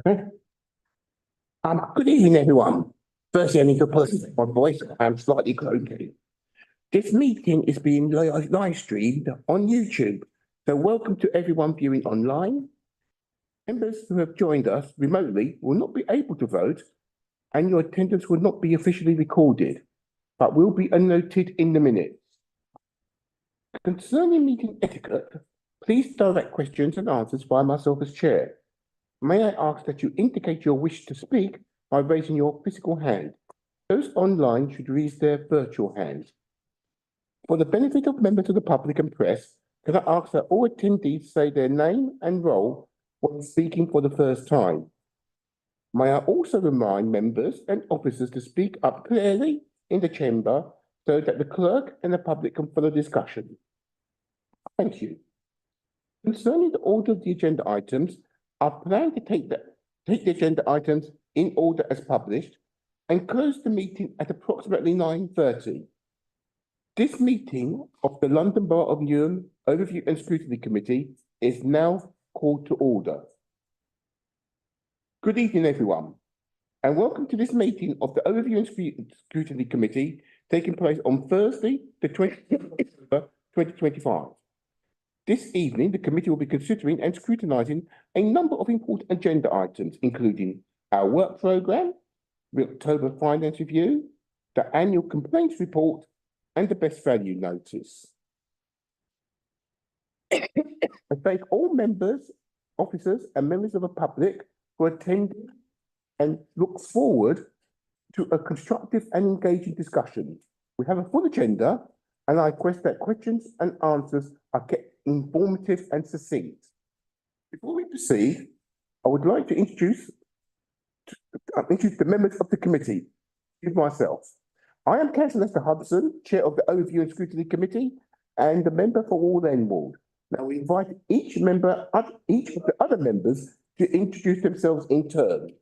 Okay. Good evening, everyone. Firstly, I need to apologize for my voice. I'm slightly croaky. This meeting is being live streamed on YouTube. So welcome to everyone viewing online. Members who have joined us remotely will not be able to vote and your attendance will not be officially recorded, but will be noted in the minutes. Concerning meeting etiquette, please direct questions and answers by myself as chair. May I ask that you indicate your wish to speak by raising your physical hand. Those online should raise their virtual hand. For the benefit of members of the public and press, can I ask that all attendees say their name and role when speaking for the first time? May I also remind members and officers to speak up clearly in the chamber so that the clerk and the public can follow discussion. Thank you. Concerning the order of the agenda items, I plan to take the agenda items in order as published and close the meeting at approximately 9:30. This meeting of the London Borough of Newham Overview and Scrutiny Committee is now called to order. Good evening, everyone, and welcome to this meeting of the Overview and Scrutiny Committee taking place on Thursday, the 20th of December, 2025. This evening, the committee will be considering and scrutinising a number of important agenda items, including our work programme, the October Finance Review, the annual complaints report, and the best value notice. I thank all members, officers, and members of the public for attending and look forward to a constructive and engaging discussion. We have a full agenda, and I request that questions and answers are kept informative and succinct. Before we proceed, I would like to introduce the members of the committee. With myself. I am Councillor Lester Hudson, Chair of the Overview and Scrutiny Committee, and the member for Wall End Ward. Now we invite each of the other members to introduce themselves in turn.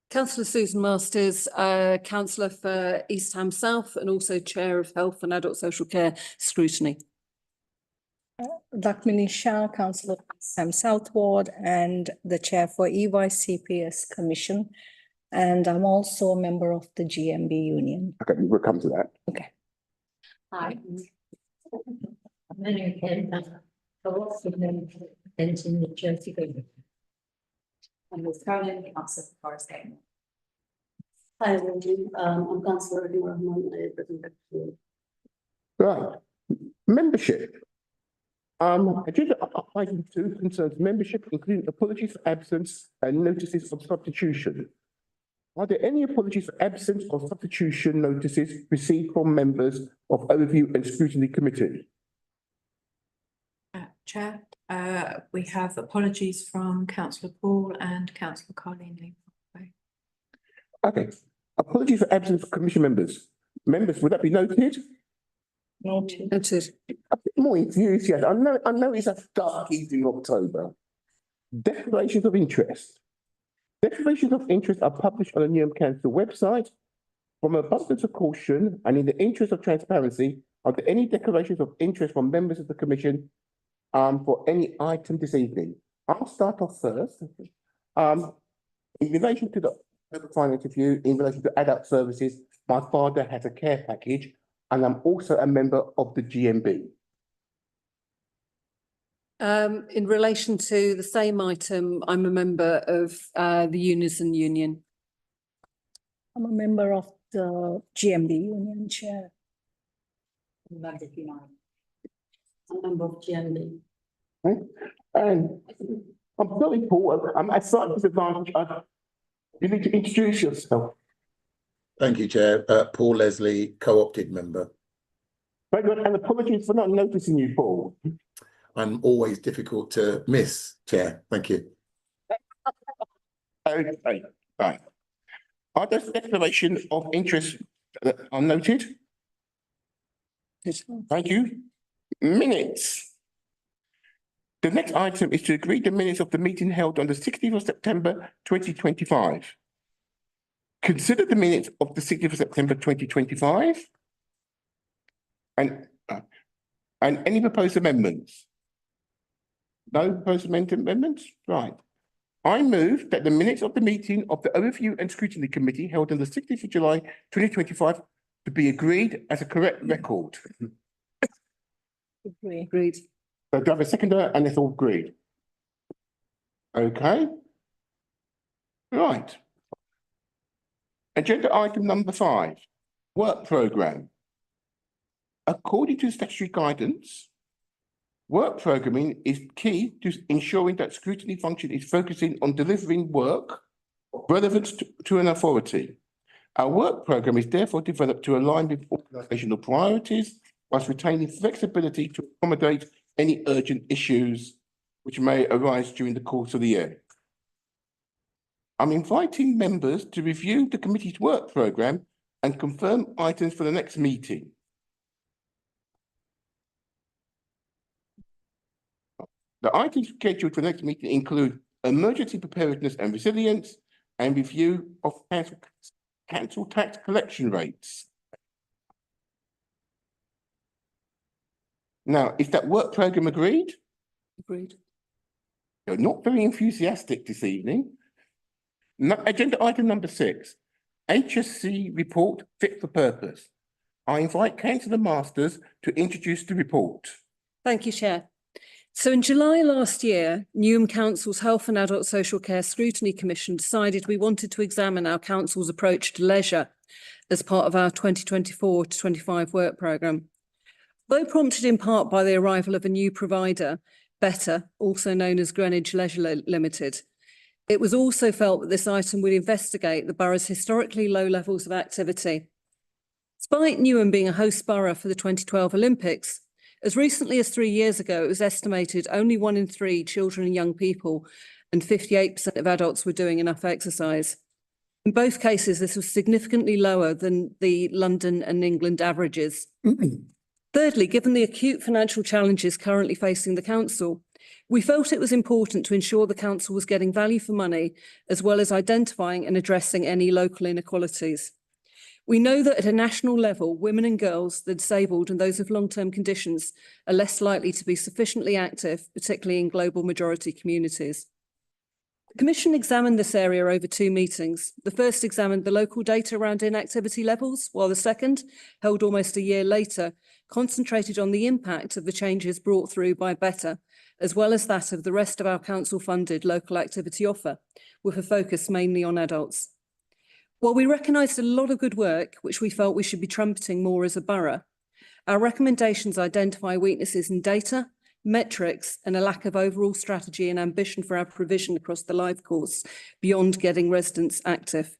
Councillor Susan Masters, Councillor for East Ham South and also Chair of Health and Adult Social Care Scrutiny. Lakmini Shah, Councillor for East Ham South Ward and the Chair for EYCPS Commission. And I'm also a member of the GMB Union. Okay, we'll come to that. Okay. Hi. I'm again, a lot of them in the Jersey government. I'm with Caroline, Councillor for Forest Gate. Hi, everyone. I'm Councillor Newham. Right. Membership. Agenda item 2 concerns membership, including apologies for absence and notices of substitution. Are there any apologies for absence or substitution notices received from members of Overview and Scrutiny Committee? Chair, we have apologies from Councillor Paul and Councillor Colleen Lee. Okay. Apologies for absence of commission members. Members, would that be noted? Noted. Noted. A bit more enthusiasm. I know it's a dark evening in October. Declarations of interest. Declarations of interest are published on the Newham Council website. From abundance of caution and in the interest of transparency, are there any declarations of interest from members of the Commission for any item this evening? I'll start off first. In relation to the finance review, in relation to adult services, my father has a care package and I'm also a member of the GMB. In relation to the same item, I'm a member of the Unison Union. I'm a member of the GMB Union, Chair. I'm a member of GMB. Okay. And I'm sorry, Paul, I'm at slight disadvantage. You need to introduce yourself. Thank you, Chair. Paul Leslie, co-opted member. Very good, and apologies for not noticing you, Paul. I'm always difficult to miss, Chair. Thank you. Okay, right. Are those declarations of interest that are noted? Thank you. Minutes. The next item is to agree the minutes of the meeting held on the 16th of September 2025. Consider the minutes of the 16th of September 2025 and any proposed amendments. No proposed amendments? Right. I move that the minutes of the meeting of the Overview and Scrutiny Committee held on the 16th of July 2025 to be agreed as a correct record. Agree. Agreed. So do I have a seconder and it's all agreed? Okay. Right. Agenda item number 5, work programme. According to statutory guidance, work programming is key to ensuring that scrutiny function is focusing on delivering work relevant to an authority. Our work programme is therefore developed to align with organisational priorities whilst retaining flexibility to accommodate any urgent issues which may arise during the course of the year. I'm inviting members to review the committee's work programme and confirm items for the next meeting. The items scheduled for the next meeting include emergency preparedness and resilience and review of council tax collection rates. Now, is that work programme agreed? Agreed. You're not very enthusiastic this evening. Agenda item number 6, HSC report fit for purpose. I invite Councillor Masters to introduce the report. Thank you, Chair. So in July last year, Newham Council's Health and Adult Social Care Scrutiny Commission decided we wanted to examine our council's approach to leisure as part of our 2024 to 25 work programme. Though prompted in part by the arrival of a new provider, Better, also known as Greenwich Leisure Limited, it was also felt that this item would investigate the borough's historically low levels of activity. Despite Newham being a host borough for the 2012 Olympics, as recently as 3 years ago, it was estimated only 1 in 3 children and young people and 58% of adults were doing enough exercise. In both cases, this was significantly lower than the London and England averages. Thirdly, given the acute financial challenges currently facing the council, we felt it was important to ensure the council was getting value for money, as well as identifying and addressing any local inequalities. We know that at a national level, women and girls, the disabled and those with long-term conditions are less likely to be sufficiently active, particularly in global majority communities. The Commission examined this area over 2 meetings. The first examined the local data around inactivity levels, while the second, held almost a year later, concentrated on the impact of the changes brought through by Better, as well as that of the rest of our council-funded local activity offer, with a focus mainly on adults. While we recognised a lot of good work, which we felt we should be trumpeting more as a borough, our recommendations identify weaknesses in data, metrics, and a lack of overall strategy and ambition for our provision across the life course beyond getting residents active.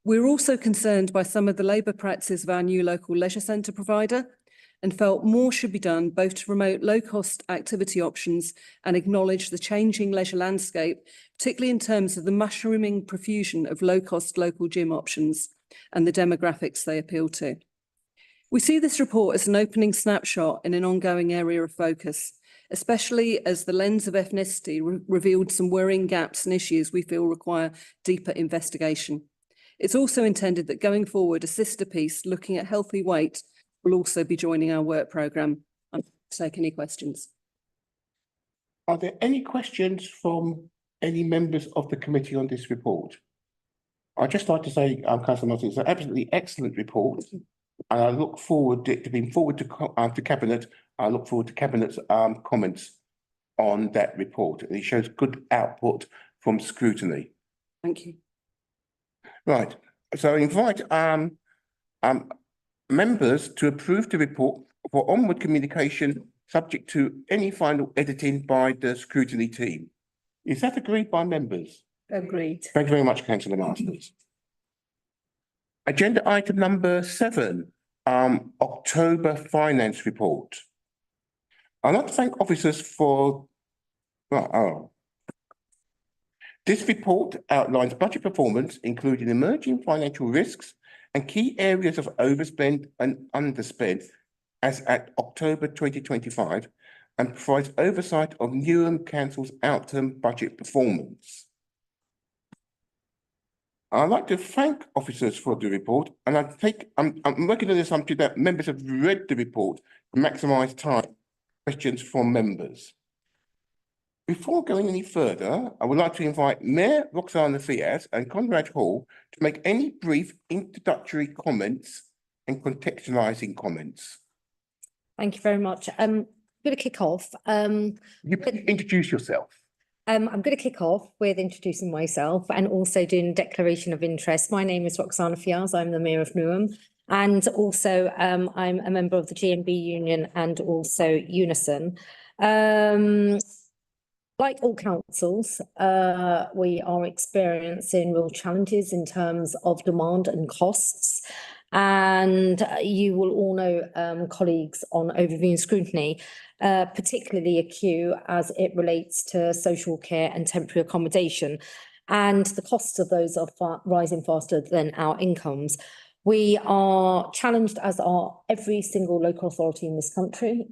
We're also concerned by some of the labour practices of our new local leisure centre provider and felt more should be done both to promote low-cost activity options and acknowledge the changing leisure landscape, particularly in terms of the mushrooming profusion of low-cost local gym options and the demographics they appeal to. We see this report as an opening snapshot in an ongoing area of focus, especially as the lens of ethnicity revealed some worrying gaps and issues we feel require deeper investigation. It's also intended that going forward, a sister piece looking at healthy weight will also be joining our work programme. I'm happy to take any questions. Are there any questions from any members of the committee on this report? I'd just like to say, Councillor Martin, it's an absolutely excellent report, and I look forward to being forward to Cabinet. I look forward to Cabinet's comments on that report. It shows good output from scrutiny. Thank you. Right, so I invite members to approve the report for onward communication subject to any final editing by the scrutiny team. Is that agreed by members? Agreed. Thank you very much, Councillor Masters. Agenda item number 7, October finance report. I'd like to thank officers for, this report outlines budget performance, including emerging financial risks and key areas of overspend and underspend as at October 2025, and provides oversight of Newham Council's outturn budget performance. I'd like to thank officers for the report, and I'm working on the assumption that members have read the report to maximise time questions from members. Before going any further, I would like to invite Mayor Roxana Fias and Conrad Hall to make any brief introductory comments and contextualising comments. Thank you very much. I'm going to kick off. You please introduce yourself. I'm going to kick off with introducing myself and also doing a declaration of interest. My name is Roxana Fiaz. I'm the Mayor of Newham, and also I'm a member of the GMB Union and also Unison. Like all councils, we are experiencing real challenges in terms of demand and costs. And you will all know, colleagues, on overview and scrutiny, particularly acute as it relates to social care and temporary accommodation. And the costs of those are rising faster than our incomes. We are challenged, as are every single local authority in this country,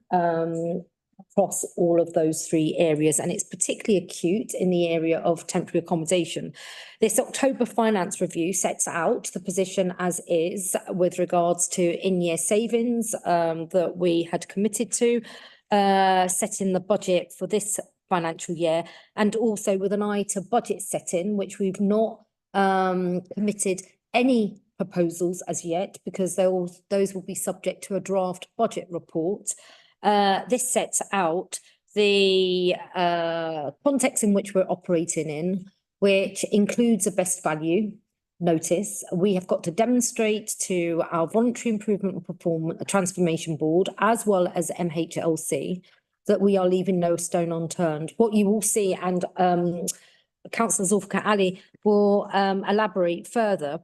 across all of those three areas, and it's particularly acute in the area of temporary accommodation. This October finance review sets out the position as is with regards to in-year savings that we had committed to, setting the budget for this financial year, and also with an eye to budget setting, which we've not committed any proposals as yet, because those will be subject to a draft budget report. This sets out the context in which we're operating in, which includes a best value notice. We have got to demonstrate to our Voluntary Improvement and Performance Transformation Board, as well as MHLC, that we are leaving no stone unturned. What you will see, and Councillor Zulfikar Ali will elaborate further,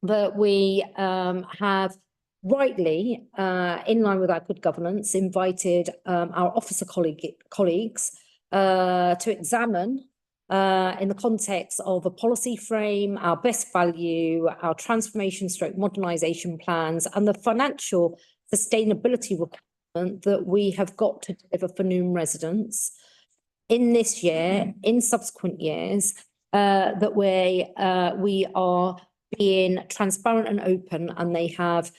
that we have rightly, in line with our good governance, invited our officer colleagues to examine, in the context of a policy frame, our best value, our transformation stroke modernisation plans, and the financial sustainability requirement that we have got to deliver for Newham residents in this year, in subsequent years, that we are being transparent and open, and they have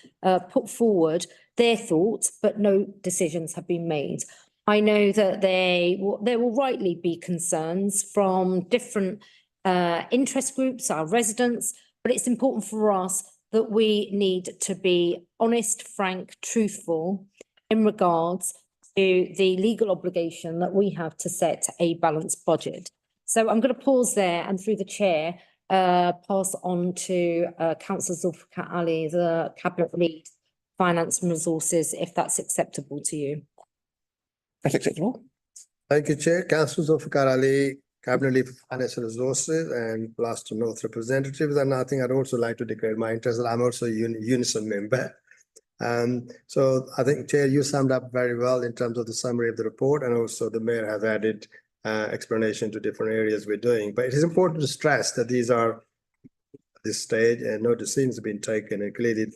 put forward their thoughts, but no decisions have been made. I know that there will rightly be concerns from different interest groups, our residents, but it's important for us that we need to be honest, frank, truthful in regards to the legal obligation that we have to set a balanced budget. So I'm going to pause there, and through the chair, pass on to Councillor Zulfikar Ali, the Cabinet Lead, Finance and Resources, if that's acceptable to you. That's acceptable. Thank you, Chair. Councillor Zulfikar Ali, Cabinet Lead for Finance and Resources and Gloucester North representatives. And I think I'd also like to declare my interest that I'm also a Unison member. So I think, Chair, you summed up very well in terms of the summary of the report, and also the Mayor has added explanation to different areas we're doing. But it is important to stress that these are at this stage, and no decisions have been taken, and clearly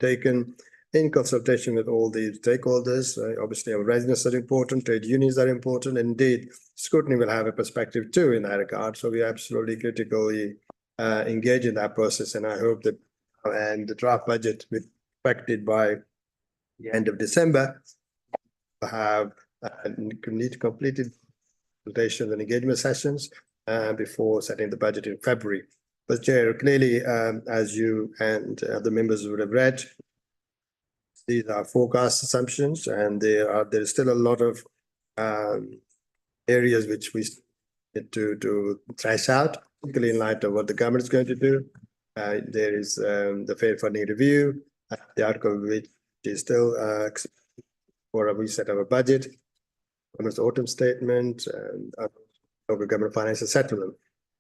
taken in consultation with all the stakeholders. Obviously, our residents are important, trade unions are important, and indeed, Scrutiny will have a perspective too in that regard. So we are absolutely critically engaged in that process, and I hope that and the draft budget will be expected by the end of December have need completed consultations and engagement sessions before setting the budget in February. But Chair, clearly, as you and the members would have read, these are forecast assumptions, and there is still a lot of areas which we need to thrash out, particularly in light of what the government is going to do. There is the fair funding review, the article which is still for a reset of a budget, government's autumn statement, and local government financial settlement.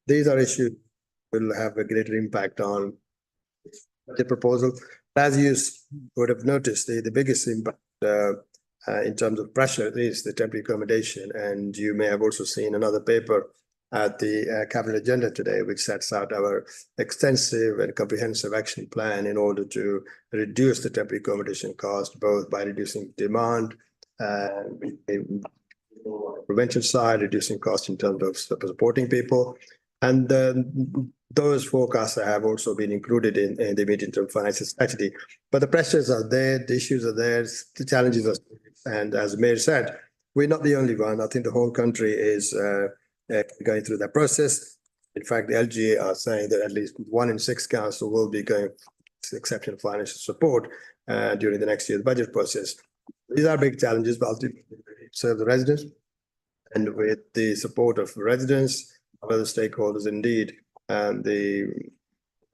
These are issues will have a greater impact on the proposal. As you would have noticed, the biggest impact in terms of pressure is the temporary accommodation. And you may have also seen another paper at the Cabinet agenda today, which sets out our extensive and comprehensive action plan in order to reduce the temporary accommodation cost, both by reducing demand, prevention side, reducing costs in terms of supporting people. And those forecasts have also been included in the medium-term financial strategy. But the pressures are there, the issues are there, the challenges are there. And as the Mayor said, we're not the only one. I think the whole country is going through that process. In fact, the LGA are saying that at least 1 in 6 councils will be going to exceptional financial support during the next year's budget process. These are big challenges, but ultimately serve the residents. And with the support of residents, other stakeholders, indeed, and the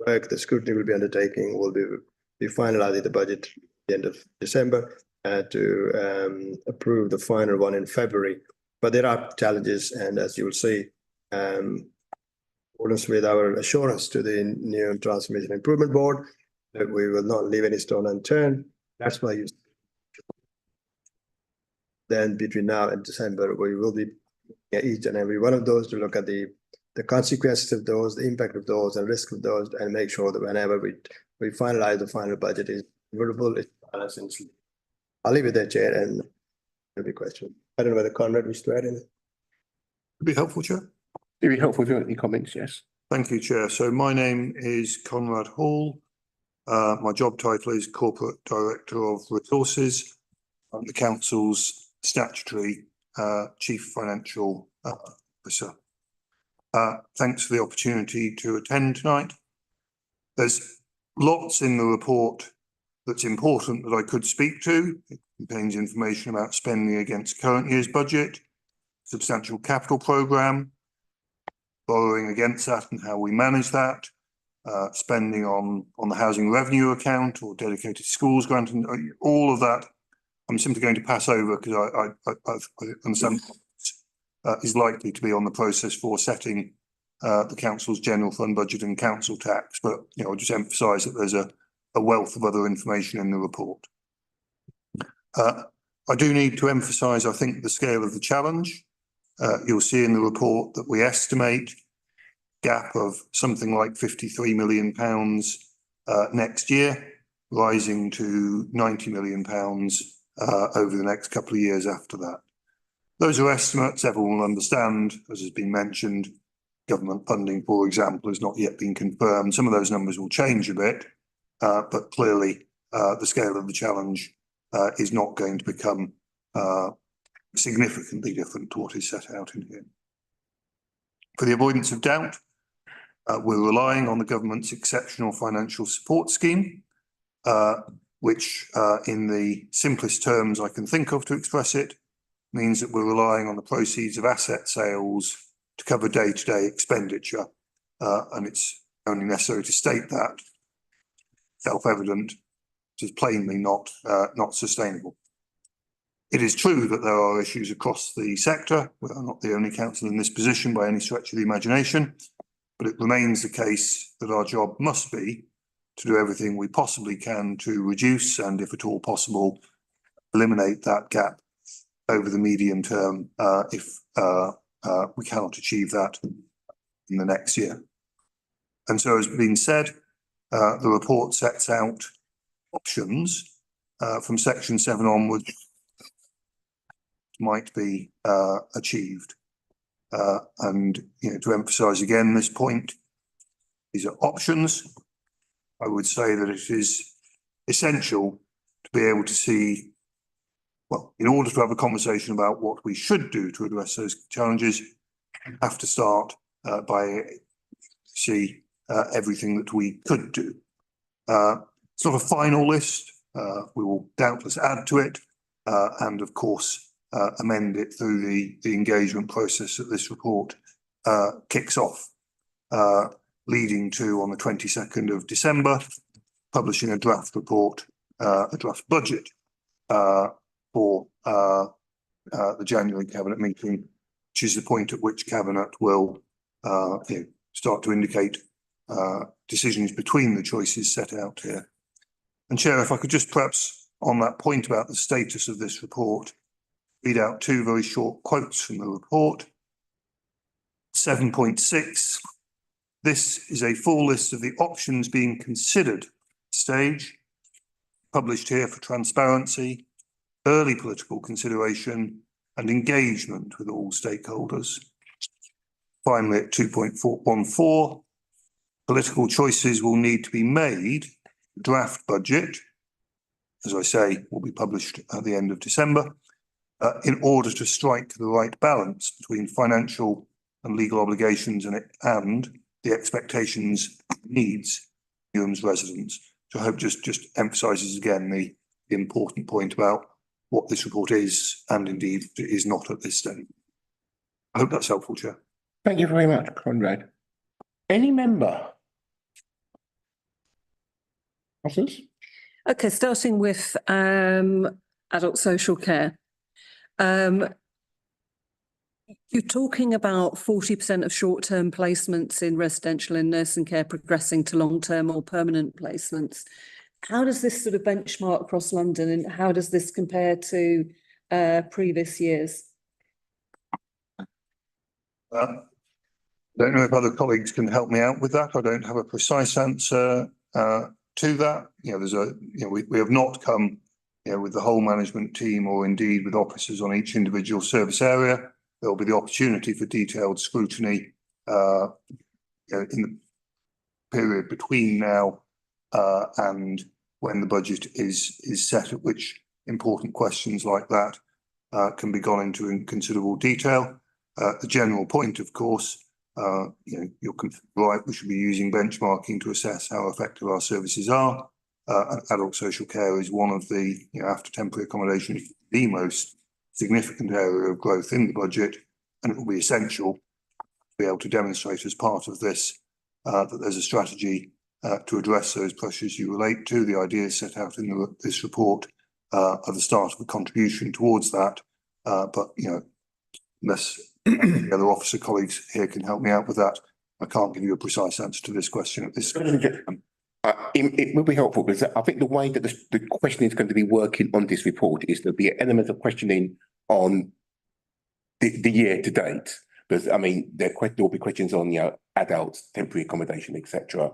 work the scrutiny will be undertaking will be finalizing the budget at the end of December to approve the final one in February. But there are challenges, and as you will see, accordance with our assurance to the Newham Transformation Improvement Board, that we will not leave any stone unturned. That's why then between now and December, we will be each and every one of those to look at the consequences of those, the impact of those, and risk of those, and make sure that whenever we finalize the final budget is durable, it's balanced. I'll leave it there, Chair, and there'll be questions. I don't know whether Conrad wishes to add anything. Would be helpful, Chair. It'd be helpful if you have any comments, yes. Thank you, Chair. So my name is Conrad Hall. My job title is Corporate Director of Resources. I'm the Council's statutory Chief Financial Officer. Thanks for the opportunity to attend tonight. There's lots in the report that's important that I could speak to. It contains information about spending against current year's budget, substantial capital programme, borrowing against that and how we manage that, spending on the housing revenue account or dedicated schools grant, and all of that I'm simply going to pass over because I understand is likely to be on the process for setting the council's general fund budget and council tax. But I'll just emphasise that there's a wealth of other information in the report. I do need to emphasise, I think, the scale of the challenge. You'll see in the report that we estimate gap of something like £53 million next year, rising to £90 million over the next couple of years after that. Those are estimates. Everyone will understand, as has been mentioned, government funding, for example, has not yet been confirmed. Some of those numbers will change a bit, but clearly the scale of the challenge is not going to become significantly different to what is set out in here. For the avoidance of doubt, we're relying on the government's exceptional financial support scheme, which in the simplest terms I can think of to express it, means that we're relying on the proceeds of asset sales to cover day-to-day expenditure. And it's only necessary to state that, self-evident, it is plainly not sustainable. It is true that there are issues across the sector. We are not the only council in this position by any stretch of the imagination, but it remains the case that our job must be to do everything we possibly can to reduce and, if at all possible, eliminate that gap over the medium term if we cannot achieve that in the next year. And so, as being said, the report sets out options from section 7 onwards might be achieved. And to emphasise again this point, these are options. I would say that it is essential to be able to see, well, in order to have a conversation about what we should do to address those challenges, we have to start by see everything that we could do. It's not a final list. We will doubtless add to it and, of course, amend it through the engagement process that this report kicks off, leading to, on the 22nd of December, publishing a draft report, a draft budget for the January Cabinet meeting, which is the point at which Cabinet will start to indicate decisions between the choices set out here. And Chair, if I could just perhaps, on that point about the status of this report, read out 2 very short quotes from the report. 7.6. This is a full list of the options being considered stage, published here for transparency, early political consideration and engagement with all stakeholders. Finally, at 2.414, political choices will need to be made. Draft budget, as I say, will be published at the end of December, in order to strike the right balance between financial and legal obligations and the expectations, needs of Newham's residents. So I hope just emphasises again the important point about what this report is and indeed is not at this stage. I hope that's helpful, Chair. Thank you very much, Conrad. Any member? Councillors? Okay, starting with adult social care. You're talking about 40% of short-term placements in residential and nursing care progressing to long-term or permanent placements. How does this sort of benchmark across London, and how does this compare to previous years? I don't know if other colleagues can help me out with that. I don't have a precise answer to that. We have not come, with the whole management team or indeed with officers on each individual service area. There will be the opportunity for detailed scrutiny in the period between now and when the budget is set, at which important questions like that can be gone into in considerable detail. The general point, of course, you're right, we should be using benchmarking to assess how effective our services are. Adult social care is one of the, after temporary accommodation, the most significant area of growth in the budget, and it will be essential to be able to demonstrate as part of this that there's a strategy to address those pressures you relate to. The ideas set out in this report are the start of a contribution towards that, but unless the other officer colleagues here can help me out with that, I can't give you a precise answer to this question at this stage. It will be helpful because I think the way that the question is going to be working on this report is there'll be an element of questioning on the year to date. Because I mean, there will be questions on adults, temporary accommodation, etc.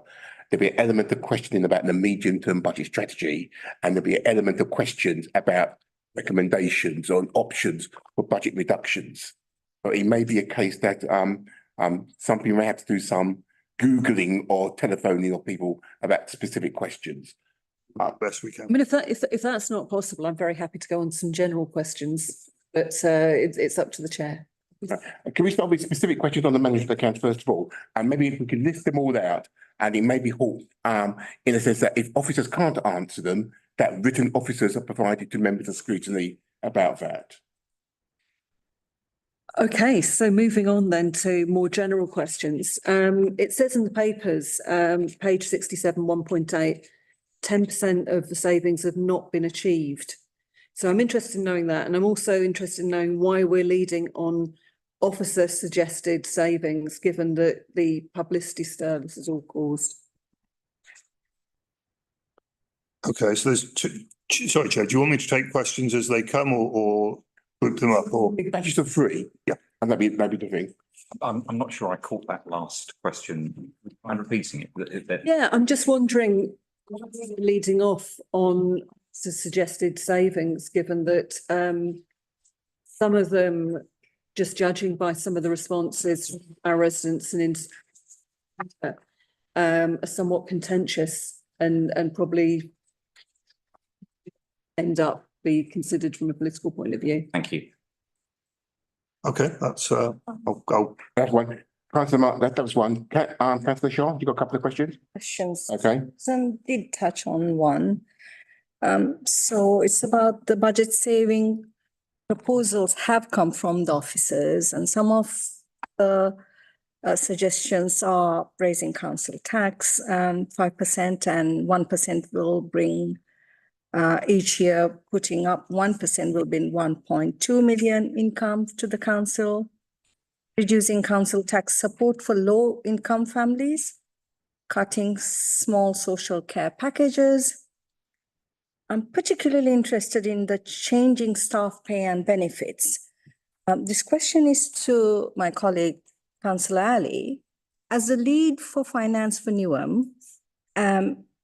There'll be an element of questioning about the medium-term budget strategy, and there'll be an element of questions about recommendations on options for budget reductions. But it may be a case that some people may have to do some Googling or telephoning of people about specific questions. Best we can. I mean, if that's not possible, I'm very happy to go on some general questions, but it's up to the chair. Can we start with specific questions on the management accounts first of all, and maybe if we can list them all out, and it may be in a sense that if officers can't answer them, that written officers are provided to members of scrutiny about that. Okay, so moving on then to more general questions. It says in the papers, page 67, 1.8, 10% of the savings have not been achieved. So I'm interested in knowing that, and I'm also interested in knowing why we're leading on officer suggested savings, given that the publicity stir this has all caused. Okay, so there's two. Sorry, Chair, do you want me to take questions as they come or group them up? Or Batches of three, yeah, and that'd be the thing. I'm not sure I caught that last question. I'm repeating it. Yeah, I'm just wondering, leading off on the suggested savings, given that some of them, just judging by some of the responses from our residents and are somewhat contentious and probably end up be considered from a political point of view. Thank you. okay, that's That's one. Councillor Mark, that was one. Councillor Shaw, you got a couple of questions? Questions. Okay. Some did touch on one. So it's about the budget saving proposals have come from the officers, and some of the suggestions are raising council tax 5%, and 1% will bring each year putting up 1% will bring 1.2 million income to the council, reducing council tax support for low income families, cutting small social care packages. I'm particularly interested in the changing staff pay and benefits. This question is to my colleague, Councillor Ali. As the lead for finance for Newham,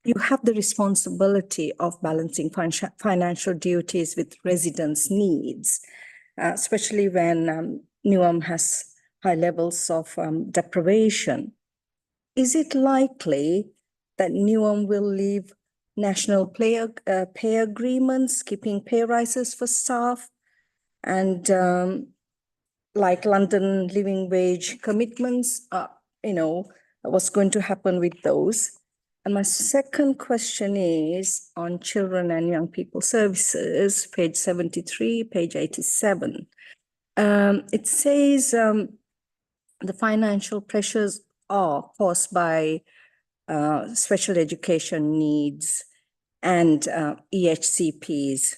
you have the responsibility of balancing financial duties with residents' needs, especially when Newham has high levels of deprivation. Is it likely that Newham will leave national pay agreements, keeping pay rises for staff, And like London living wage commitments, what's going to happen with those? And my second question is on children and young people services, page 73, page 87. It says the financial pressures are caused by special education needs and EHCPs.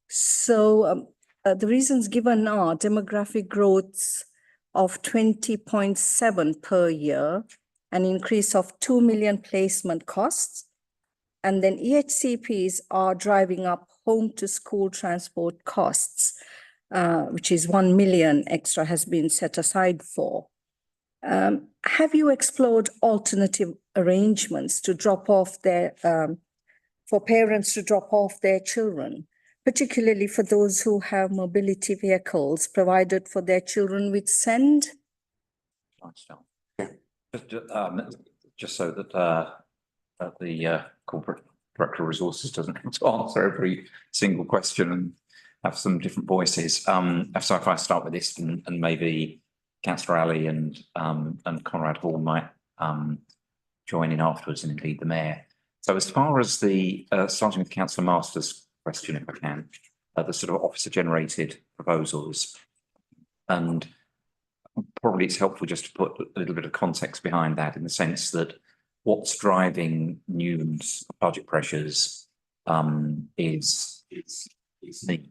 So the reasons given are demographic growths of 20.7 per year, an increase of 2 million placement costs, and then EHCPs are driving up home to school transport costs, which is 1 million extra has been set aside for. Have you explored alternative arrangements to drop off their, for parents to drop off their children, particularly for those who have mobility vehicles provided for their children with SEND? Just so that the corporate director of resources doesn't have to answer every single question and have some different voices. So if I start with this and maybe Councillor Ali and Conrad Hall might join in afterwards, and indeed the Mayor. So as far as the, starting with Councillor Masters' question, if I can, the sort of officer generated proposals, and probably it's helpful just to put a little bit of context behind that, in the sense that what's driving Newham's budget pressures is need,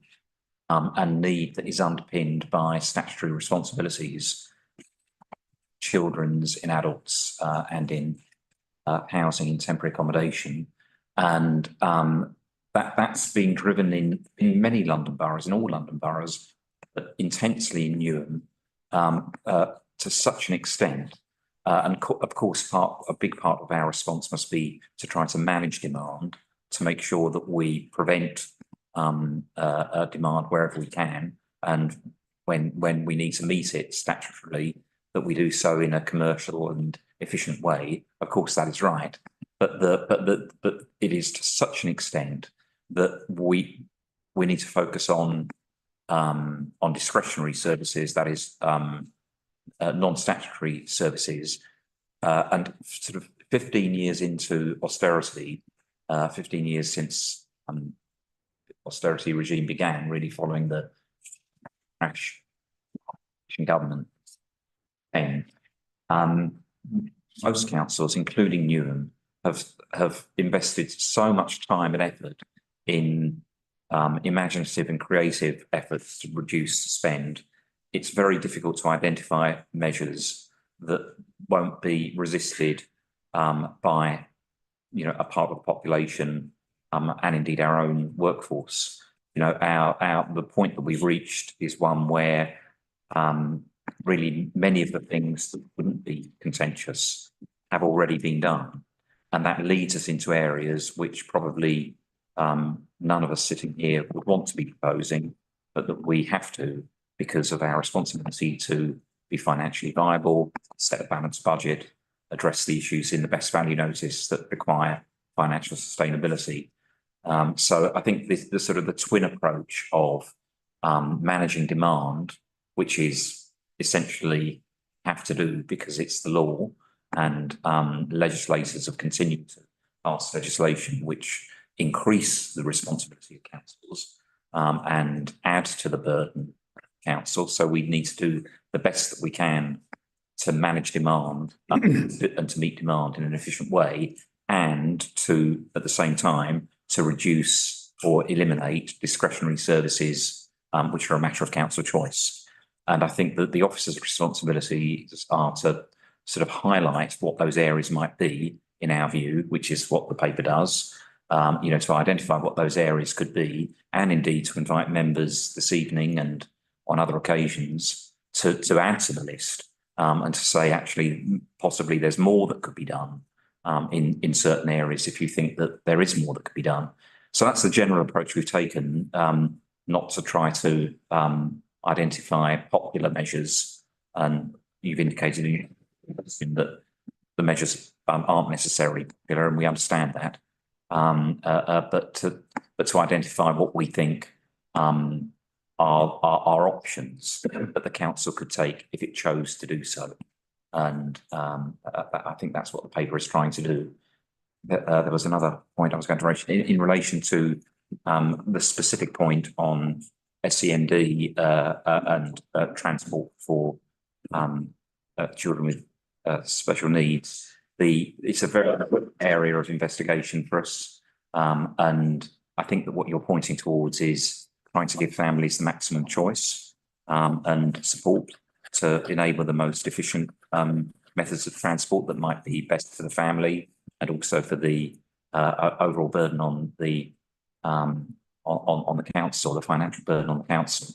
and need that is underpinned by statutory responsibilities, children's, in adults, and in housing and temporary accommodation. And that's been driven in many London boroughs, in all London boroughs, but intensely in Newham, to such an extent. And of course, a big part of our response must be to try to manage demand, to make sure that we prevent demand wherever we can, and when we need to meet it statutorily, that we do so in a commercial and efficient way. Of course, that is right, but it is to such an extent that we need to focus on discretionary services, that is non-statutory services, and sort of 15 years into austerity, 15 years since austerity regime began, really following the crash government. Most councils, including Newham, have invested so much time and effort in imaginative and creative efforts to reduce spend. It's very difficult to identify measures that won't be resisted by, a part of the population and indeed our own workforce. The point that we've reached is one where really many of the things that wouldn't be contentious have already been done, and that leads us into areas which probably none of us sitting here would want to be proposing, but that we have to, because of our responsibility to be financially viable, set a balanced budget, address the issues in the best value notice that require financial sustainability. So I think the sort of the twin approach of managing demand, which is essentially have to do because it's the law, and legislators have continued to pass legislation which increase the responsibility of councils and add to the burden of council. So we need to do the best that we can to manage demand and to meet demand in an efficient way, and to, at the same time, to reduce or eliminate discretionary services which are a matter of council choice. And I think that the officers' responsibilities are to sort of highlight what those areas might be, in our view, which is what the paper does, to identify what those areas could be, and indeed to invite members this evening and on other occasions to add to the list, and to say, actually, possibly there's more that could be done in certain areas if you think that there is more that could be done. So that's the general approach we've taken, not to try to identify popular measures, and you've indicated in that the measures aren't necessarily popular, and we understand that, but to identify what we think are are options that the council could take if it chose to do so. And I think that's what the paper is trying to do. There was another point I was going to raise in relation to the specific point on SEND and transport for children with special needs. It's a very good area of investigation for us, and I think that what you're pointing towards is trying to give families the maximum choice and support to enable the most efficient methods of transport that might be best for the family, and also for the overall burden on the council, the financial burden on the council.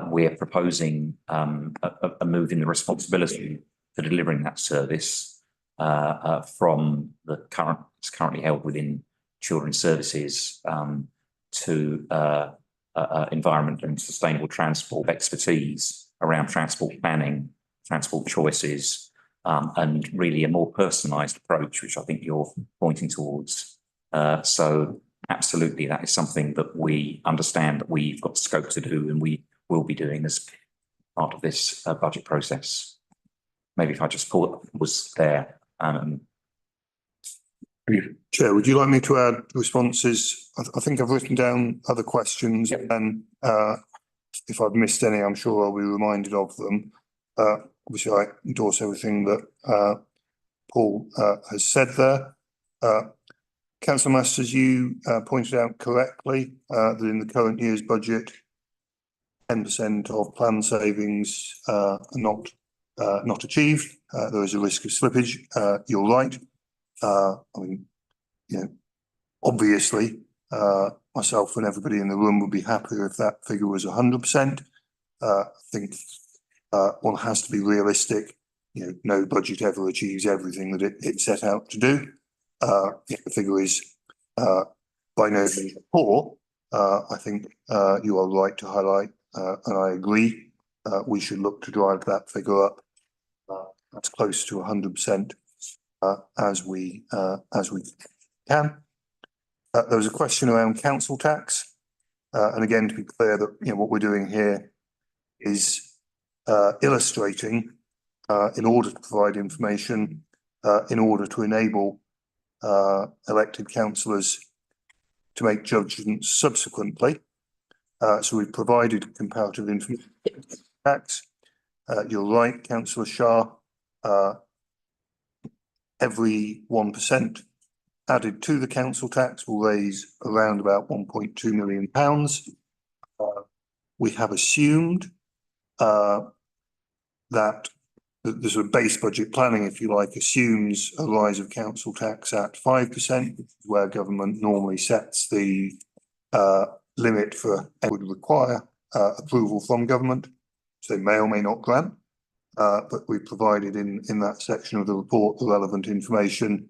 We're proposing a move in the responsibility for delivering that service from it's currently held within Children's Services to environment and sustainable transport expertise around transport planning, transport choices, and really a more personalised approach, which I think you're pointing towards. So absolutely, that is something that we understand that we've got scope to do, and we will be doing as part of this budget process. Maybe if I just was there. Chair, would you like me to add responses? I think I've written down other questions, and if I've missed any, I'm sure I'll be reminded of them. Obviously, I endorse everything that Paul has said there. Councillor Masters, you pointed out correctly that in the current year's budget, 10% of planned savings are not achieved. There is a risk of slippage. You're right. I mean, you know, obviously, myself and everybody in the room would be happier if that figure was 100%. I think one has to be realistic. You know, no budget ever achieves everything that it set out to do. If the figure is by no means poor, I think you are right to highlight, and I agree, we should look to drive that figure up as close to 100% as we can. There was a question around council tax, and again, to be clear that what we're doing here is illustrating, in order to provide information, in order to enable elected councillors to make judgments subsequently. So we've provided comparative information. Tax. You're right, Councillor Shah. Every 1% added to the council tax will raise around about £1.2 million. We have assumed that the sort of base budget planning, if you like, assumes a rise of council tax at 5%, where government normally sets the limit for would require approval from government. So they may or may not grant, but we provided in that section of the report the relevant information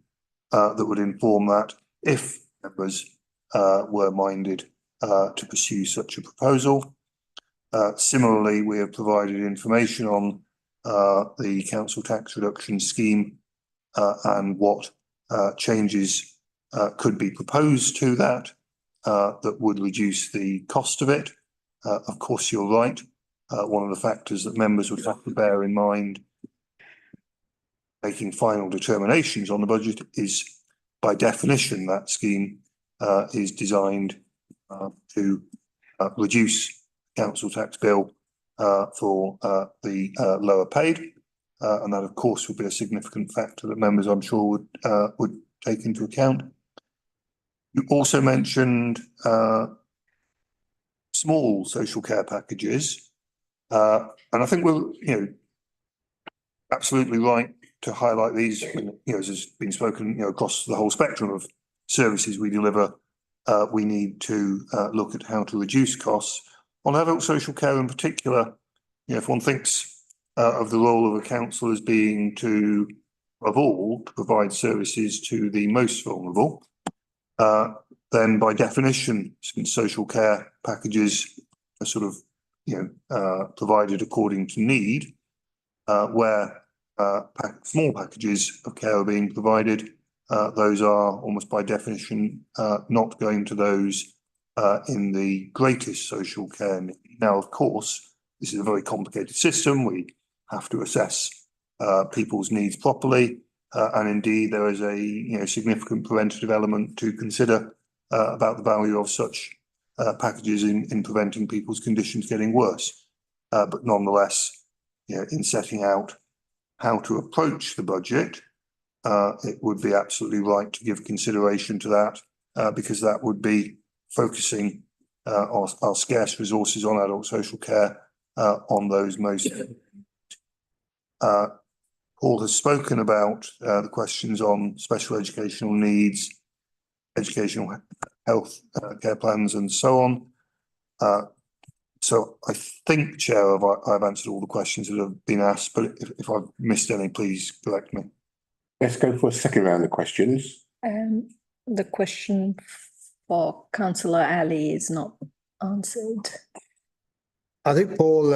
that would inform that if members were minded to pursue such a proposal. Similarly, we have provided information on the council tax reduction scheme and what changes could be proposed to that that would reduce the cost of it. Of course, you're right. One of the factors that members would have to bear in mind making final determinations on the budget is, by definition, that scheme is designed to reduce council tax bill for the lower paid, and that, of course, would be a significant factor that members, I'm sure, would take into account. You also mentioned small social care packages, and I think we're, absolutely right to highlight these. As has been spoken, across the whole spectrum of services we deliver, we need to look at how to reduce costs. On adult social care in particular, if one thinks of the role of a council as being to, above all, to provide services to the most vulnerable, then by definition, since social care packages are sort of, provided according to need, where small packages of care are being provided, those are almost by definition not going to those in the greatest social care need. Now, of course, this is a very complicated system. We have to assess people's needs properly, and indeed there is a significant preventative element to consider about the value of such packages in preventing people's conditions getting worse. But nonetheless, in setting out how to approach the budget, it would be absolutely right to give consideration to that, because that would be focusing our scarce resources on adult social care on those most. Paul has spoken about the questions on special educational needs, educational health care plans, and so on. So I think, Chair, I've answered all the questions that have been asked, but if I've missed any, please correct me. Let's go for a second round of questions. The question for Councillor Ali is not answered. I think Paul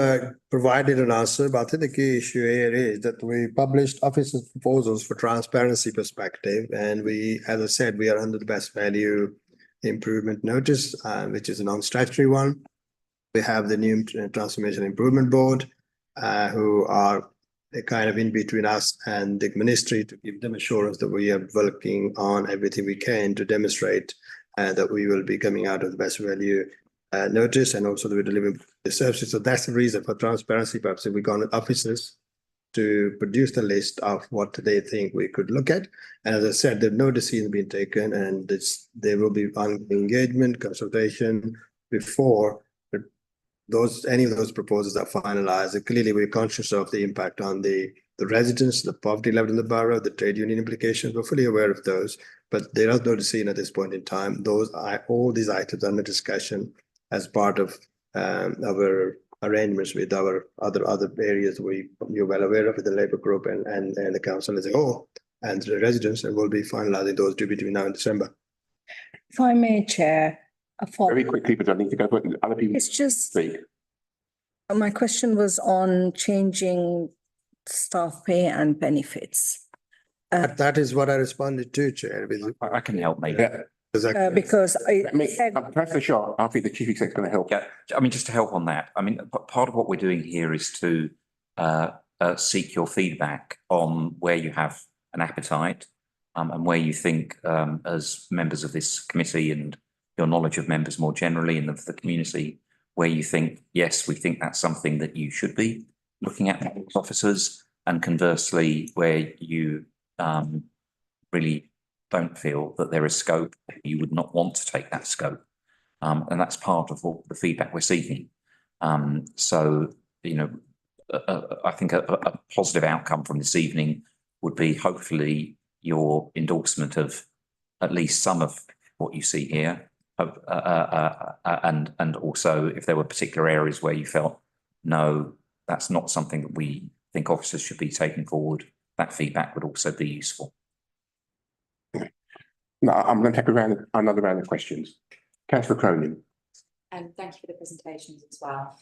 provided an answer, but I think the key issue here is that we published officers' proposals for transparency perspective, and we, as I said, we are under the best value improvement notice, which is a non-statutory one. We have the new Transformation Improvement Board, who are kind of in between us and the ministry, to give them assurance that we are working on everything we can to demonstrate that we will be coming out of the best value notice, and also that we're delivering the services. So that's the reason for transparency purposes. We've gone with officers to produce the list of what they think we could look at. And as I said, there's no decision being taken, and there will be ongoing engagement, consultation before any of those proposals are finalized. And clearly, we're conscious of the impact on the residents, the poverty level in the borough, the trade union implications. We're fully aware of those, but there is no decision at this point in time. All these items are under discussion as part of our arrangements with our other areas you're well aware of, with the Labour group and the council as a whole, and the residents, and we'll be finalising those between now and December. If I may, Chair, very quickly, but I need to go for other people. It's just speak. My question was on changing staff pay and benefits. That is what I responded to, Chair. I can help maybe. Yeah. Because Professor Shaw, I think the Chief Executive is going to help. Yeah, I mean, just to help on that, I mean, part of what we're doing here is to seek your feedback on where you have an appetite and where you think, as members of this committee and your knowledge of members more generally and of the community, where you think, yes, we think that's something that you should be looking at as officers, and conversely, where you really don't feel that there is scope, you would not want to take that scope. And that's part of what the feedback we're seeking. So, I think a positive outcome from this evening would be hopefully your endorsement of at least some of what you see here. And also if there were particular areas where you felt, no, that's not something that we think officers should be taking forward, that feedback would also be useful. No, I'm going to take another round of questions. Councillor Cronin. And thank you for the presentations as well.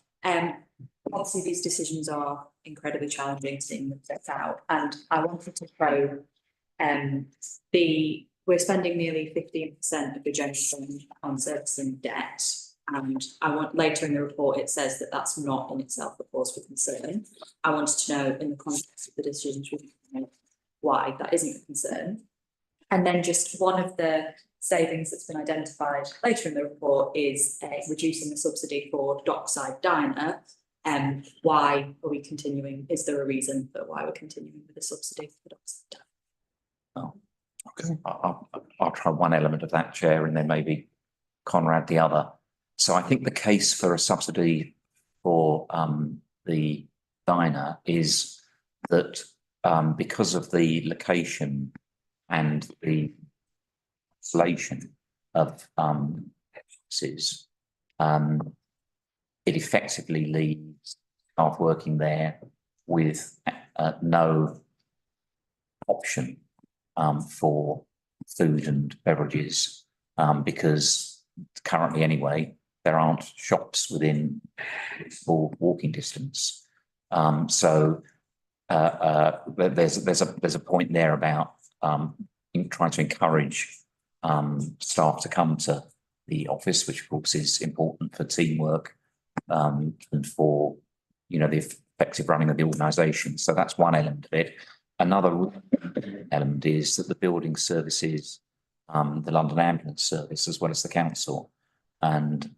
Obviously these decisions are incredibly challenging to seeing them set out, and I wanted to throw we're spending nearly 15% of the general fund on servicing debt, and later in the report it says that that's not in itself a cause for concern. I wanted to know, in the context of the decisions we've made, why that isn't a concern. And then just one of the savings that's been identified later in the report is reducing the subsidy for Dockside Diner. Why are we continuing? Is there a reason for why we're continuing with the subsidy for Dockside Diner? Oh, okay. I'll try one element of that, Chair, and then maybe Conrad the other. So I think the case for a subsidy for the diner is that because of the location and the isolation of offices, it effectively leaves staff working there with no option for food and beverages, because currently anyway, there aren't shops within walking distance. So there's a point there about trying to encourage staff to come to the office, which of course is important for teamwork and for, you know, the effective running of the organisation. So that's one element of it. Another element is that the building services, the London Ambulance Service, as well as the council, and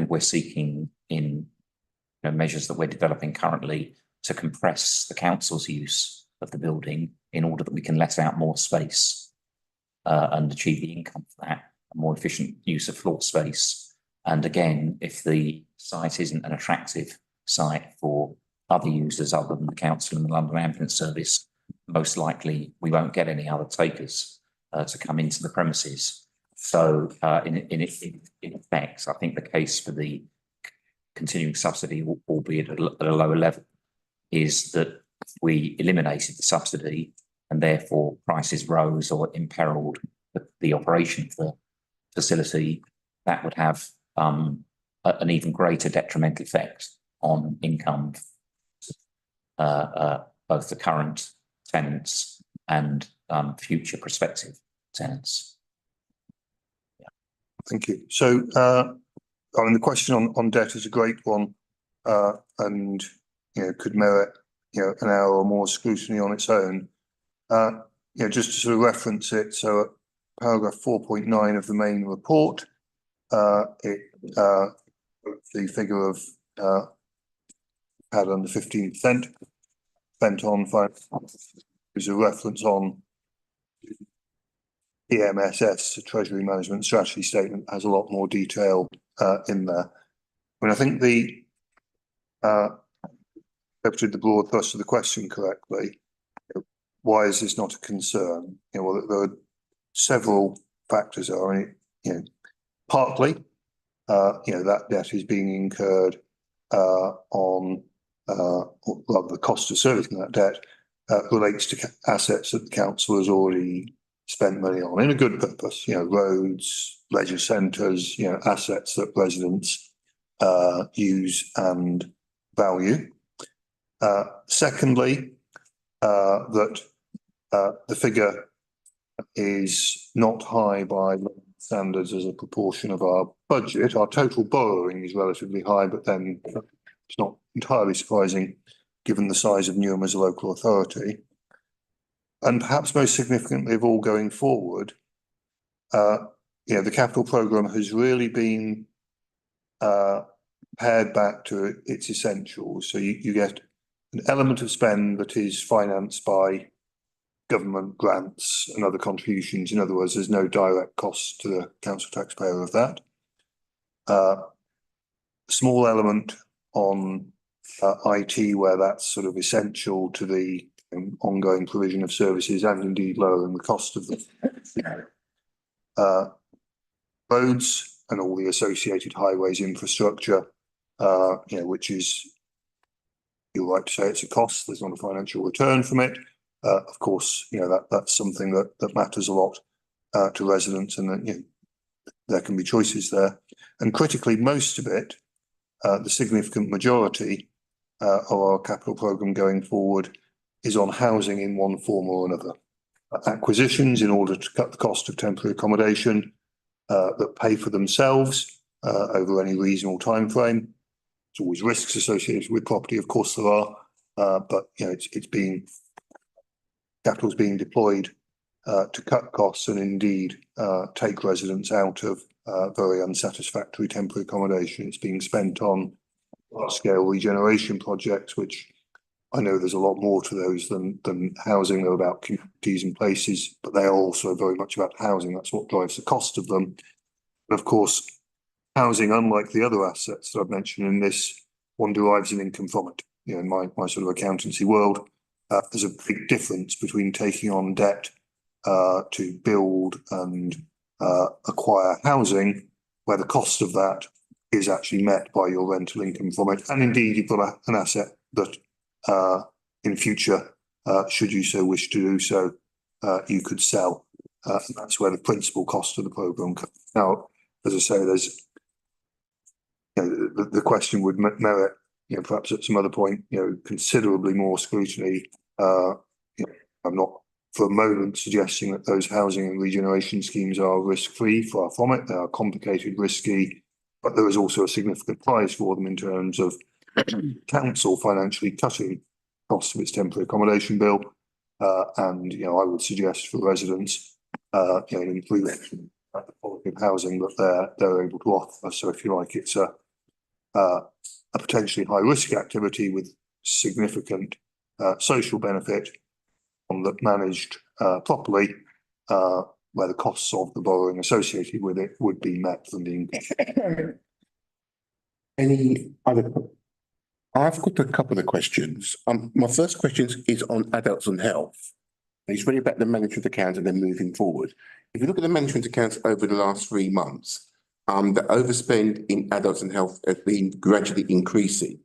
we're seeking in measures that we're developing currently to compress the council's use of the building in order that we can let out more space and achieve the income for that, a more efficient use of floor space. And again, if the site isn't an attractive site for other users other than the council and the London Ambulance Service, most likely we won't get any other takers to come into the premises. So in effect, I think the case for the continuing subsidy, albeit at a lower level, is that we eliminated the subsidy and therefore prices rose or imperiled the operation of the facility. That would have an even greater detrimental effect on income, both the current tenants and future prospective tenants. Yeah. Thank you. So, I mean, the question on debt is a great one, and could merit an hour or more scrutiny on its own. Just to sort of reference it, so paragraph 4.9 of the main report, the figure of had under 15% spent on finance is a reference on EMSS, the Treasury Management Strategy Statement, has a lot more detail in there. I mean, I think the interpreted the broad thrust of the question correctly. Why is this not a concern? Well, there are several factors. Partly, that debt is being incurred on, or rather, the cost of servicing that debt relates to assets that the council has already spent money on in a good purpose. Roads, leisure centres, assets that residents use and value. Secondly, that the figure is not high by standards as a proportion of our budget. Our total borrowing is relatively high, but then it's not entirely surprising given the size of Newham as a local authority. And perhaps most significantly of all going forward, the capital programme has really been pared back to its essentials. So you get an element of spend that is financed by government grants and other contributions. In other words, there's no direct cost to the council taxpayer of that. A small element on IT, where that's sort of essential to the ongoing provision of services and indeed lowering the cost of the roads and all the associated highways infrastructure, which is, you're right to say it's a cost. There's not a financial return from it. Of course, that's something that matters a lot to residents, and that there can be choices there. And critically, most of it, the significant majority of our capital programme going forward is on housing in one form or another. Acquisitions in order to cut the cost of temporary accommodation that pay for themselves over any reasonable time frame. There's always risks associated with property, of course there are, but capital's being deployed to cut costs and indeed take residents out of very unsatisfactory temporary accommodation. It's being spent on large-scale regeneration projects, which I know there's a lot more to those than housing. They're about communities and places, but they are also very much about housing. That's what drives the cost of them. But of course, housing, unlike the other assets that I've mentioned in this, one derives an income from it. In my sort of accountancy world, there's a big difference between taking on debt to build and acquire housing, where the cost of that is actually met by your rental income from it. And indeed, you've got an asset that in future, should you so wish to do so, you could sell. That's where the principal cost of the programme comes. Now, as I say, there's the question would merit, perhaps at some other point, considerably more scrutiny. I'm not for a moment suggesting that those housing and regeneration schemes are risk-free. Far from it. They are complicated, risky, but there is also a significant prize for them in terms of council financially cutting costs of its temporary accommodation bill. And, you know, I would suggest for residents, you know, an improvement at the quality of housing that they're able to offer. So if you like, it's a potentially high risk activity with significant social benefit that managed properly, where the costs of the borrowing associated with it would be met from the income. Any other? I've got a couple of questions. My first question is on adults and health. It's really about the management accounts and then moving forward. If you look at the management accounts over the last 3 months, the overspend in adults and health has been gradually increasing.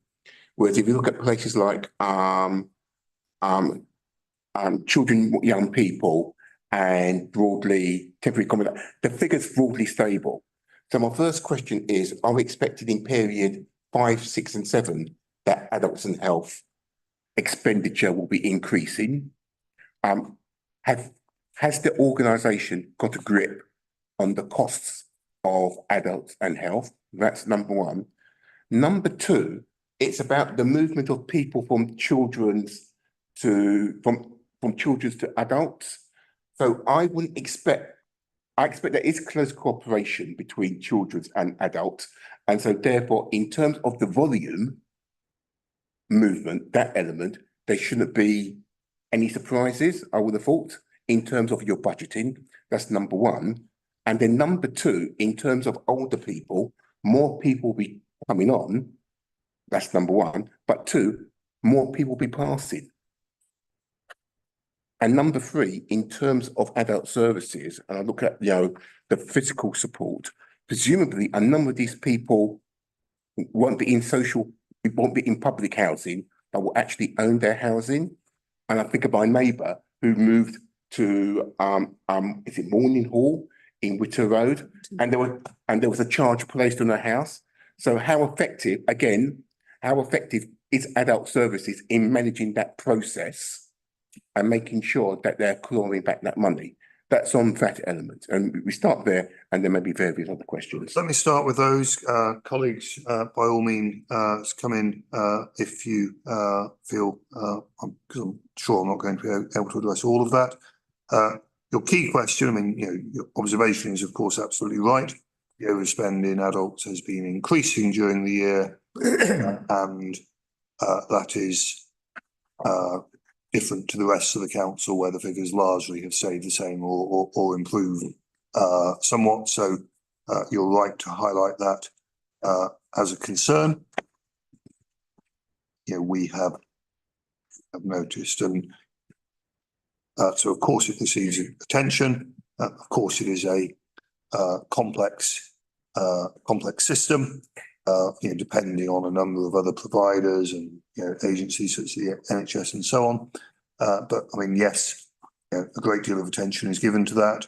Whereas if you look at places like children, young people, and broadly temporary accommodation, the figure's broadly stable. So my first question is, are we expected in period 5, 6, and 7 that adults and health expenditure will be increasing? Has the organisation got a grip on the costs of adults and health? That's number one. Number two, it's about the movement of people from children's to adults. So I expect there is close cooperation between children's and adults. And so therefore, in terms of the volume movement, that element, there shouldn't be any surprises, I would have thought, in terms of your budgeting. That's number one. And then number two, in terms of older people, more people will be coming on. That's number one. But two, more people will be passing. And number three, in terms of adult services, and I look at, you know, the physical support, presumably a number of these people won't be in public housing, but will actually own their housing. And I think of my neighbour who moved to is it Morning Hall in Witter Road, and there was a charge placed on her house. So how effective is adult services in managing that process and making sure that they're clawing back that money? That's on that element. And we start there, and then maybe various other questions. Let me start with those. Colleagues, by all means, come in if you feel, because I'm sure I'm not going to be able to address all of that. Your key question, I mean, you know, your observation is, of course, absolutely right. The overspend in adults has been increasing during the year, and that is different to the rest of the council, where the figures largely have stayed the same or improved somewhat. So you're right to highlight that as a concern. You know, we have noticed, and so of course it receives attention. Of course, it is a complex system. You know, depending on a number of other providers and, you know, agencies such as the NHS and so on. But I mean, yes, you know, a great deal of attention is given to that.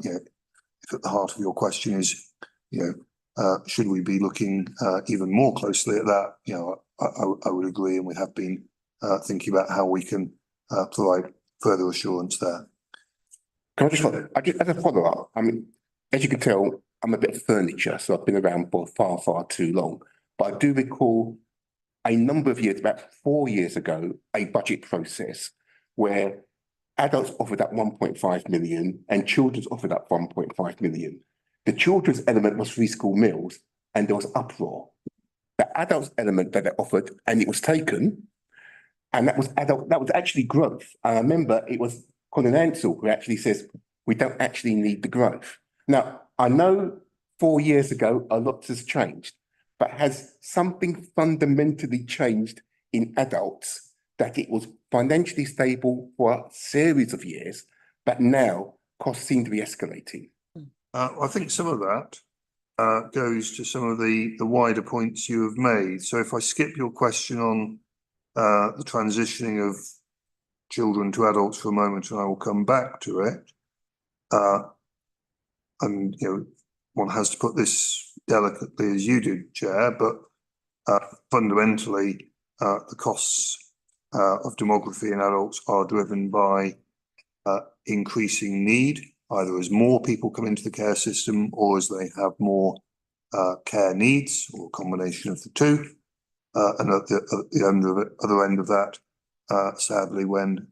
You know, if at the heart of your question is, you know, should we be looking even more closely at that? You know, I would agree, and we have been thinking about how we can provide further assurance there. Can I just as a follow-up, I mean, as you can tell, I'm a bit of furniture, so I've been around for far too long. But I do recall a number of years, about 4 years ago, a budget process where adults offered up 1.5 million and children's offered up 1.5 million. The children's element was free school meals, and there was uproar. The adults element that they offered, and it was taken, and that was actually growth. I remember it was Colin Ansell who actually says, we don't actually need the growth. Now, I know 4 years ago, a lot has changed, but has something fundamentally changed in adults that it was financially stable for a series of years, but now costs seem to be escalating? I think some of that goes to some of the wider points you have made. So if I skip your question on the transitioning of children to adults for a moment, and I will come back to it. And, you know, one has to put this delicately as you do, Chair, but fundamentally, the costs of demography in adults are driven by increasing need, either as more people come into the care system or as they have more care needs, or a combination of the two. And at the other end of that, sadly, when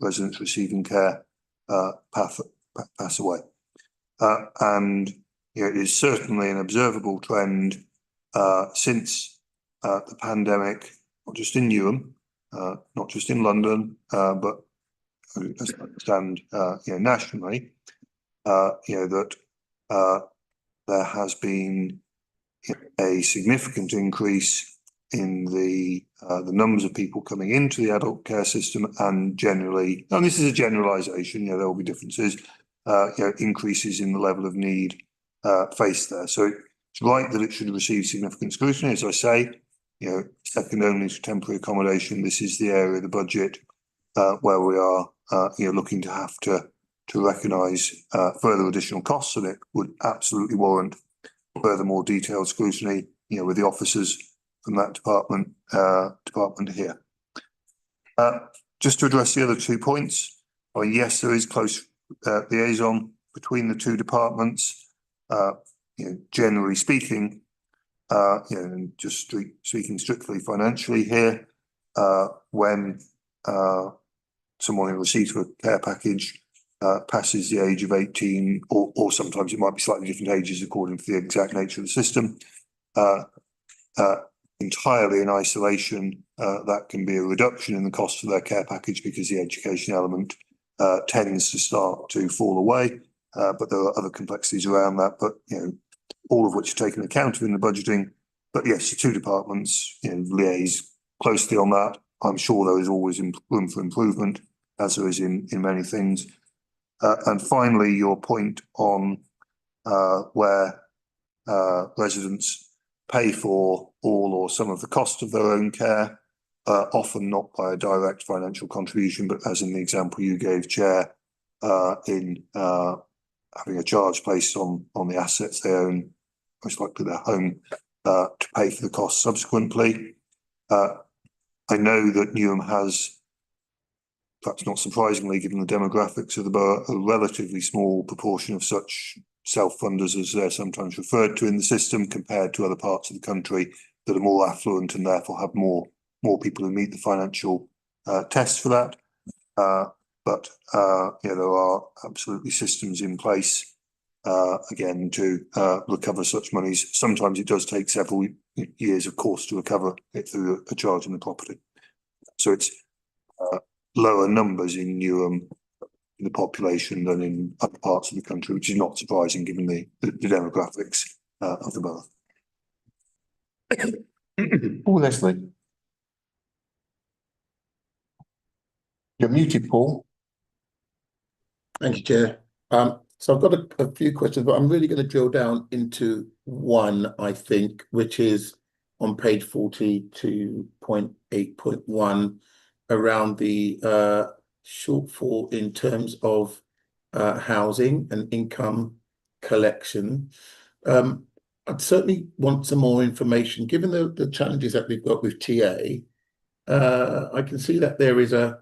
residents receiving care pass away. And it is certainly an observable trend since the pandemic, not just in Newham, not just in London, but as I understand, nationally, that there has been a significant increase in the numbers of people coming into the adult care system, and generally, and this is a generalisation, there will be differences, increases in the level of need faced there. So it's right that it should receive significant scrutiny, as I say. Second only to temporary accommodation, this is the area of the budget where we are, looking to have to recognise further additional costs, and it would absolutely warrant further more detailed scrutiny, with the officers from that department here. Just to address the other 2 points, yes, there is close liaison between the two departments. Generally speaking, and just speaking strictly financially here, when someone in receipt of a care package passes the age of 18, or sometimes it might be slightly different ages according to the exact nature of the system, entirely in isolation, that can be a reduction in the cost of their care package, because the education element tends to start to fall away. But there are other complexities around that, but all of which are taken account of in the budgeting. But yes, the two departments liaise closely on that. I'm sure there is always room for improvement, as there is in many things. And finally, your point on where residents pay for all or some of the cost of their own care, often not by a direct financial contribution, but as in the example you gave, Chair, in having a charge placed on the assets they own, most likely their home, to pay for the costs subsequently. I know that Newham has, perhaps not surprisingly, given the demographics of the borough, a relatively small proportion of such self-funders, as they're sometimes referred to in the system, compared to other parts of the country that are more affluent and therefore have more people who meet the financial tests for that. But there are absolutely systems in place, again, to recover such monies. Sometimes it does take several years, of course, to recover it through a charge in the property. So it's lower numbers in Newham, the population, than in other parts of the country, which is not surprising given the demographics of the borough. Paul Leslie. You're muted, Paul. Thank you, Chair. So I've got a few questions, but I'm really going to drill down into one, I think, which is on page 42.8.1 around the shortfall in terms of housing and income collection. I'd certainly want some more information, given the challenges that we've got with TA. I can see that there's an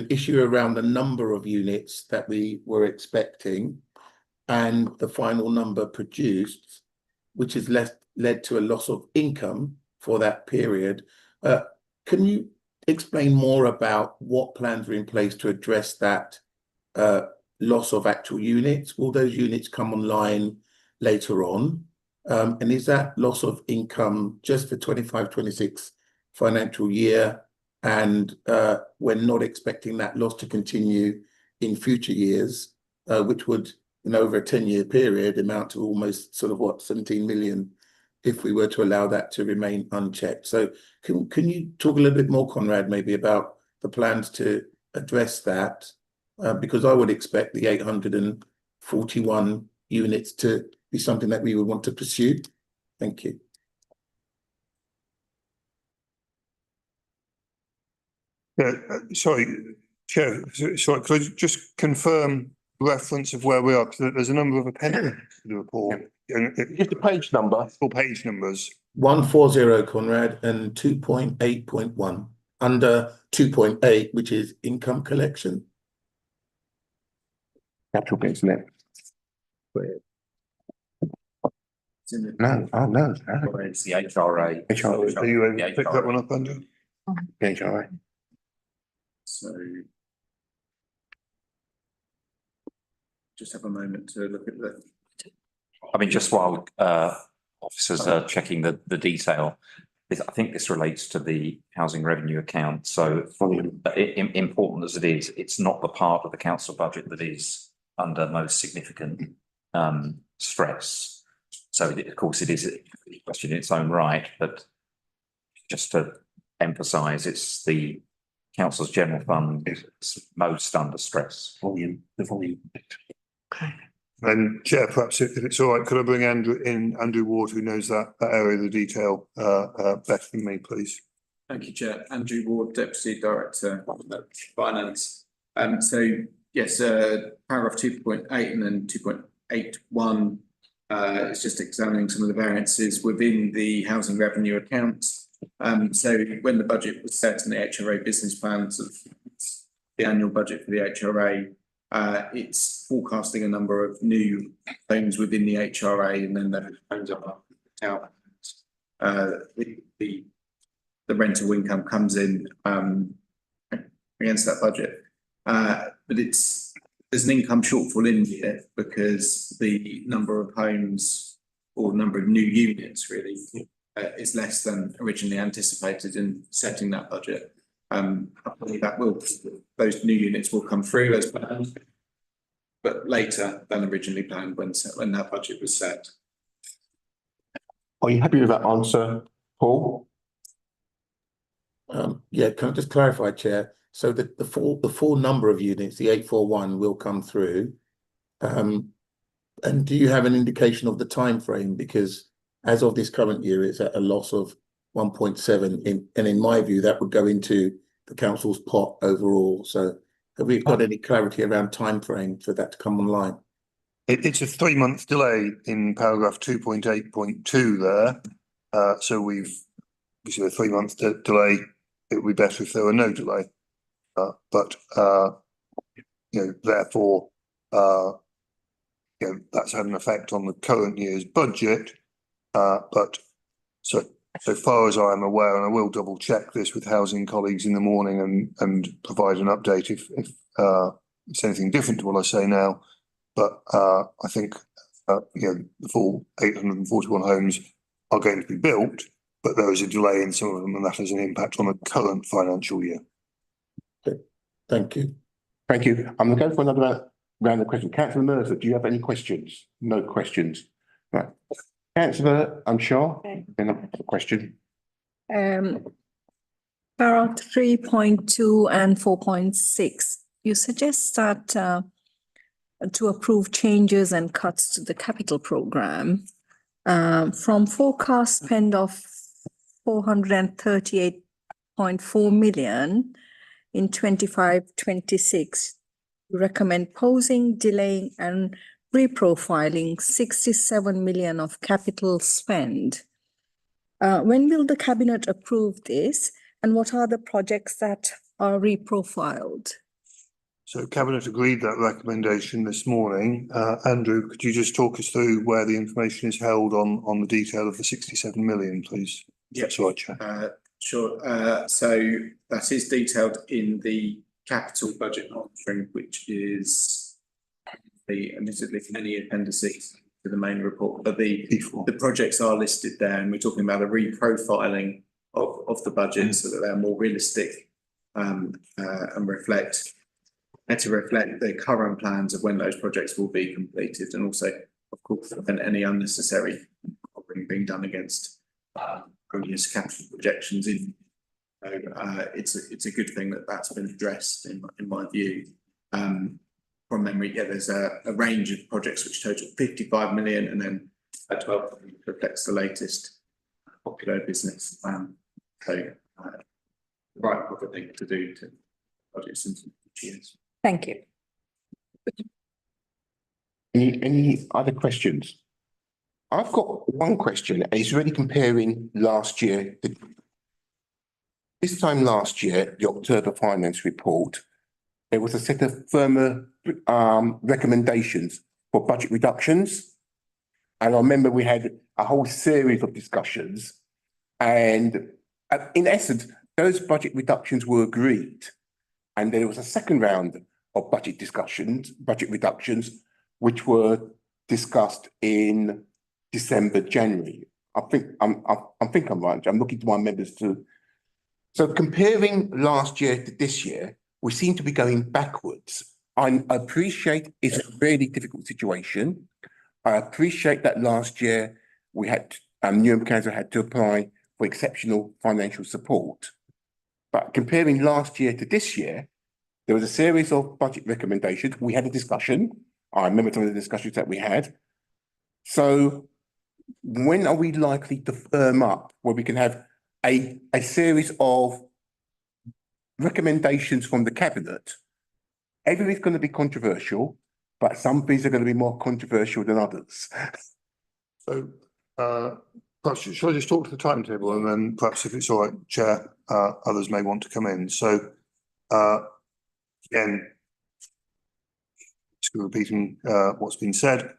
issue around the number of units that we were expecting and the final number produced, which has led to a loss of income for that period. Can you explain more about what plans are in place to address that loss of actual units? Will those units come online later on? And is that loss of income just for 25-26 financial year? And we're not expecting that loss to continue in future years, which would, over a 10-year period, amount to almost 17 million if we were to allow that to remain unchecked. So can you talk a little bit more, Conrad, maybe about the plans to address that? Because I would expect the 841 units to be something that we would want to pursue. Thank you. Sorry, Chair, sorry, could I just confirm reference of where we are? Because there's a number of appendices to the report. Just the page number. Or page numbers. 140, Conrad, and 2.8.1 under 2.8, which is income collection. Capital bit, isn't it? No, oh, no. It's the HRA. HRA. Are you able Yeah, to pick that one up, Andrew? HRA. So just have a moment to look at the. I mean, just while officers are checking the detail, I think this relates to the housing revenue account. So important as it is, it's not the part of the council budget that is under most significant stress. So of course it is a question in its own right, but just to emphasise, it's the council's general fund is most under stress. The volume. And Chair, perhaps if it's all right, could I bring Andrew Ward, who knows that area of the detail better than me, please? Thank you, Chair. Andrew Ward, Deputy Director of Finance. So yes, paragraph 2.8 and then 2.81 is just examining some of the variances within the housing revenue account. So when the budget was set in the HRA business plans of the annual budget for the HRA, it's forecasting a number of new homes within the HRA, and then the homes are out. The rental income comes in against that budget, but there's an income shortfall in here because the number of homes or number of new units really is less than originally anticipated in setting that budget. I believe those new units will come through as planned, but later than originally planned when that budget was set. Are you happy with that answer, Paul? Yeah, can I just clarify, Chair? So the full number of units, the 841, will come through. And do you have an indication of the time frame? Because as of this current year, it's at a loss of 1.7, and in my view, that would go into the council's pot overall. So have we got any clarity around time frame for that to come online? It's a 3-month delay in paragraph 2.8.2 there. So we've a 3-month delay. It would be better if there were no delay. But therefore, that's had an effect on the current year's budget. But so far as I am aware, and I will double check this with housing colleagues in the morning and provide an update if it's anything different to what I say now. But I think the full 841 homes are going to be built, but there is a delay in some of them, and that has an impact on the current financial year. Okay. Thank you. Thank you. I'm going to go for another round of questions. Councillor Mercer, do you have any questions? No questions. Right. Councillor, I'm sure. Another question. Paragraph 3.2 and 4.6, you suggest that to approve changes and cuts to the capital programme from forecast spend of 438.4 million in 25-26, you recommend pausing, delaying and reprofiling 67 million of capital spend. When will the cabinet approve this, and what are the projects that are reprofiled? So cabinet agreed that recommendation this morning. Andrew, could you just talk us through where the information is held on the detail of the 67 million, please? Yes, Sorry, Chair. Sure. So that is detailed in the capital budget monitoring, which is admittedly many appendices to the main report, but the projects are listed there, and we're talking about a reprofiling of the budget so that they're more realistic and reflect the current plans of when those projects will be completed, and also, of course, prevent any unnecessary being done against previous capital projections. It's a good thing that that's been addressed in my view. From memory, there's a range of projects which total 55 million, and then 12 reflects the latest popular business plan. So the right proper thing to do to budgets into years. Thank you. Any other questions? I've got one question, and it's really comparing last year. This time last year, the October finance report, there was a set of firmer recommendations for budget reductions. And I remember we had a whole series of discussions, and in essence, those budget reductions were agreed. And there was a second round of budget reductions, which were discussed in December, January. I think I'm right. I'm looking to my members to. So comparing last year to this year, we seem to be going backwards. I appreciate it's a really difficult situation. I appreciate that last year we had, Newham Council had to apply for exceptional financial support. But comparing last year to this year, there was a series of budget recommendations. We had a discussion. I remember some of the discussions that we had. So when are we likely to firm up where we can have a series of recommendations from the cabinet? Everything's going to be controversial, but some things are going to be more controversial than others. So, perhaps, shall I just talk to the timetable, and then perhaps if it's all right, Chair, others may want to come in. So, again, just repeating what's been said,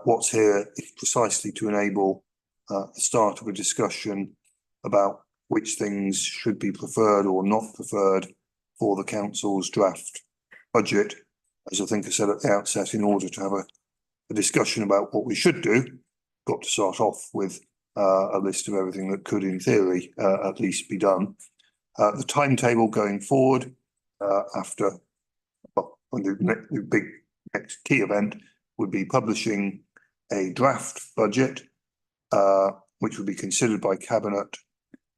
what's here is precisely to enable the start of a discussion about which things should be preferred or not preferred for the council's draft budget. As I think I said at the outset, in order to have a discussion about what we should do, got to start off with a list of everything that could, in theory, at least be done. The timetable going forward after the big next key event would be publishing a draft budget, which would be considered by Cabinet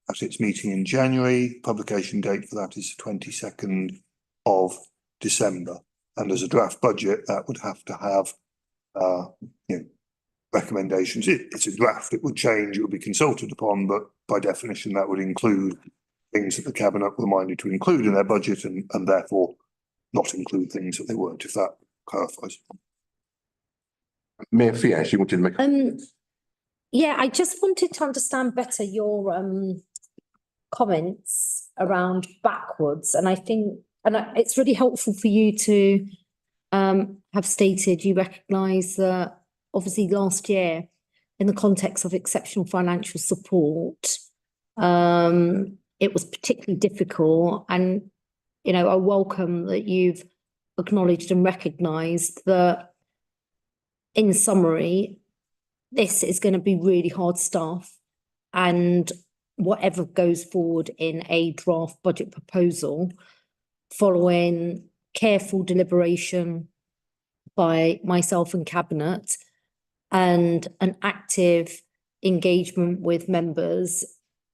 at its meeting in January. Publication date for that is the 22nd of December. And as a draft budget, that would have to have recommendations. It's a draft, it would change, it would be consulted upon, but by definition, that would include things that the Cabinet were minded to include in their budget, and therefore not include things that they weren't, if that clarifies. Mayor Fee actually wanted to make. Yeah, I just wanted to understand better your comments around backwards, and I think, it's really helpful for you to have stated you recognise that obviously last year, in the context of exceptional financial support, it was particularly difficult, and I welcome that you've acknowledged and recognised that, in summary, this is going to be really hard stuff, and whatever goes forward in a draft budget proposal, following careful deliberation by myself and Cabinet and an active engagement with members,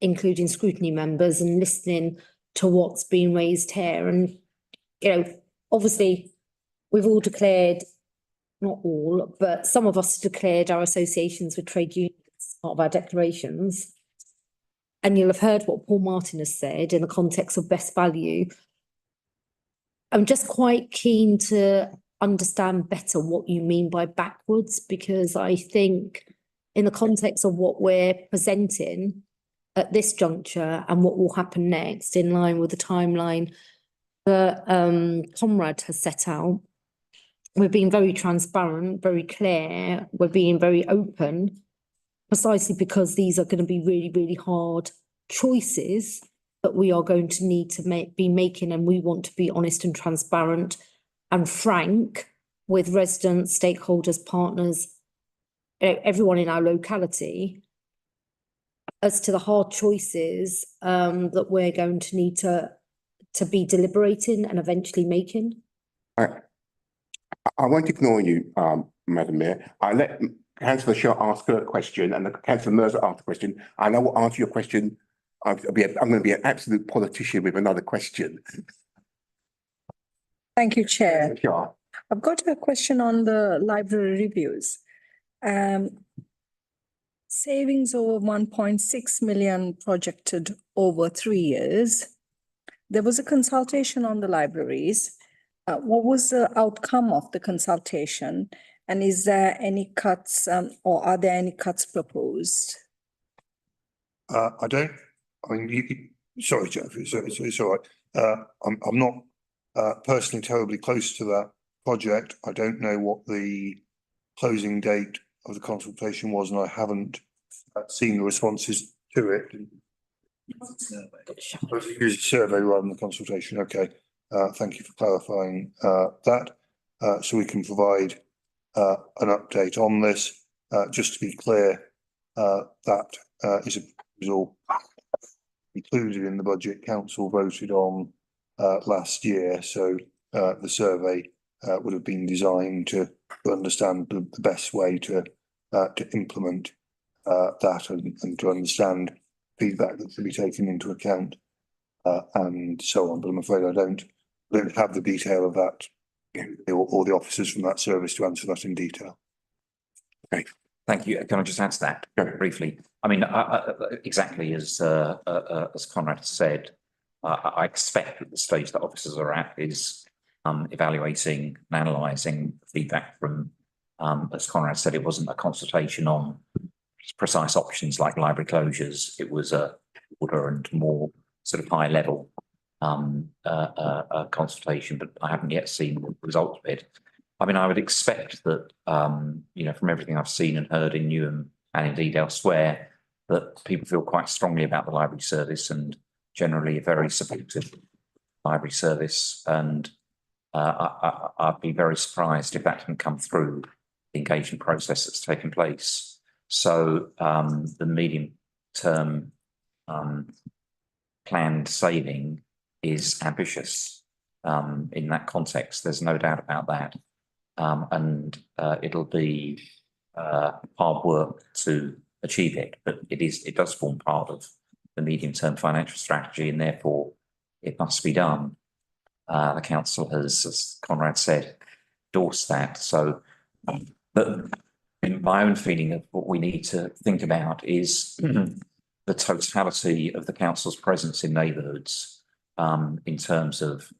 including scrutiny members, and listening to what's being raised here. And, obviously we've all declared, not all, but some of us declared our associations with trade unions as part of our declarations. And you'll have heard what Paul Martin has said in the context of best value. I'm just quite keen to understand better what you mean by backwards, because I think in the context of what we're presenting at this juncture and what will happen next, in line with the timeline that Comrade has set out, we're being very transparent, very clear, we're being very open, precisely because these are going to be really, really hard choices that we are going to need to be making, and we want to be honest and transparent and frank with residents, stakeholders, partners, everyone in our locality, as to the hard choices that we're going to need to be deliberating and eventually making. I won't ignore you, Madam Mayor. I let Councillor Shaw ask her question, and Councillor Mirza ask the question, and I will answer your question. I'm going to be an absolute politician with another question. Thank you, Chair. Sure. I've got a question on the library reviews. Savings over 1.6 million projected over 3 years. There was a consultation on the libraries. What was the outcome of the consultation? And is there any cuts or are there any cuts proposed? Sorry, Jeff, it's all right. I'm not personally terribly close to that project. I don't know what the closing date of the consultation was, and I haven't seen the responses to it. Use a survey rather than the consultation. Okay, thank you for clarifying that. So we can provide an update on this. Just to be clear, that is a proposal included in the budget council voted on last year. So the survey would have been designed to understand the best way to implement that and to understand feedback that should be taken into account and so on. But I'm afraid I don't have the detail of that or the officers from that service to answer that in detail. Okay, thank you. Can I just answer that very briefly? I mean, exactly as Conrad said, I expect at the stage that officers are at is evaluating and analysing feedback from, as Conrad said, it wasn't a consultation on precise options like library closures. It was a broader and more sort of high level consultation, but I haven't yet seen the results of it. I mean, I would expect that, you know, from everything I've seen and heard in Newham and indeed elsewhere, that people feel quite strongly about the library service and generally a very supportive library service. And I'd be very surprised if that can come through the engagement process that's taken place. So the medium term planned saving is ambitious in that context. There's no doubt about that. And it'll be hard work to achieve it, but it does form part of the medium-term financial strategy, and therefore it must be done. The council has, as Conrad said, endorsed that. So, but my own feeling of what we need to think about is the totality of the council's presence in neighbourhoods in terms of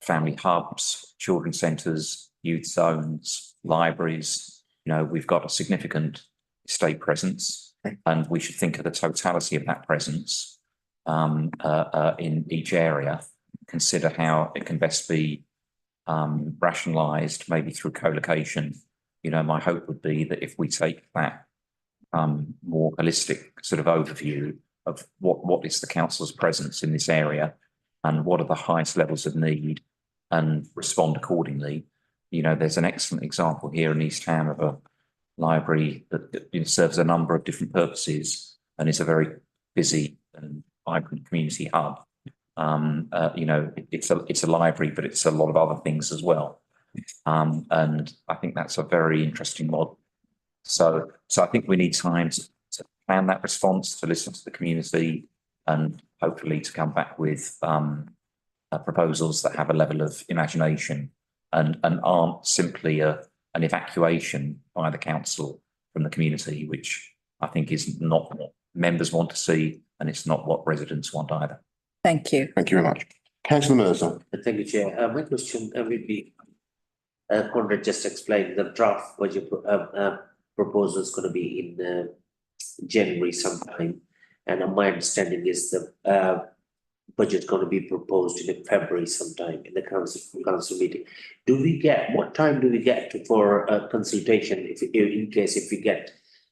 family hubs, children's centres, youth zones, libraries. You know, we've got a significant estate presence, and we should think of the totality of that presence in each area, consider how it can best be rationalised, maybe through co-location. You know, my hope would be that if we take that more holistic sort of overview of what is the council's presence in this area and what are the highest levels of need, and respond accordingly. You know, there's an excellent example here in East Ham of a library that you know, serves a number of different purposes and is a very busy and vibrant community hub. You know, it's a library, but it's a lot of other things as well. And I think that's a very interesting model. So I think we need time to plan that response, to listen to the community, and hopefully to come back with proposals that have a level of imagination and aren't simply an evacuation by the council from the community, which I think is not what members want to see, and it's not what residents want either. Thank you. Thank you very much. Councillor Mirza. Thank you, Chair. My question will be, Conrad just explained the draft budget proposal is going to be in January sometime, and my understanding is the budget going to be proposed in February sometime in the council meeting. What time do we get for a consultation in case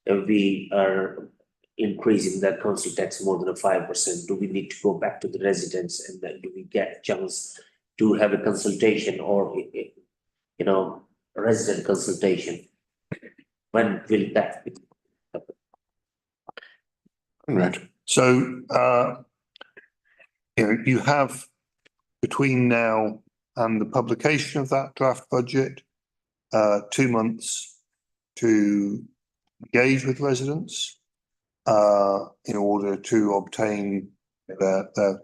we are increasing the council tax more than 5%? Do we need to go back to the residents, and then do we get chance to have a consultation or you know, a resident consultation? When will that be? Right. So you know, you have between now and the publication of that draft budget 2 months to engage with residents in order to obtain their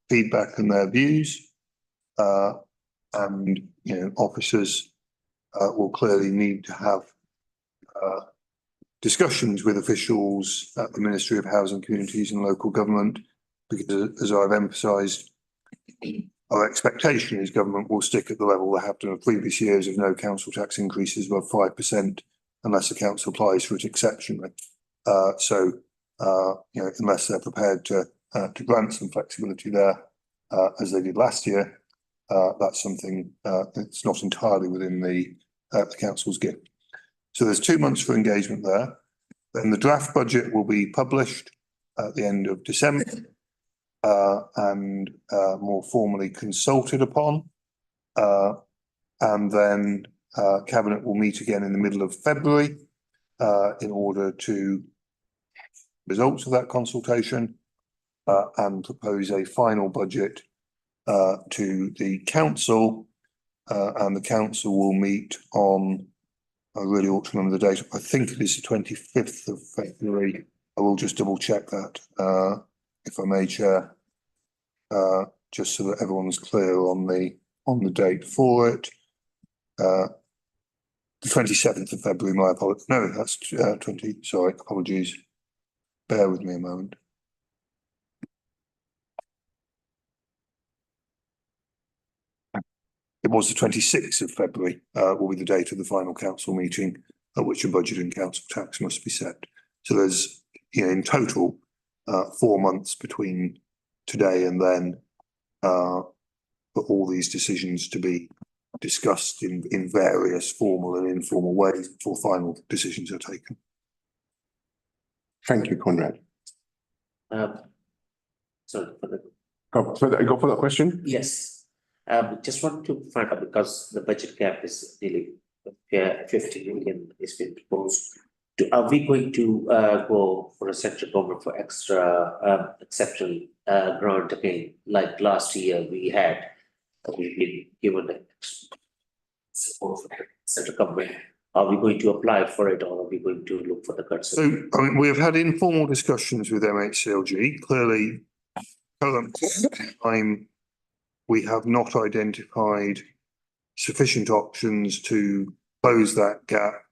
feedback and their views, and you know, officers will clearly need to have discussions with officials at the Ministry of Housing, Communities and Local Government, because as I've emphasised, our expectation is government will stick at the level they have done in previous years of no council tax increases above 5% unless the council applies for it exceptionally. You know, unless they're prepared to grant some flexibility there, as they did last year, that's something that's not entirely within the council's gift. So there's 2 months for engagement there. Then the draft budget will be published at the end of December and more formally consulted upon. And then Cabinet will meet again in the middle of February in order to results of that consultation and propose a final budget to the council. And the council will meet on, I really ought to remember the date, I think it is the 25th of February. I will just double check that, if I may, Chair, just so that everyone's clear on the date for it. The 27th of February, my apologies. No, that's 20, sorry, apologies. Bear with me a moment. It was the 26th of February, will be the date of the final council meeting at which a budget and council tax must be set. So there's, in total, 4 months between today and then for all these decisions to be discussed in various formal and informal ways before final decisions are taken. Thank you, Conrad. So for the Go for that question. yes. Just want to find out, because the budget gap is nearly 50 million is being proposed. Are we going to go for a central government for extra exceptional grant again, like last year we've been given support for central government? Are we going to apply for it, or are we going to look for the cuts? So, I mean, we've had informal discussions with MHCLG. Clearly, current time, we have not identified sufficient options to close that gap,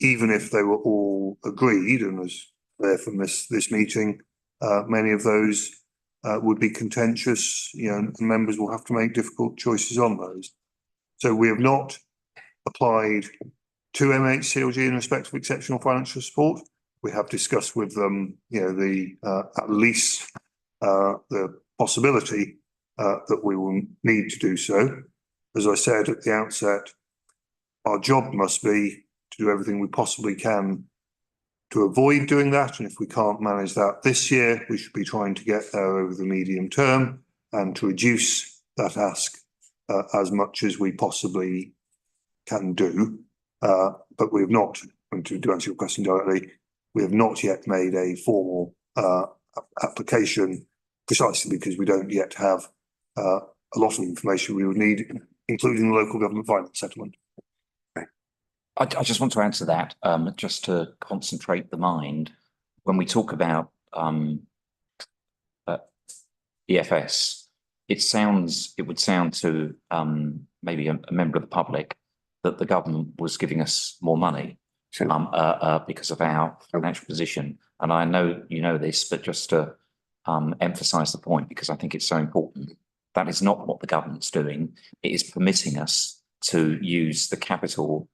even if they were all agreed, and as clear from this meeting, many of those would be contentious, and members will have to make difficult choices on those. So we have not applied to MHCLG in respect of exceptional financial support. We have discussed with them, at least the possibility that we will need to do so. As I said at the outset, our job must be to do everything we possibly can to avoid doing that. And if we can't manage that this year, we should be trying to get there over the medium term and to reduce that ask as much as we possibly can do. But we have not, and to answer your question directly, we have not yet made a formal application, precisely because we don't yet have a lot of information we would need, including the local government finance settlement. I just want to answer that, just to concentrate the mind. When we talk about EFS, it would sound to maybe a member of the public that the government was giving us more money because of our financial position. And I know you know this, but just to emphasise the point, because I think it's so important. That is not what the government's doing. It is permitting us to use the capital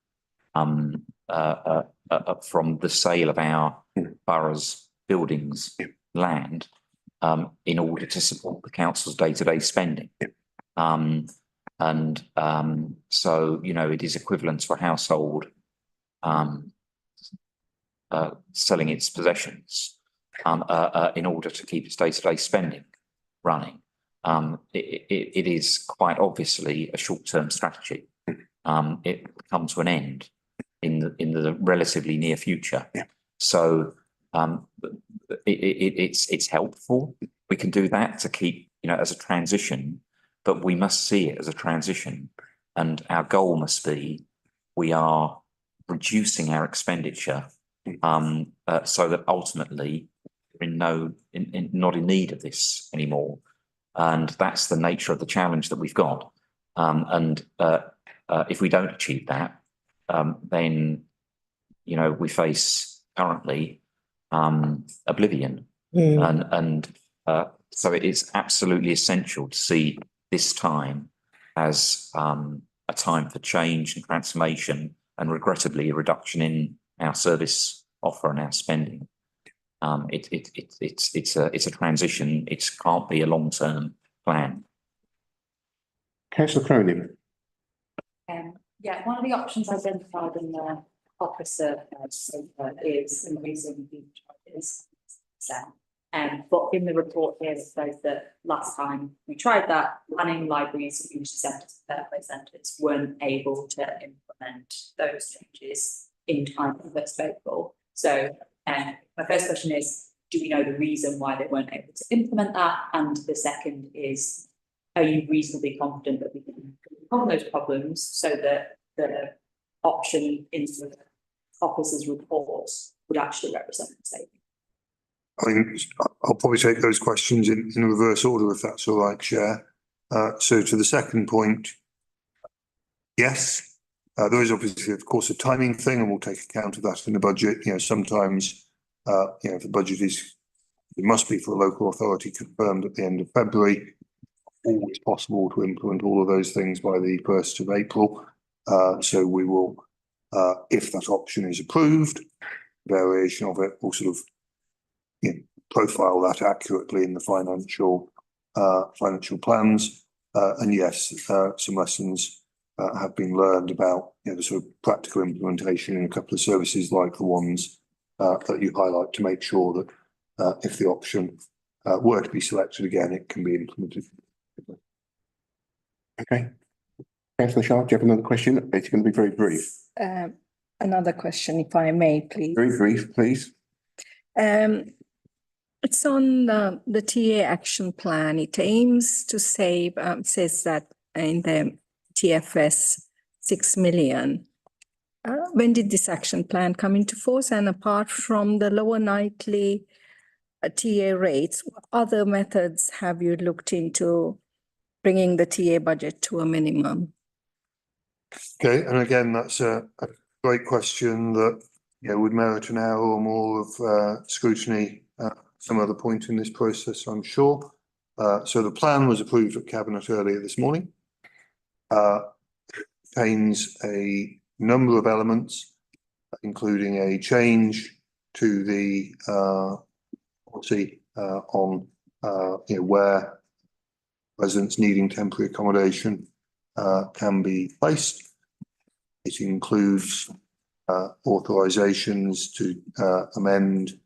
from the sale of our borough's buildings, land, in order to support the council's day-to-day spending. So, it is equivalent to a household selling its possessions in order to keep its day-to-day spending running. It is quite obviously a short-term strategy. It will come to an end in the relatively near future. So it's helpful. We can do that to keep, as a transition, but we must see it as a transition. And our goal must be, we are reducing our expenditure so that ultimately we're not in need of this anymore. And that's the nature of the challenge that we've got. If we don't achieve that, then, we face currently oblivion. So it is absolutely essential to see this time as a time for change and transformation, and regrettably a reduction in our service offer and our spending. It's a transition. It can't be a long-term plan. Councillor Cronin. Yeah, one of the options identified in the officer is increasing the charges. But in the report here, it says that last time we tried that, planning, libraries, community centres, fair play centres weren't able to implement those changes in time for the 1st of April. So my first question is, do we know the reason why they weren't able to implement that? And the second is, are you reasonably confident that we can overcome those problems so that the option in the officer's report would actually represent the saving? I mean, I'll probably take those questions in reverse order, if that's all right, Chair. So to the second point, yes, there is obviously, of course, a timing thing, and we'll take account of that in the budget. You know, sometimes, if the budget is, it must be for a local authority confirmed at the end of February. Always possible to implement all of those things by the 1st of April. So we will, if that option is approved, variation of it will sort of profile that accurately in the financial plans. And yes, some lessons have been learned about the sort of practical implementation in a couple of services like the ones that you highlight, to make sure that if the option were to be selected again, it can be implemented. Okay. Councillor Sharp, do you have another question? It's going to be very brief. Another question, if I may, please. Very brief, please. It's on the TA action plan. It aims to save, says that in the TFS 6 million. When did this action plan come into force? And apart from the lower nightly TA rates, what other methods have you looked into bringing the TA budget to a minimum? Okay, and again, that's a great question that would merit an hour or more of scrutiny at some other point in this process, I'm sure. So the plan was approved at Cabinet earlier this morning. Contains a number of elements, including a change to the policy on where residents needing temporary accommodation can be placed. It includes authorisations to amend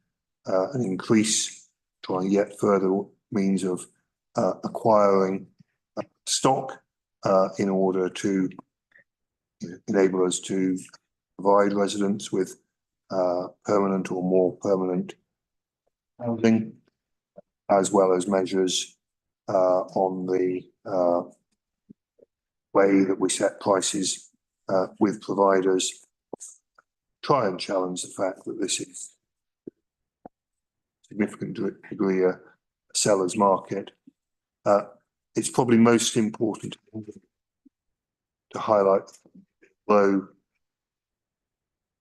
and increase, try and get further means of acquiring stock in order to enable us to provide residents with permanent or more permanent housing, as well as measures on the way that we set prices with providers. Try and challenge the fact that this is a significant degree a seller's market. It's probably most important to highlight low,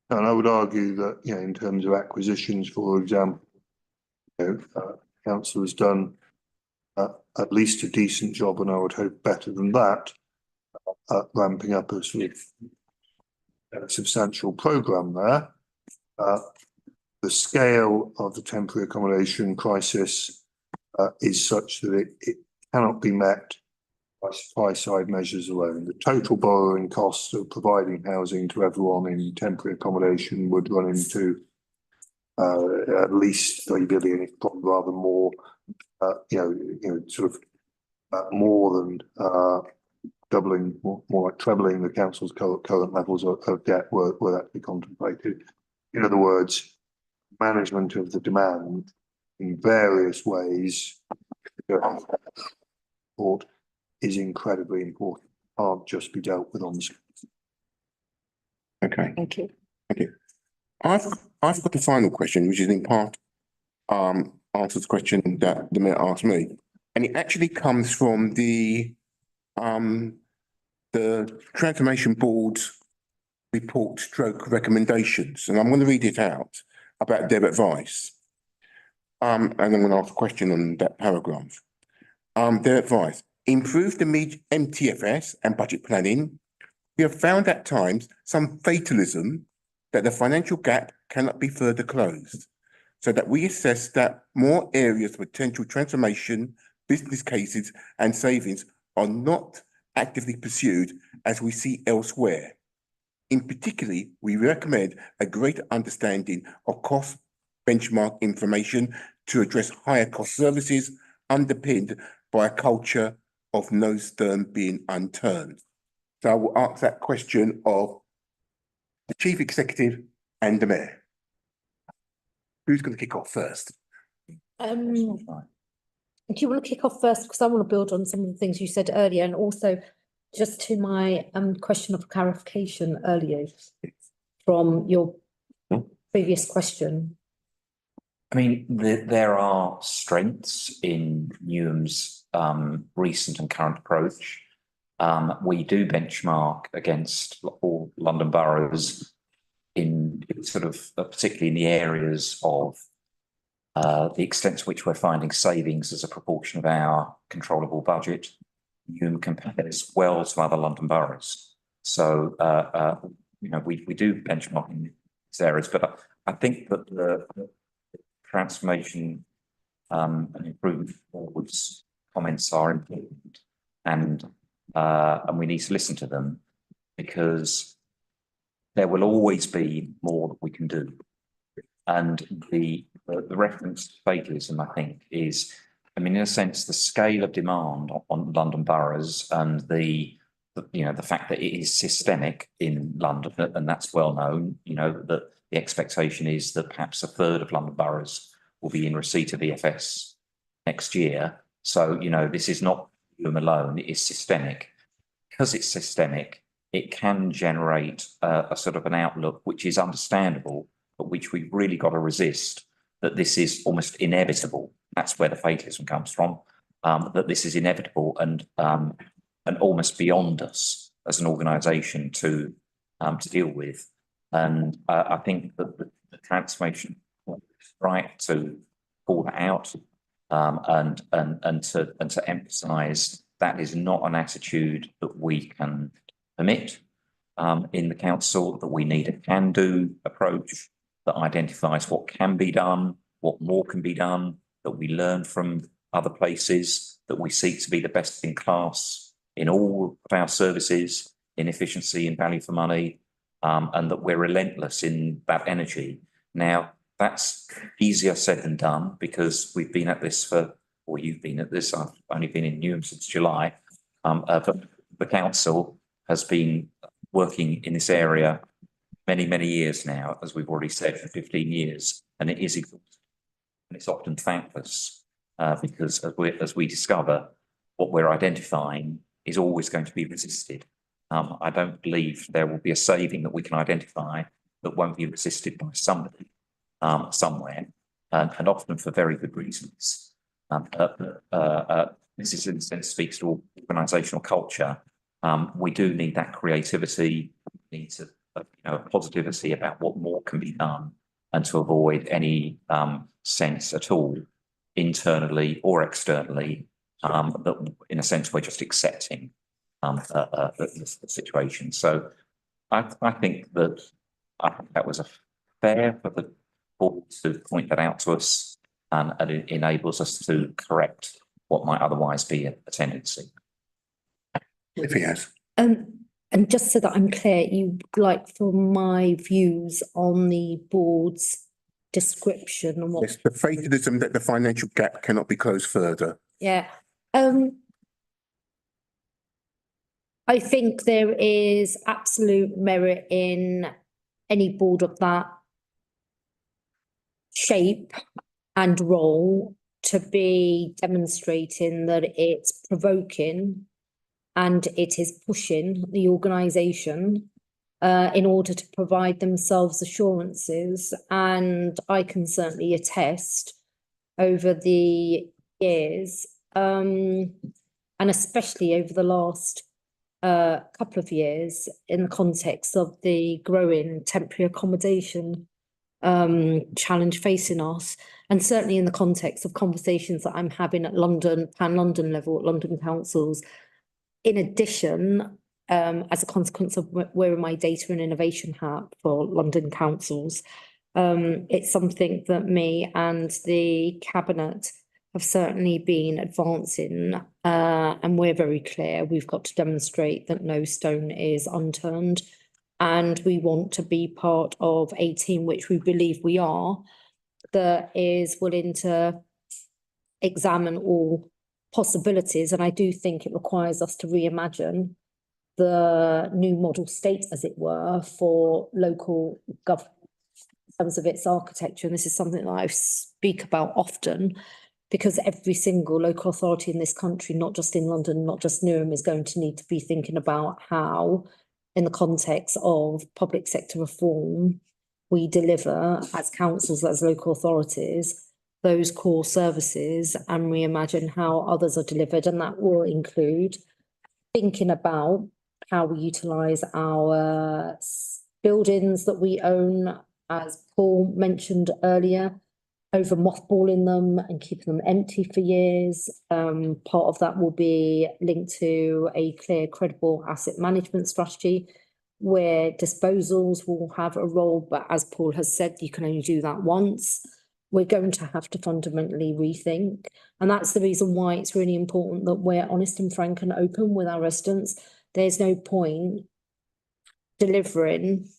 and I would argue that in terms of acquisitions, for example, council has done at least a decent job, and I would hope better than that, ramping up a sort of substantial programme there. The scale of the temporary accommodation crisis is such that it cannot be met by supply side measures alone. The total borrowing costs of providing housing to everyone in temporary accommodation would run into at least 3 billion, if probably rather more. Sort of more than doubling, more like trebling the council's current levels of debt were that to be contemplated. In other words, management of the demand in various ways is incredibly important. Can't just be dealt with on the screen. Okay. Thank you. Thank you. I've got a final question, which is in part answers the question that the mayor asked me, and it actually comes from the Transformation Board's report stroke recommendations, and I'm going to read it out about their advice. And I'm going to ask a question on that paragraph. Their advice: improve the MTFS and budget planning. We have found at times some fatalism that the financial gap cannot be further closed, so that we assess that more areas of potential transformation business cases and savings are not actively pursued as we see elsewhere. In particular, we recommend a greater understanding of cost benchmark information to address higher cost services underpinned by a culture of no stone being unturned. So I will ask that question of the Chief Executive and the Mayor. Who's going to kick off first? Do you want to kick off first? Because I want to build on some of the things you said earlier, and also just to my question of clarification earlier from your previous question. I mean, there are strengths in Newham's recent and current approach. We do benchmark against all London boroughs in sort of, particularly in the areas of the extent to which we're finding savings as a proportion of our controllable budget. Newham compares well to other London boroughs. So, you know, we do benchmark in these areas, but I think that the transformation and improvement forwards comments are important, and we need to listen to them, because there will always be more that we can do. And the reference to fatalism, I think, is, I mean, in a sense, the scale of demand on London boroughs and the fact that it is systemic in London, and that's well known, you know, that the expectation is that perhaps a third of London boroughs will be in receipt of EFS next year. So, you know, this is not Newham alone, it is systemic. Because it's systemic, it can generate a sort of an outlook which is understandable, but which we've really got to resist, that this is almost inevitable. That's where the fatalism comes from, that this is inevitable and almost beyond us as an organisation to deal with. And I think that the transformation is right to call that out and to emphasise that is not an attitude that we can permit in the council, that we need a can-do approach that identifies what can be done, what more can be done, that we learn from other places, that we seek to be the best in class in all of our services, in efficiency and value for money, and that we're relentless in that energy. Now, that's easier said than done, because we've been at this or you've been at this, I've only been in Newham since July, but the council has been working in this area many, many years now, as we've already said, for 15 years, and it is exhausting. And it's often thankless because as we discover, what we're identifying is always going to be resisted. I don't believe there will be a saving that we can identify that won't be resisted by somebody somewhere, and often for very good reasons. This is, in a sense, speaks to organisational culture. We do need that creativity, we need to, positivity about what more can be done, and to avoid any sense at all, internally or externally, that in a sense we're just accepting the situation. So I think that was a fair for the board to point that out to us, and it enables us to correct what might otherwise be a tendency. If he has. And just so that I'm clear, you'd like for my views on the board's description and what? Yes, the fatalism that the financial gap cannot be closed further. Yeah. I think there is absolute merit in any board of that shape and role to be demonstrating that it's provoking and it is pushing the organisation in order to provide themselves assurances. And I can certainly attest over the years, and especially over the last couple of years, in the context of the growing temporary accommodation challenge facing us, and certainly in the context of conversations that I'm having at pan-London level, at London councils. In addition, as a consequence of wearing my data and innovation hat for London councils, it's something that me and the cabinet have certainly been advancing, and we're very clear, we've got to demonstrate that no stone is unturned. And we want to be part of a team, which we believe we are, that is willing to examine all possibilities. And I do think it requires us to reimagine the new model state, as it were, for local government in terms of its architecture. And this is something that I speak about often, because every single local authority in this country, not just in London, not just Newham, is going to need to be thinking about how, in the context of public sector reform, we deliver as councils, as local authorities, those core services and reimagine how others are delivered. And that will include thinking about how we utilise our buildings that we own, as Paul mentioned earlier, over mothballing them and keeping them empty for years. Part of that will be linked to a clear, credible asset management strategy where disposals will have a role, but as Paul has said, you can only do that once. We're going to have to fundamentally rethink. And that's the reason why it's really important that we're honest and frank and open with our residents. There's no point delivering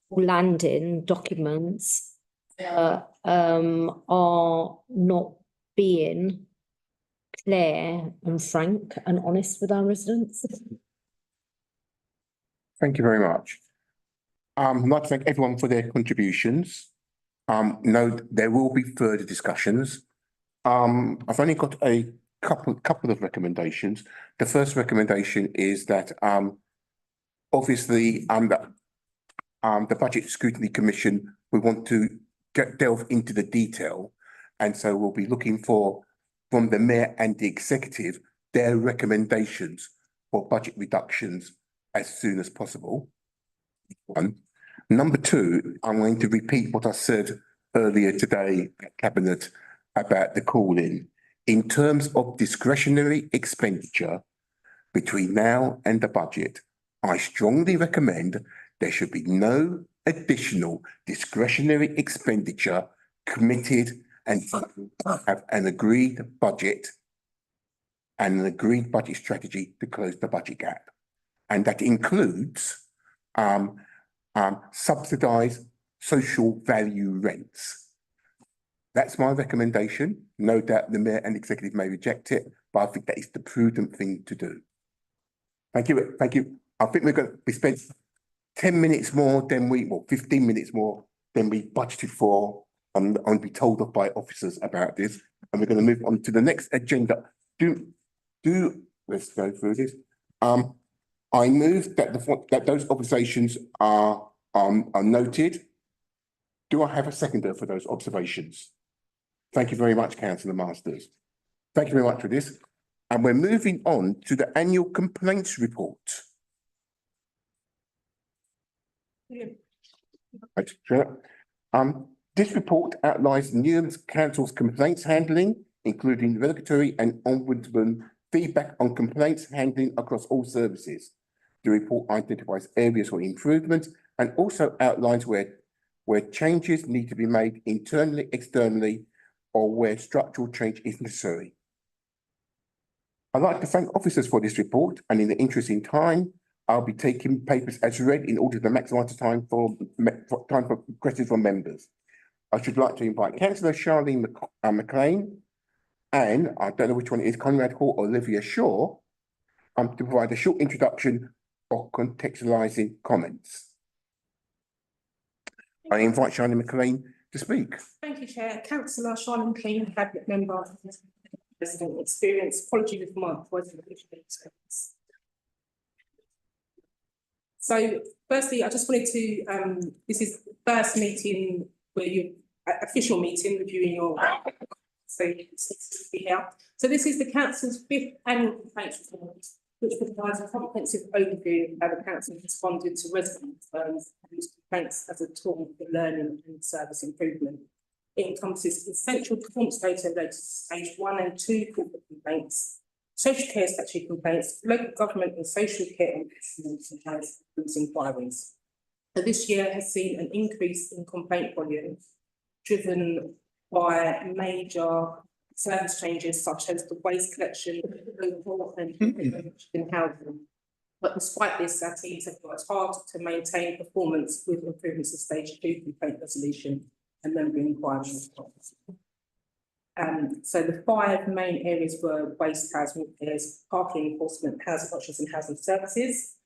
or landing documents that are not being clear and frank and honest with our residents. Thank you very much. I'd like to thank everyone for their contributions. No, there will be further discussions. I've only got a couple of recommendations. The first recommendation is that obviously the Budget Scrutiny Commission, we want to delve into the detail, and so we'll be looking for, from the Mayor and the Executive, their recommendations for budget reductions as soon as possible. One. Number two, I'm going to repeat what I said earlier today at Cabinet about the call-in. In terms of discretionary expenditure between now and the budget, I strongly recommend there should be no additional discretionary expenditure committed and have an agreed budget and an agreed budget strategy to close the budget gap. And that includes subsidised social value rents. That's my recommendation. No doubt the Mayor and Executive may reject it, but I think that is the prudent thing to do. Thank you. Thank you. I think we're going to spend 10 minutes more than 15 minutes more than we budgeted for. I'm be told off by officers about this, and we're going to move on to the next agenda. Let's go through this. I move that those observations are noted. Do I have a seconder for those observations? Thank you very much, Councillor Masters. Thank you very much for this. And we're moving on to the annual complaints report. Right, sure. This report outlines Newham's Council's complaints handling, including regulatory and ombudsman feedback on complaints handling across all services. The report identifies areas for improvement and also outlines where changes need to be made internally, externally, or where structural change is necessary. I'd like to thank officers for this report, and in the interest in time, I'll be taking papers as read in order to maximise the time for questions from members. I should like to invite Councillor Charlene McLean and I don't know which one it is, Conrad Hall or Olivia Shaw, to provide a short introduction or contextualising comments. I invite Charlene McLean to speak. Thank you, Chair. Councillor Charlene McLean, Cabinet Member, President Experience. Apologies for my voice and experience. So, firstly, I just wanted to, this is the first meeting where official meeting reviewing your so here. So this is the Council's 5th annual complaints report, which provides a comprehensive overview of how the Council responded to resident concerns and use complaints as a tool for learning and service improvement. It encompasses essential performance data related to stage 1 and 2 corporate complaints, social care statutory complaints, local government and social care and complaints inquiries. So this year has seen an increase in complaint volume driven by major service changes such as the waste collection, overhaul and in housing. But despite this, our teams have worked hard to maintain performance with improvements in stage 2 complaint resolution and member inquiry response. So the 5 main areas were waste housing repairs, parking enforcement, housing options and housing services.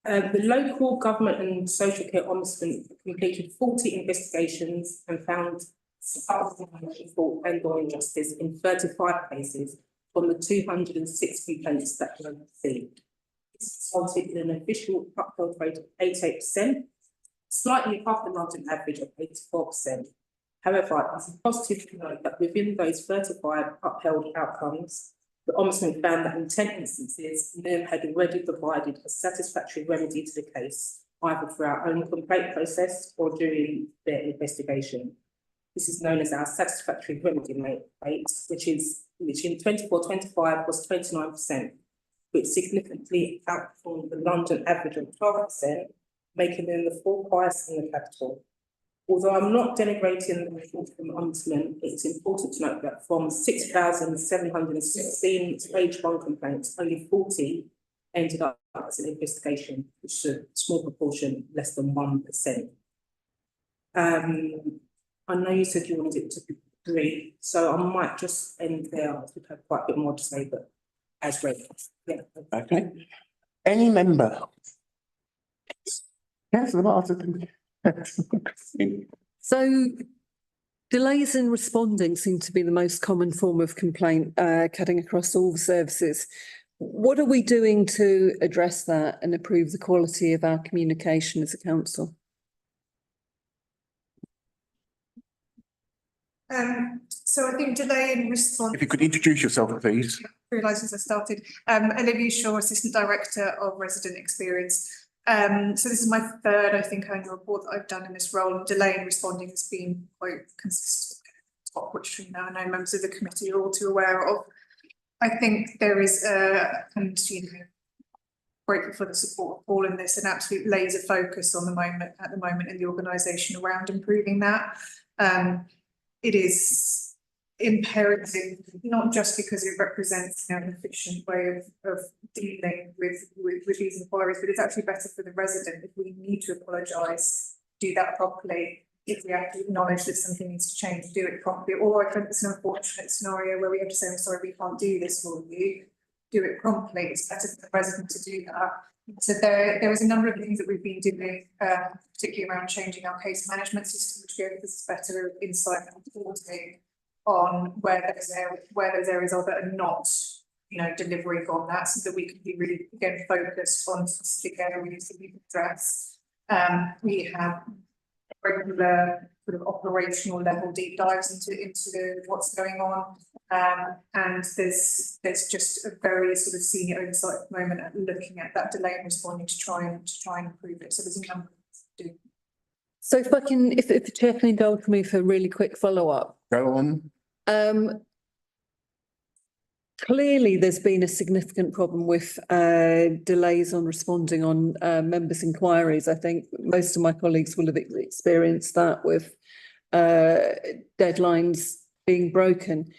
The local government and social care ombudsman completed 40 investigations and found fault and/or injustice in 35 cases from the 206 complaints that were received. This resulted in an official upheld rate of 88%, slightly above the London average of 84%. However, it's positive to note that within those 35 upheld outcomes, the Ombudsman found that in 10 instances, Newham had already provided a satisfactory remedy to the case, either through our own complaint process or during their investigation. This is known as our satisfactory remedy rate, which in 24-25 was 29%, which significantly outperformed the London average of 12%, making them the 4th highest in the capital. Although I'm not denigrating the report from the Ombudsman, it's important to note that from 6,716 stage 1 complaints, only 40 ended up as an investigation, which is a small proportion, less than 1%. I know you said you wanted it to be brief, so I might just end there. I would have quite a bit more to say, but as read. Yeah. Okay. Any member? Councillor Martin. So delays in responding seem to be the most common form of complaint cutting across all the services. What are we doing to address that and improve the quality of our communication as a council? So I think delay in response. If you could introduce yourself, please. Realised as I started. Olivia Shaw, Assistant Director of Resident Experience. So this is my 3rd, I think, annual report that I've done in this role. Delay in responding has been quite consistent, which I know members of the committee are all too aware of. I think there is grateful for the support of Paul in this, an absolute laser focus on at the moment in the organisation around improving that. It is imperative, not just because it represents an efficient way of dealing with these inquiries, but it's actually better for the resident. If we need to apologise, do that properly. If we have to acknowledge that something needs to change, do it properly. Or I think it's an unfortunate scenario where we have to say, I'm sorry, we can't do this for you. Do it promptly. It's better for the resident to do that. So there is a number of things that we've been doing, particularly around changing our case management system, which gives us better insight and reporting on where those areas are that are not, delivering on that, so that we can be really again focused on specific areas that we can address. We have regular sort of operational level deep dives into what's going on. And there's just a very sort of senior oversight at the moment at looking at that delay in responding to try and improve it. So there's a number of things to do. So if the chair can indulge me for a really quick follow-up. Go on. Clearly, there's been a significant problem with delays on responding on members' inquiries. I think most of my colleagues will have experienced that with deadlines being broken.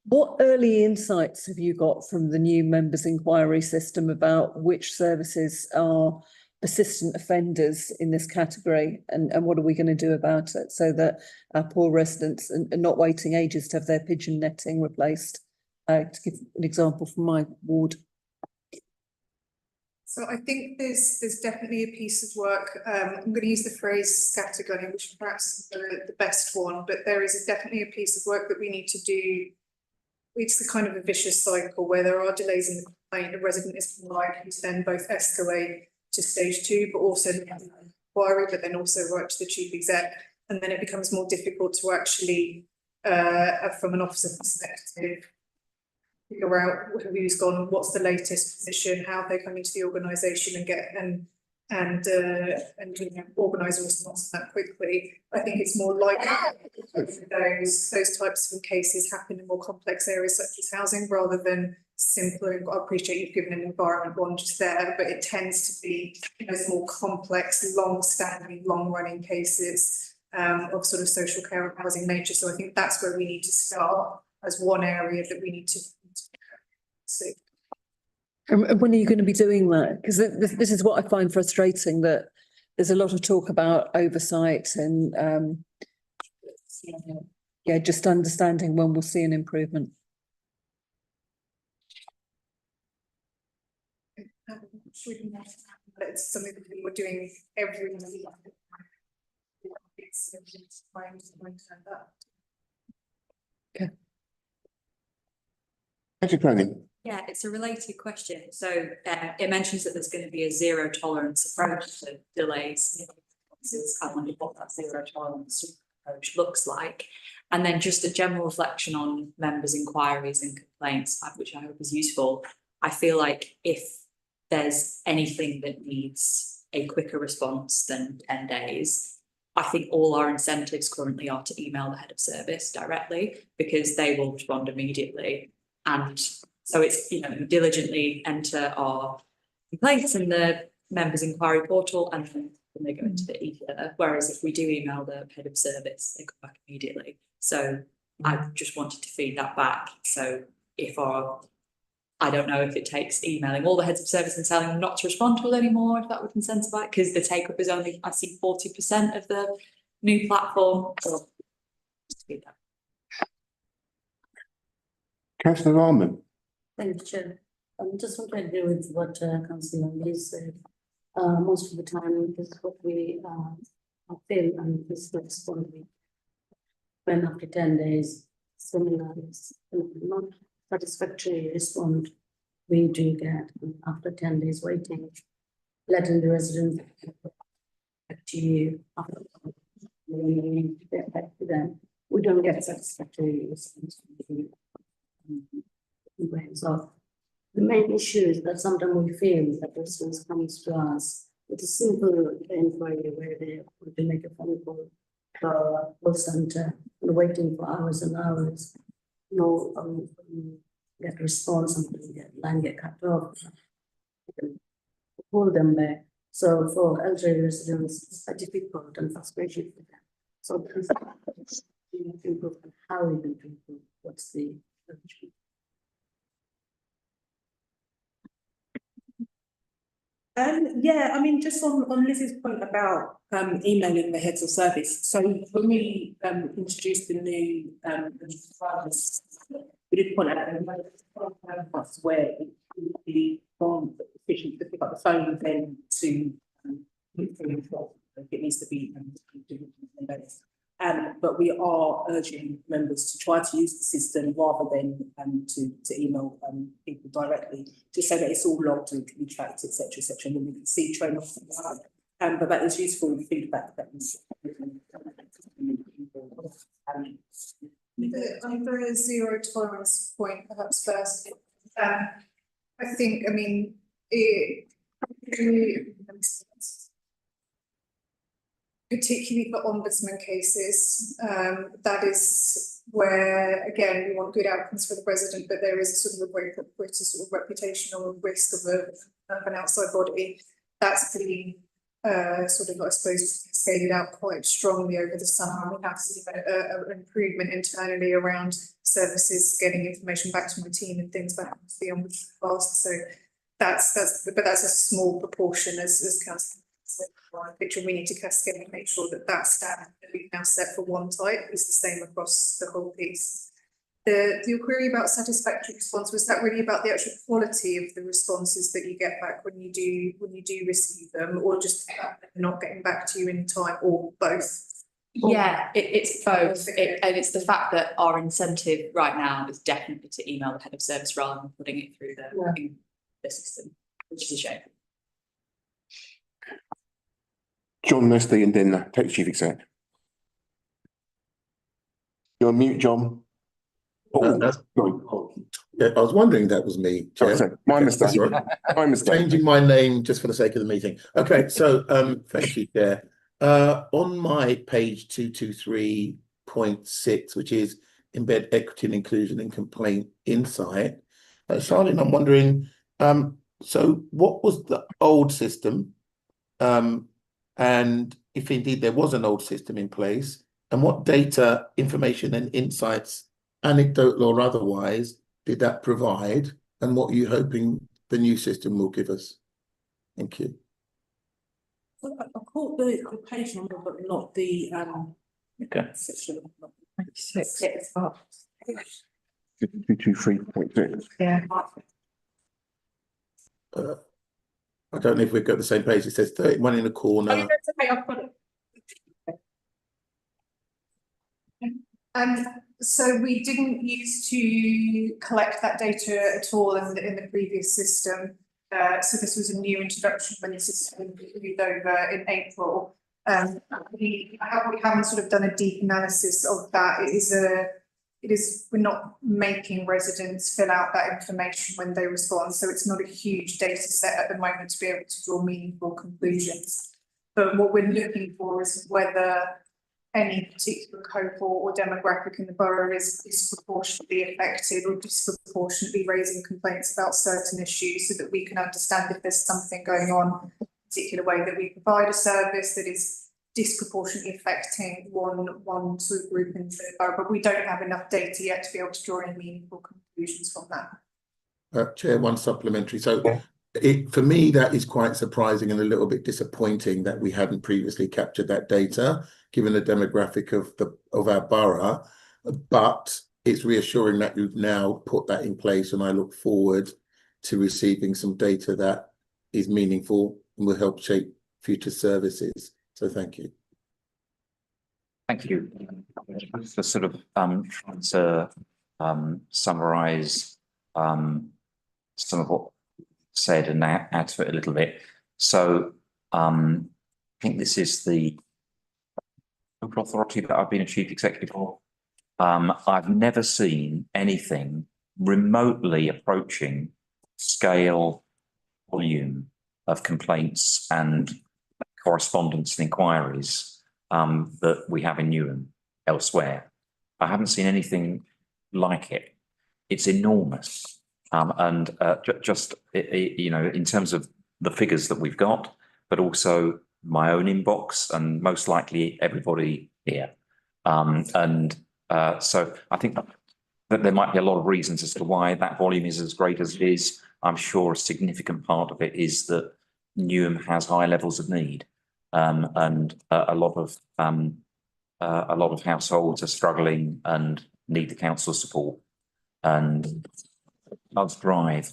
What early insights have you got from the new members' inquiry system about which services are persistent offenders in this category, and what are we going to do about it so that our poor residents are not waiting ages to have their pigeon netting replaced? To give an example from my ward. So I think there's definitely a piece of work. I'm going to use the phrase scattergunning, which perhaps is the best one, but there is definitely a piece of work that we need to do. It's the kind of a vicious cycle where there are delays in the complaint, a resident is likely to then both escalate to stage 2, but also the inquiry, but then also right to the chief exec, and then it becomes more difficult to actually, from an officer perspective, figure out who's gone, what's the latest position, how they come into the organisation and get organise a response that quickly. I think it's more likely those types of cases happen in more complex areas such as housing rather than simpler. I appreciate you've given an environment one just there, but it tends to be those more complex, long-standing, long-running cases of sort of social care and housing nature. So I think that's where we need to start as one area that we need to see. And when are you going to be doing that? Because this is what I find frustrating, that there's a lot of talk about oversight and yeah, just understanding when we'll see an improvement. It's something that we're doing every week. It's trying to that. Okay. Councillor Cronin. Yeah, it's a related question. So it mentions that there's going to be a zero tolerance approach to delays. I wonder what that zero tolerance approach looks like. And then just a general reflection on members' inquiries and complaints, which I hope is useful. I feel like if there's anything that needs a quicker response than 10 days, I think all our incentives currently are to email the head of service directly, because they will respond immediately. And so it's, you know, diligently enter our complaints in the members' inquiry portal, and then they go into the ether. Whereas if we do email the head of service, they come back immediately. So I just wanted to feed that back. So if I don't know if it takes emailing all the heads of service and telling them not to respond to it anymore, if that would incentivize, because the take up is only, I see 40% of the new platform. So just feed that. Councillor Rahman. Thank you, Chair. Just want to agree with what Councillor Lee said. Most of the time, this is what we feel, and this is what we, when after 10 days, similar is not satisfactory response, we do get after 10 days waiting, letting the residents back to you after when we get back to them. We don't get satisfactory response from you. So the main issue is that sometimes we feel that residents comes to us with a simple inquiry where they want to make a phone call to our call center and waiting for hours and hours. No, get response, sometimes get line get cut off. Pull them back. So for elderly residents, it's difficult and frustrating for them. So there's improve on how we can improve. What's the yeah, I mean, just on Liz's point about emailing the heads of service. So when we introduced the new we did point out where it would be more efficient to pick up the phone than to it needs to be but we are urging members to try to use the system rather than to email people directly, just so that it's all logged and can be tracked, etc., and then we can see trend off. But that is useful feedback. That is under a zero tolerance point, perhaps first. I think, I mean, particularly for ombudsman cases, that is where, again, we want good outcomes for the resident, but there is sort of a greater sort of reputational risk of an outside body. That's been sort of, I suppose, scaled out quite strongly over the summer. We have seen an improvement internally around services getting information back to my team and things back to the ombudsman fast. So that's a small proportion as council. Picture we need to cascade and make sure that that standard that we've now set for one type is the same across the whole piece. Your query about satisfactory response, was that really about the actual quality of the responses that you get back when you do receive them, or just not getting back to you in time, or both? Yeah, it's both, and it's the fact that our incentive right now is definitely to email the head of service rather than putting it through the system, which is a shame. John Leslie and then take Chief Exec. You're on mute, John. Yeah, I was wondering that was me, Chair. Oh, sorry. My mistake. My mistake. Changing my name just for the sake of the meeting. Okay, so thank you, Chair. On my page 223.6, which is embed equity and inclusion in complaint insight, Charlene, I'm wondering, so what was the old system? And if indeed there was an old system in place, and what data, information and insights, anecdotal or otherwise, did that provide? And what are you hoping the new system will give us? Thank you. I caught the page number, but not the Okay. section. 223.6. Yeah. I don't know if we've got the same page. It says 31 in the corner. Oh, that's okay, I've got it. So we didn't used to collect that data at all in the previous system. So this was a new introduction when the system moved over in April. We haven't sort of done a deep analysis of that. We're not making residents fill out that information when they respond. So it's not a huge data set at the moment to be able to draw meaningful conclusions. But what we're looking for is whether any particular cohort or demographic in the borough is disproportionately affected or disproportionately raising complaints about certain issues, so that we can understand if there's something going on, a particular way that we provide a service that is disproportionately affecting one sort of group in the borough. But we don't have enough data yet to be able to draw any meaningful conclusions from that. Chair, one supplementary. So for me, that is quite surprising and a little bit disappointing that we hadn't previously captured that data, given the demographic of our borough. But it's reassuring that you've now put that in place, and I look forward to receiving some data that is meaningful and will help shape future services. So thank you. Thank you. To sort of trying to summarise some of what said and add to it a little bit. So I think this is the local authority that I've been a chief executive of. I've never seen anything remotely approaching scale, volume of complaints and correspondence and inquiries that we have in Newham elsewhere. I haven't seen anything like it. It's enormous. You know, in terms of the figures that we've got, but also my own inbox and most likely everybody here. So I think that there might be a lot of reasons as to why that volume is as great as it is. I'm sure a significant part of it is that Newham has high levels of need, and a lot of households are struggling and need the council's support, and does drive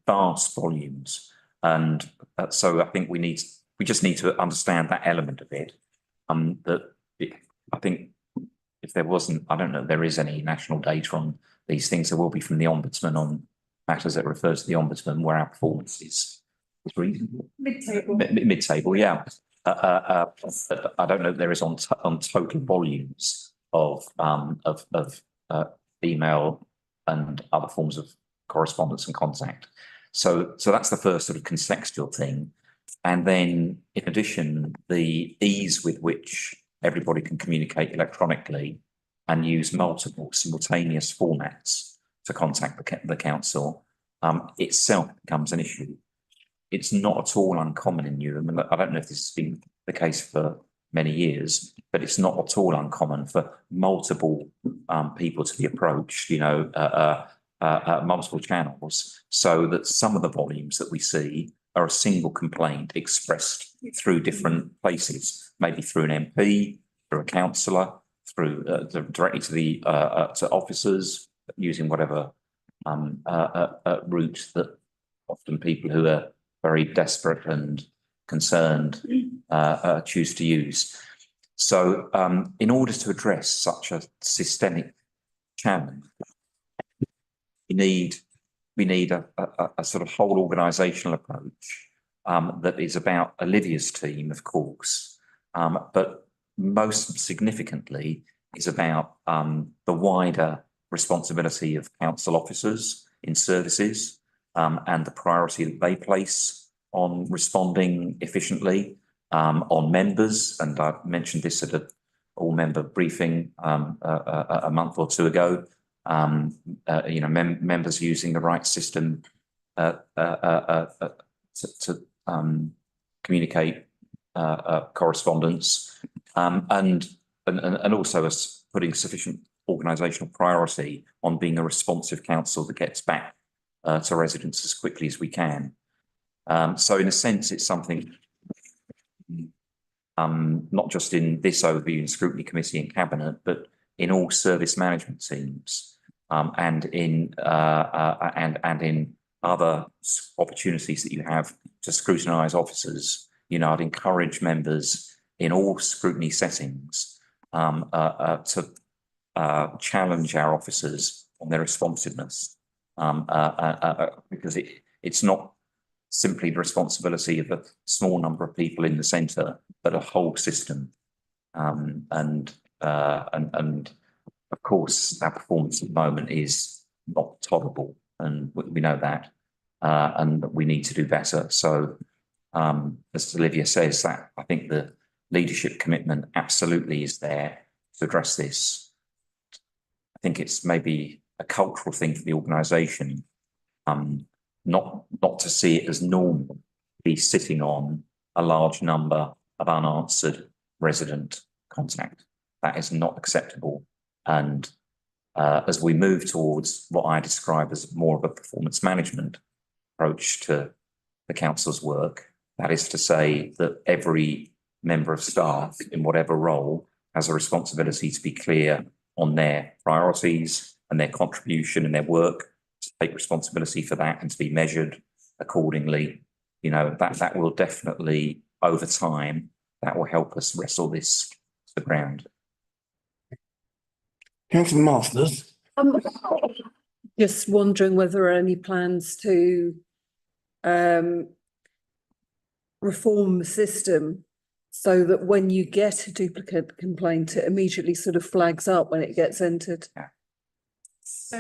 vast volumes. And so I think we just need to understand that element of it. I think if there wasn't, I don't know if there is any national data on these things, there will be from the Ombudsman on matters that refer to the Ombudsman, where our performance is reasonable. Mid-table, yeah. I don't know if there is on total volumes of email and other forms of correspondence and contact. So that's the first sort of contextual thing. And then in addition, the ease with which everybody can communicate electronically and use multiple simultaneous formats to contact the council itself becomes an issue. It's not at all uncommon in Newham, and I don't know if this has been the case for many years, but it's not at all uncommon for multiple people to be approached, you know, multiple channels, so that some of the volumes that we see are a single complaint expressed through different places, maybe through an MP, through a councillor, through directly to the to officers, using whatever route that often people who are very desperate and concerned choose to use. So in order to address such a systemic challenge, we need a sort of whole organisational approach that is about Olivia's team, of course, but most significantly is about the wider responsibility of council officers in services and the priority that they place on responding efficiently, on members. And I mentioned this at an all-member briefing a month or two ago. You know, members using the right system to communicate correspondence, and also us putting sufficient organisational priority on being a responsive council that gets back to residents as quickly as we can. So in a sense, it's something not just in this overview and scrutiny committee and cabinet, but in all service management teams, and in other opportunities that you have to scrutinise officers. You know, I'd encourage members in all scrutiny settings to challenge our officers on their responsiveness, because it's not simply the responsibility of a small number of people in the centre, but a whole system. And of course, our performance at the moment is not tolerable, and we know that, and we need to do better. So, as Olivia says, that I think the leadership commitment absolutely is there to address this. I think it's maybe a cultural thing for the organisation, not to see it as normal to be sitting on a large number of unanswered resident contact. That is not acceptable. And as we move towards what I describe as more of a performance management approach to the council's work, that is to say that every member of staff in whatever role has a responsibility to be clear on their priorities and their contribution and their work, to take responsibility for that and to be measured accordingly. You know, that will definitely, over time, that will help us wrestle this to the ground. Councillor Masters. Just wondering whether there are any plans to reform the system so that when you get a duplicate complaint, it immediately sort of flags up when it gets entered. So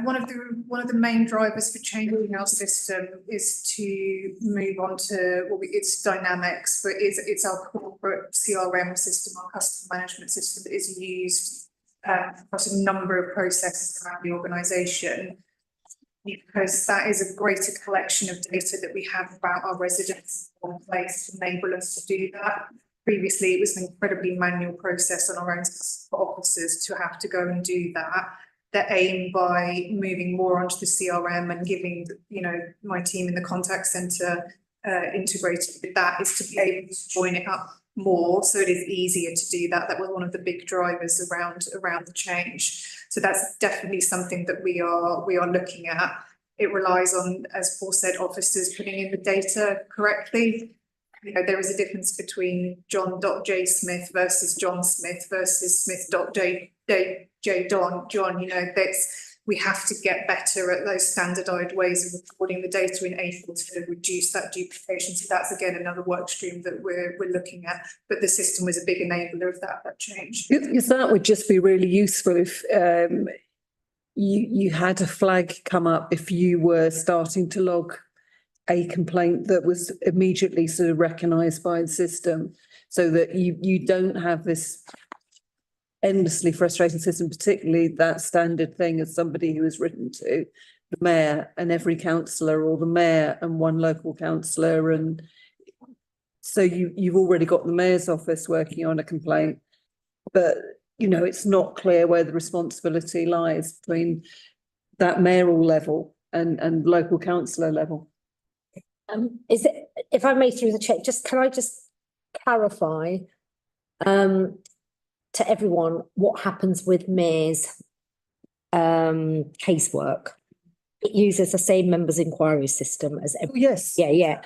one of the main drivers for changing our system is to move on to it's Dynamics, but it's our corporate CRM system, our customer management system that is used across a number of processes around the organisation, because that is a greater collection of data that we have about our residents in place to enable us to do that. Previously, it was an incredibly manual process on our own officers to have to go and do that. The aim by moving more onto the CRM and giving, you know, my team in the contact centre integrated with that is to be able to join it up more, so it is easier to do that. That was one of the big drivers around the change. So that's definitely something that we are looking at. It relies on, as Paul said, officers putting in the data correctly. You know, there is a difference between John.J Smith versus John Smith versus Smith.J John. You know, we have to get better at those standardised ways of recording the data in able to reduce that duplication. So that's again another work stream that we're looking at. But the system was a big enabler of that change. Because that would just be really useful if you had a flag come up if you were starting to log a complaint that was immediately sort of recognised by the system, so that you don't have this endlessly frustrating system, particularly that standard thing as somebody who has written to the mayor and every councillor, or the mayor and one local councillor, and so you've already got the mayor's office working on a complaint, but you know, it's not clear where the responsibility lies between that mayoral level and local councillor level. Is it, if I may through the chair, can I clarify to everyone what happens with mayor's casework? It uses the same members' inquiry system as yes. Yeah.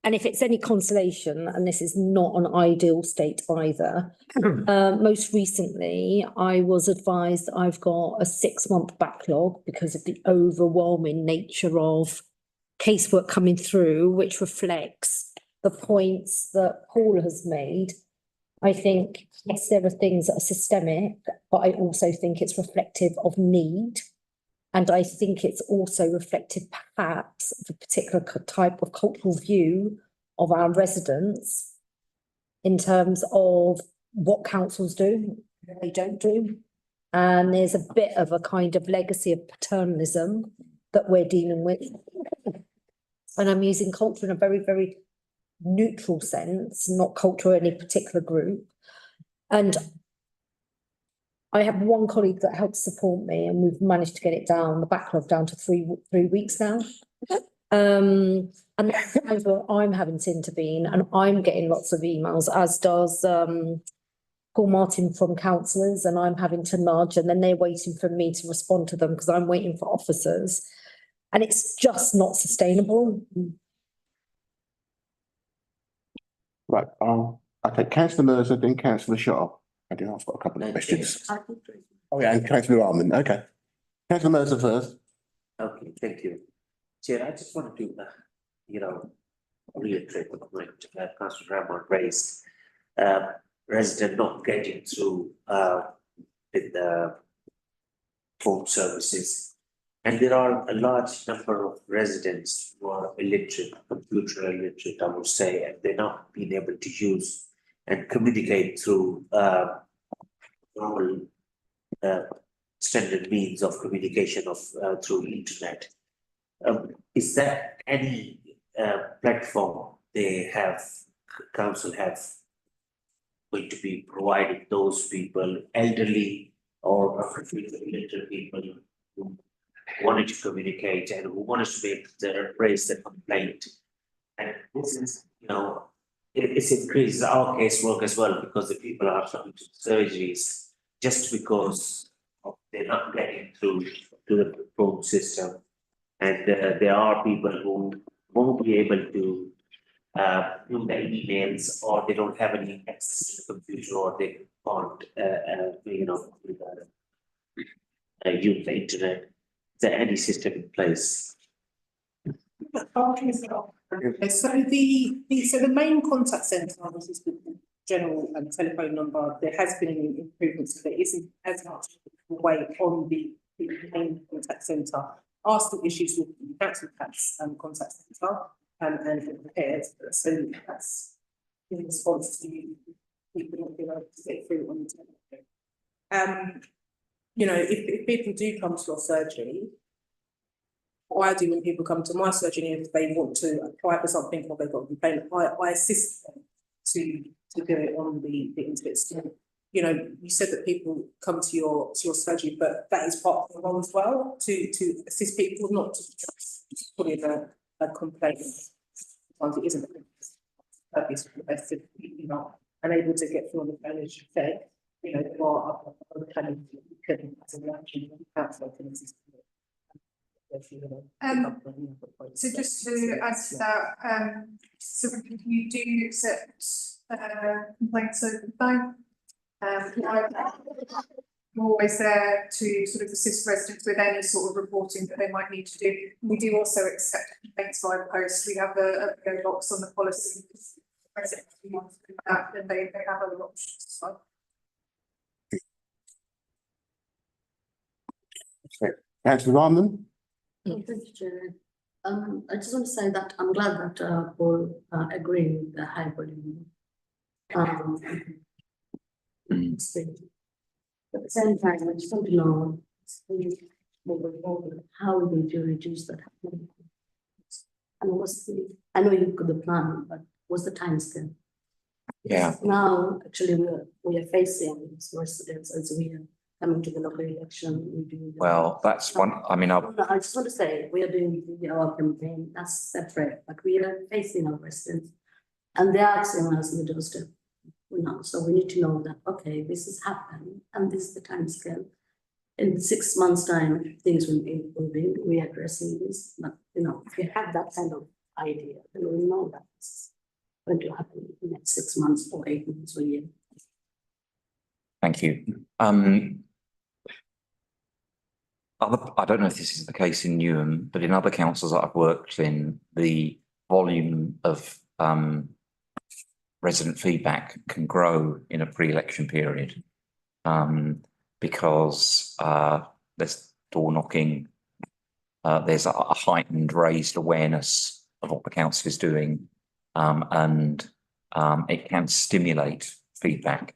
And if it's any consolation, and this is not an ideal state either, most recently I was advised I've got a 6-month backlog because of the overwhelming nature of casework coming through, which reflects the points that Paul has made. I think, yes, there are things that are systemic, but I also think it's reflective of need. And I think it's also reflective, perhaps, of a particular type of cultural view of our residents in terms of what councils do, what they don't do. And there's a bit of a kind of legacy of paternalism that we're dealing with. And I'm using culture in a very, very neutral sense, not culture any particular group. And I have one colleague that helps support me, and we've managed to get it down, the backlog down to three weeks now. And that's the times where I'm having to intervene, and I'm getting lots of emails, as does Paul Martin from councillors, and I'm having to nudge, and then they're waiting for me to respond to them because I'm waiting for officers. And it's just not sustainable. Right, I take councillor Mercer, then councillor Sharp. I do ask for a couple of questions. Oh yeah, and councillor Armand, okay. Councillor Mercer first. Okay, thank you. Chair, I just wanted to, reiterate the point Councillor Ramon raised. Resident not getting through with the phone services. And there are a large number of residents who are illiterate, computer illiterate, I would say, and they're not being able to use and communicate through normal standard means of communication through internet. Is there any platform council have going to be providing those people, elderly or illiterate people who wanted to communicate and who wanted to make raise the complaint? And this is, it increases our casework as well, because the people are coming to surgeries just because they're not getting through to the phone system. And there are people who won't be able to do the emails, or they don't have any access to the computer, or they can't, use the internet. Is there any system in place? So the main contact centre, this is the general telephone number. There has been improvements, but there isn't as much weight on the main contact centre. Are still issues with the council tax contact centre and repaired. So that's in response to people not being able to get through on the telephone. If people do come to your surgery, what I do when people come to my surgery, if they want to apply for something or they've got a complaint, I assist them to do it on the internet. So, you said that people come to your surgery, but that is part of the role as well, to assist people, not to just put in a complaint. Sometimes it isn't purpose if you're not unable to get through on the phone as you said. There are other channels that you can, as a reaction, council can assist with. So just to add to that, so you do accept complaints over the phone. We're always there to sort of assist residents with any sort of reporting that they might need to do. We do also accept complaints via post. We have a PO box on the policy. Residents who want to do that, then they have other options as well. Councillor Armand. Thank you, Chair. I just want to say that I'm glad that Paul agreed with the high volume. At the same time, I just want to know how did you reduce that? And I know you could plan, but what's the time scale? Yeah. Now, actually, we are facing these residents as we are coming to the local election. Well, that's one, I just want to say, we are doing our campaign, that's separate, but we are facing our residents. And they are asking us in the doorstep. So we need to know that, okay, this is happening and this is the time scale. In 6 months' time, things will be improving, we are addressing this. But, if you have that kind of idea, then we know that it's going to happen in the next 6 months or 8 months or a year. Thank you. I don't know if this is the case in Newham, but in other councils that I've worked in, the volume of resident feedback can grow in a pre-election period because there's door knocking, there's a heightened raised awareness of what the council is doing, and it can stimulate feedback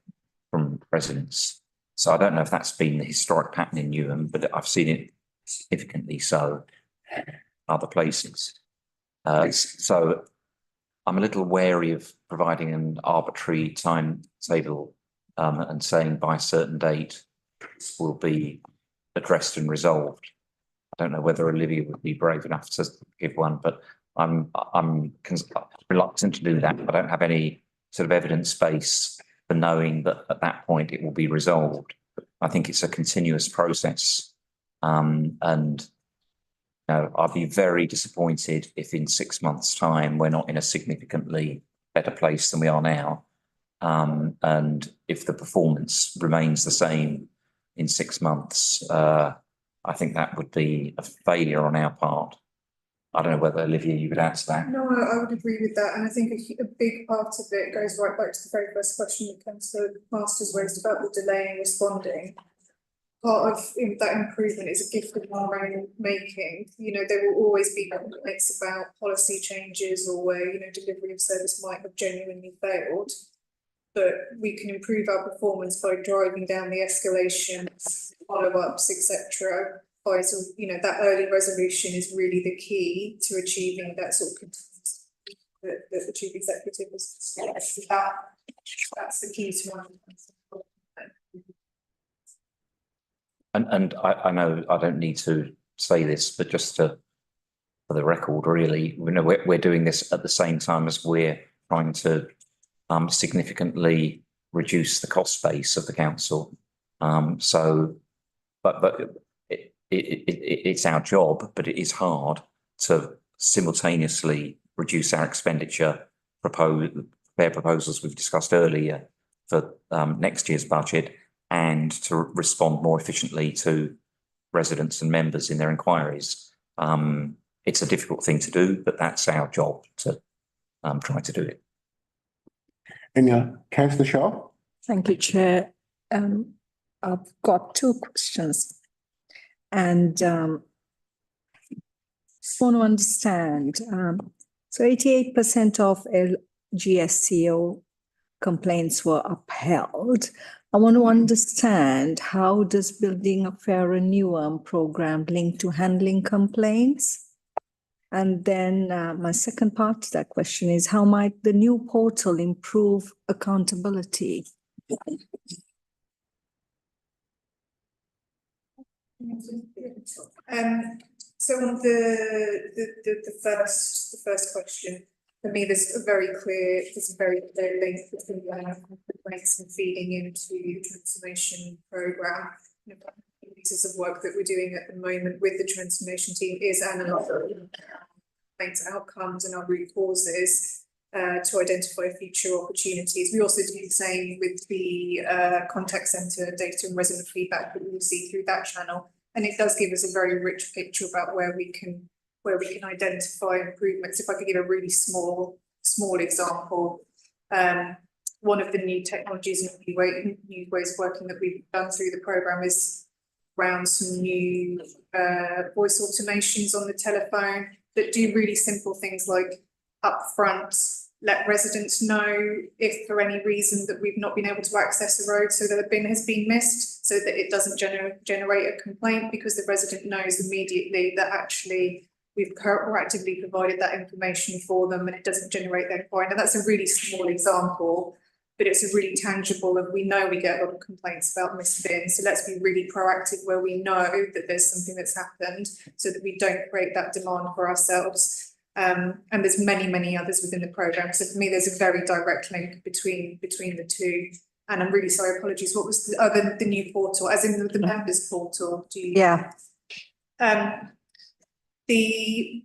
from residents. So I don't know if that's been the historic pattern in Newham, but I've seen it significantly so in other places. So I'm a little wary of providing an arbitrary timetable and saying by a certain date this will be addressed and resolved. I don't know whether Olivia would be brave enough to give one, but I'm reluctant to do that. I don't have any sort of evidence base for knowing that at that point it will be resolved. I think it's a continuous process, and you know, I'd be very disappointed if in 6 months' time we're not in a significantly better place than we are now, and if the performance remains the same in 6 months. I think that would be a failure on our part. I don't know whether, Olivia, you would add to that. No, I would agree with that, and I think a big part of it goes right back to the very first question that Councillor Masters raised about the delay in responding. Part of that improvement is a gift of our own making. You know, there will always be complaints about policy changes or where, you know, delivery of service might have genuinely failed. But we can improve our performance by driving down the escalations, follow-ups, etc. By sort of, you know, that early resolution is really the key to achieving that sort of continuous that the Chief Executive has stressed. That's the key to our. And I know I don't need to say this, but just for the record, really, we know we're doing this at the same time as we're trying to significantly reduce the cost base of the council. But it's our job, but it is hard to simultaneously reduce our expenditure, prepare proposals we've discussed earlier for next year's budget, and to respond more efficiently to residents and members in their inquiries. It's a difficult thing to do, but that's our job to try to do it. Councillor Shaw? Thank you, Chair. I've got two questions. And just want to understand, so 88% of LGSCO complaints were upheld. I want to understand, how does building a fairer Newham program link to handling complaints? And then my second part to that question is, how might the new portal improve accountability? So on the first question, for me, there's a very clear link between complaints and feeding into the transformation programme. Pieces of work that we're doing at the moment with the transformation team is analysing complaints outcomes and our root causes to identify future opportunities. We also do the same with the contact centre data and resident feedback that we see through that channel, and it does give us a very rich picture about where we can identify improvements. If I could give a really small example, one of the new technologies and new ways of working that we've done through the programme is around some new voice automations on the telephone that do really simple things like upfront let residents know if for any reason that we've not been able to access a road so that a bin has been missed, so that it doesn't generate a complaint, because the resident knows immediately that actually we've proactively provided that information for them and it doesn't generate their inquiry. Now that's a really small example, but it's a really tangible, and we know we get a lot of complaints about missed bins. So let's be really proactive where we know that there's something that's happened so that we don't create that demand for ourselves. And there's many others within the programme. So for me, there's a very direct link between the two. And I'm really sorry, apologies. What was the new portal, as in the members portal? Yeah. The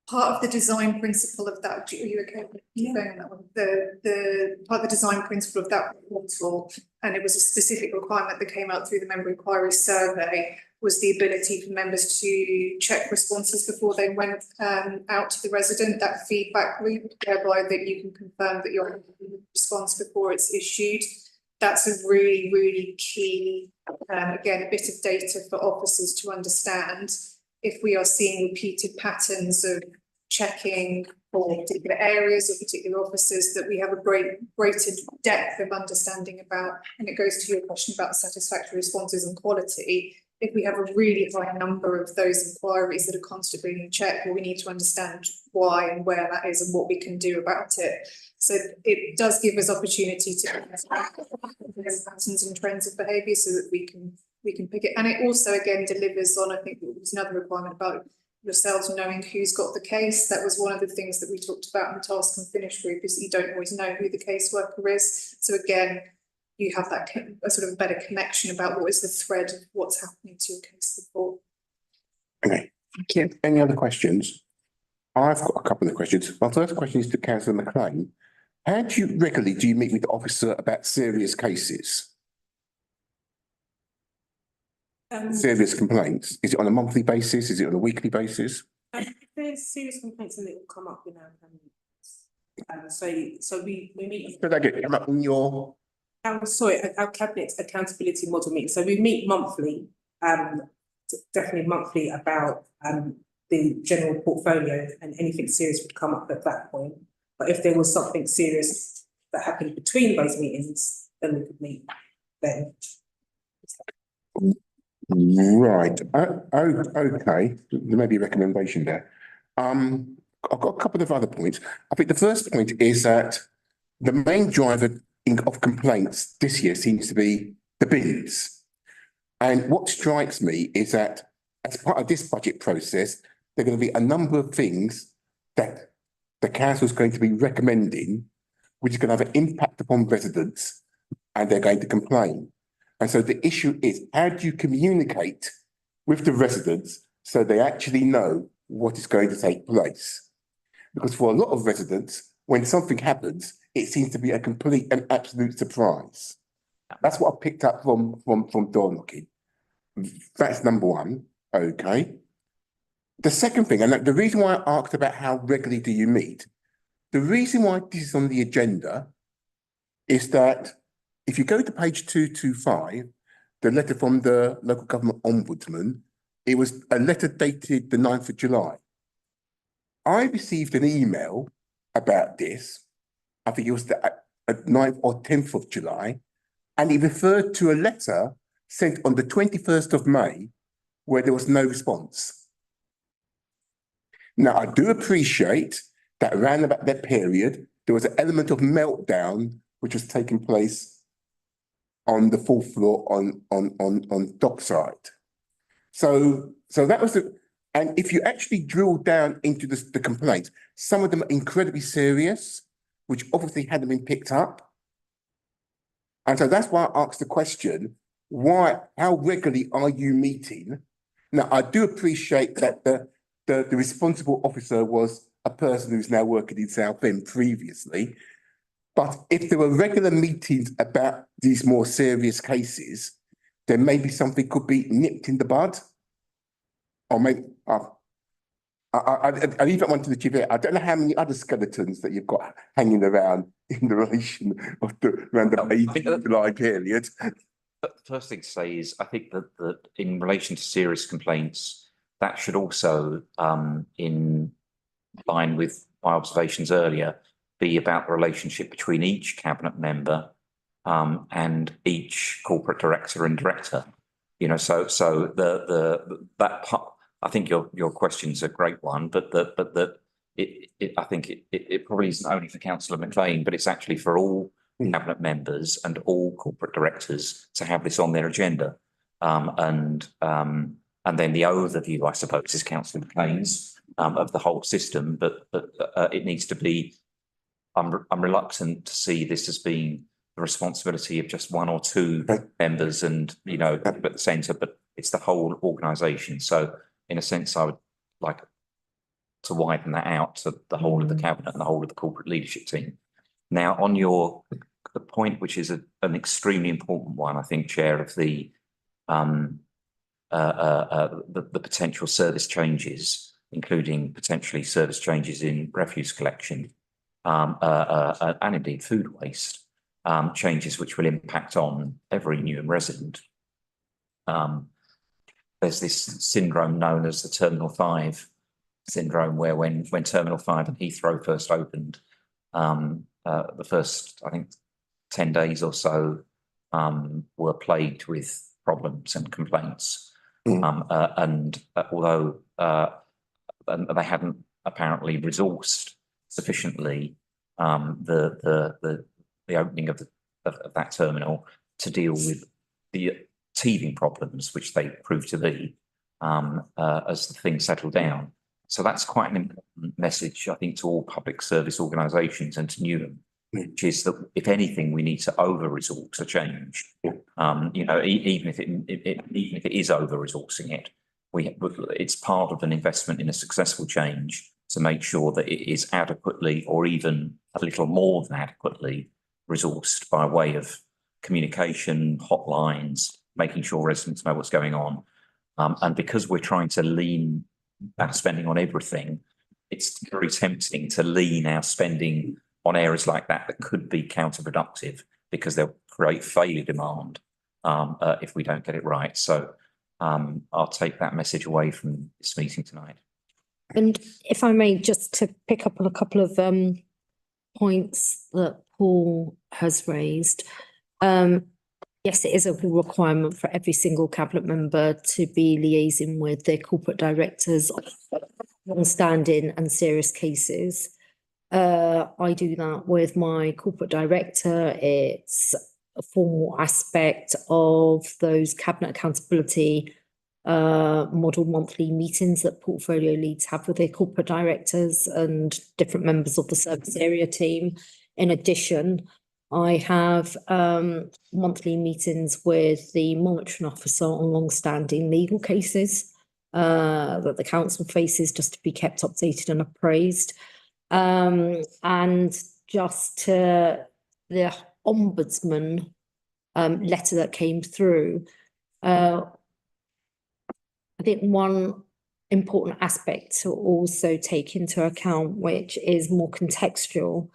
part of the design principle of that, are you okay with going on that one? The part of the design principle of that portal, and it was a specific requirement that came out through the member inquiry survey, was the ability for members to check responses before they went out to the resident, that feedback loop, whereby that you can confirm that you're having a response before it's issued. That's a really key, again, a bit of data for officers to understand. If we are seeing repeated patterns of checking for particular areas or particular officers, that we have a greater depth of understanding about, and it goes to your question about satisfactory responses and quality. if we have a really high number of those inquiries that are constantly being checked, well, we need to understand why and where that is and what we can do about it. So it does give us opportunity to patterns and trends of behaviour so that we can pick it. And it also again delivers on, I think there was another requirement about yourselves knowing who's got the case. That was one of the things that we talked about in the task and finish group, is that you don't always know who the caseworker is. So again, you have that a sort of better connection about what is the thread of what's happening to your case report. Okay. Thank you. Any other questions? I've got a couple of questions. My first question is to Councillor McLean. How regularly do you meet with the officer about serious cases? Serious complaints? Is it on a monthly basis? Is it on a weekly basis? If there's serious complaints, then it will come up in our so we meet. Could I get come up in your? Our cabinet accountability model meeting. So we meet monthly, definitely monthly, about the general portfolio, and anything serious would come up at that point. But if there was something serious that happened between those meetings, then we could meet then. Right. Okay. There may be a recommendation there. I've got a couple of other points. I think the first point is that the main driver of complaints this year seems to be the bins. And what strikes me is that as part of this budget process, there are going to be a number of things that the council is going to be recommending, which is going to have an impact upon residents, and they're going to complain. And so the issue is, how do you communicate with the residents so they actually know what is going to take place? Because for a lot of residents, when something happens, it seems to be a complete and absolute surprise. That's what I picked up from door knocking. That's number one. Okay. The second thing, and the reason why I asked about how regularly do you meet, the reason why this is on the agenda is that if you go to page 225, the letter from the local government ombudsman, it was a letter dated the 9th of July. I received an email about this, I think it was the 9th or 10th of July, and it referred to a letter sent on the 21st of May where there was no response. Now, I do appreciate that around about that period, there was an element of meltdown which was taking place on the fourth floor on Dockside. So that was the, and if you actually drill down into the complaints, some of them are incredibly serious, which obviously hadn't been picked up. And so that's why I asked the question, how regularly are you meeting? Now, I do appreciate that the responsible officer was a person who's now working in Southend previously. But if there were regular meetings about these more serious cases, then maybe something could be nipped in the bud. Or maybe, I leave that one to the chief. I don't know how many other skeletons that you've got hanging around in the relation of around the May, July period. But the first thing to say is, I think that in relation to serious complaints, that should also, in line with my observations earlier, be about the relationship between each cabinet member and each corporate director and director. You know, so that part, I think your question's a great one, but I think it probably isn't only for Councillor McLean, but it's actually for all cabinet members and all corporate directors to have this on their agenda. And then the overview, I suppose, is Councillor McLean's of the whole system, but it needs to be. I'm reluctant to see this as being the responsibility of just one or two members, and at the centre, but it's the whole organisation. So, in a sense, I would like to widen that out to the whole of the cabinet and the whole of the corporate leadership team. Now, on the point, which is an extremely important one, I think, Chair, of the potential service changes, including potentially service changes in refuse collection, and indeed food waste, changes which will impact on every Newham resident. There's this syndrome known as the Terminal 5 syndrome, where when Terminal 5 and Heathrow first opened, the first, I think, 10 days or so were plagued with problems and complaints. Although they hadn't apparently resourced sufficiently the opening of that terminal to deal with the teething problems, which they proved to be as the thing settled down. So that's quite an important message, I think, to all public service organisations and to Newham, which is that if anything, we need to over-resource a change. You know, even if it is over-resourcing it, it's part of an investment in a successful change to make sure that it is adequately, or even a little more than adequately, resourced by way of communication, hotlines, making sure residents know what's going on. And because we're trying to lean our spending on everything, it's very tempting to lean our spending on areas like that could be counterproductive, because they'll create failure demand if we don't get it right. So I'll take that message away from this meeting tonight. And if I may, just to pick up on a couple of points that Paul has raised. Yes, it is a requirement for every single cabinet member to be liaising with their corporate directors on long-standing and serious cases. I do that with my corporate director. It's a formal aspect of those cabinet accountability model monthly meetings that portfolio leads have with their corporate directors and different members of the service area team. In addition, I have monthly meetings with the monitoring officer on long-standing legal cases that the council faces, just to be kept updated and appraised. And just to the ombudsman letter that came through, I think one important aspect to also take into account, which is more contextual,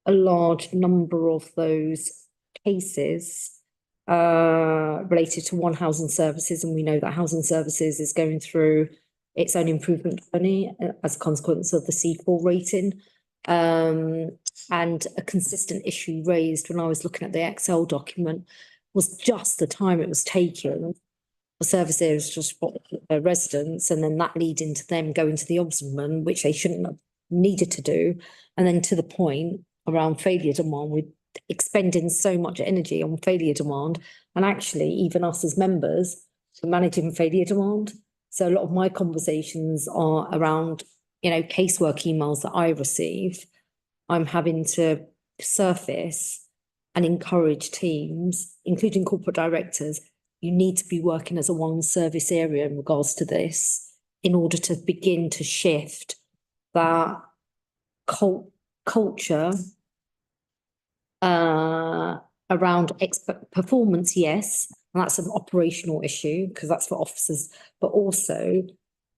a large number of those cases related to One Housing Services, and we know that Housing Services is going through its own improvement journey as a consequence of the C4 rating. And a consistent issue raised when I was looking at the Excel document was just the time it was taking for service areas to spot their residents, and then that leading to them going to the ombudsman, which they shouldn't have needed to do. And then to the point around failure demand, with expending so much energy on failure demand, and actually even us as members are managing failure demand. So a lot of my conversations are around, you know, casework emails that I receive. I'm having to surface and encourage teams, including corporate directors. You need to be working as a one service area in regards to this in order to begin to shift that culture around performance, yes, and that's an operational issue because that's for officers, but also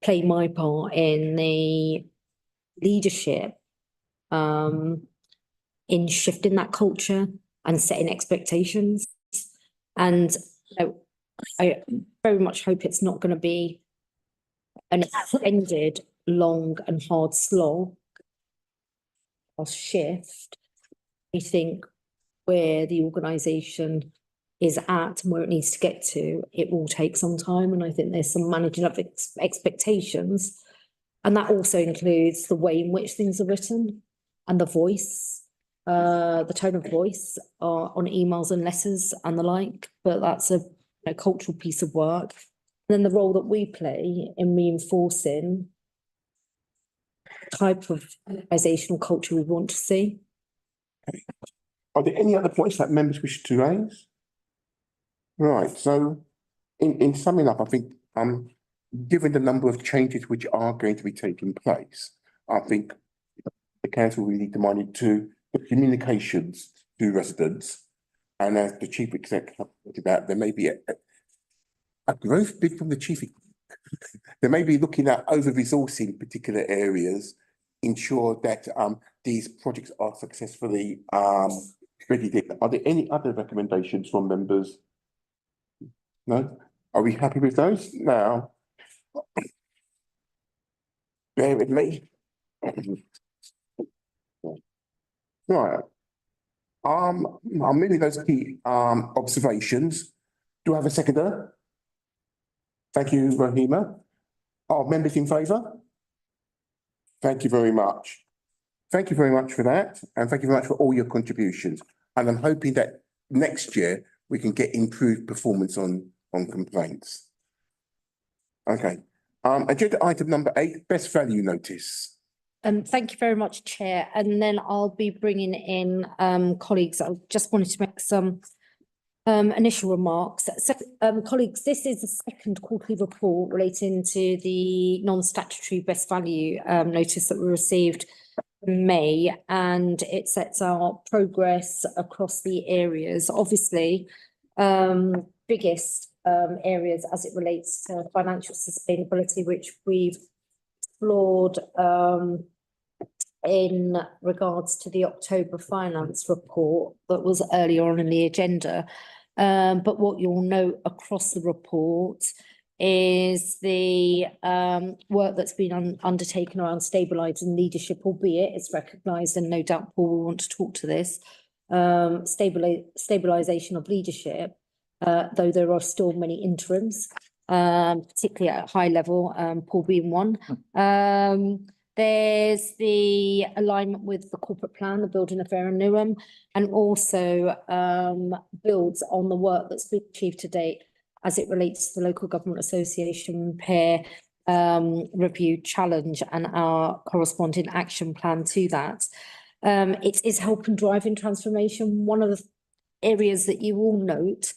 play my part in the leadership in shifting that culture and setting expectations. And you know, I very much hope it's not going to be an extended, long and hard slog or shift. I think where the organisation is at and where it needs to get to, it will take some time. And I think there's some managing of expectations. And that also includes the way in which things are written and the voice, the tone of voice on emails and letters and the like. But that's a cultural piece of work. And then the role that we play in reinforcing the type of organisational culture we want to see. Are there any other points that members wish to raise? Right, so in summing up, I think given the number of changes which are going to be taking place, I think the council really need to monitor to the communications to residents. And as the chief executive pointed out, there may be a growth bid from the chief. They may be looking at over-resourcing particular areas, ensure that these projects are successfully ready. Are there any other recommendations from members? No? Are we happy with those? Now, bear with me. Right. I'm moving those key observations. Do I have a seconder? Thank you, Rahima. Are members in favour? Thank you very much. Thank you very much for that, and thank you very much for all your contributions. And I'm hoping that next year we can get improved performance on complaints. Okay, agenda item number 8, best value notice. Thank you very much, Chair. And then I'll be bringing in colleagues. I just wanted to make some initial remarks. So, colleagues, this is the second quarterly report relating to the non-statutory best value notice that we received in May, and it sets out progress across the areas. Obviously, biggest areas as it relates to financial sustainability, which we've explored in regards to the October finance report that was earlier on in the agenda. But what you'll note across the report is the work that's been undertaken around stabilising leadership, albeit it's recognised, and no doubt Paul will want to talk to this, stabilisation of leadership, though there are still many interims, particularly at a high level, Paul being one. There's the alignment with the corporate plan, the building affair in Newham, and also builds on the work that's been achieved to date as it relates to the Local Government Association peer review challenge and our corresponding action plan to that. It is helping driving transformation. One of the areas that you will note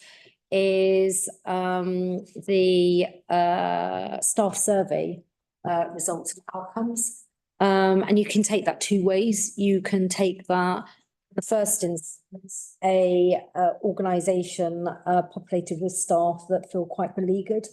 is the staff survey results and outcomes. And you can take that two ways. You can take that, the first instance, a organisation populated with staff that feel quite beleaguered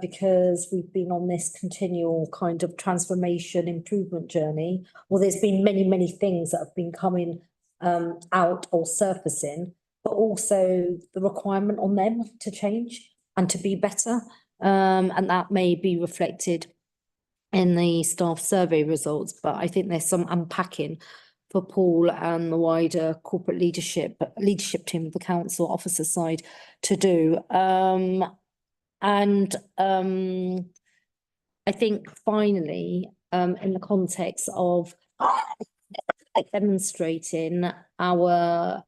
because we've been on this continual kind of transformation improvement journey. Well, there's been many, many things that have been coming out or surfacing, but also the requirement on them to change and to be better. And that may be reflected in the staff survey results, but I think there's some unpacking for Paul and the wider corporate leadership team of the council officer side to do. I think finally, in the context of demonstrating our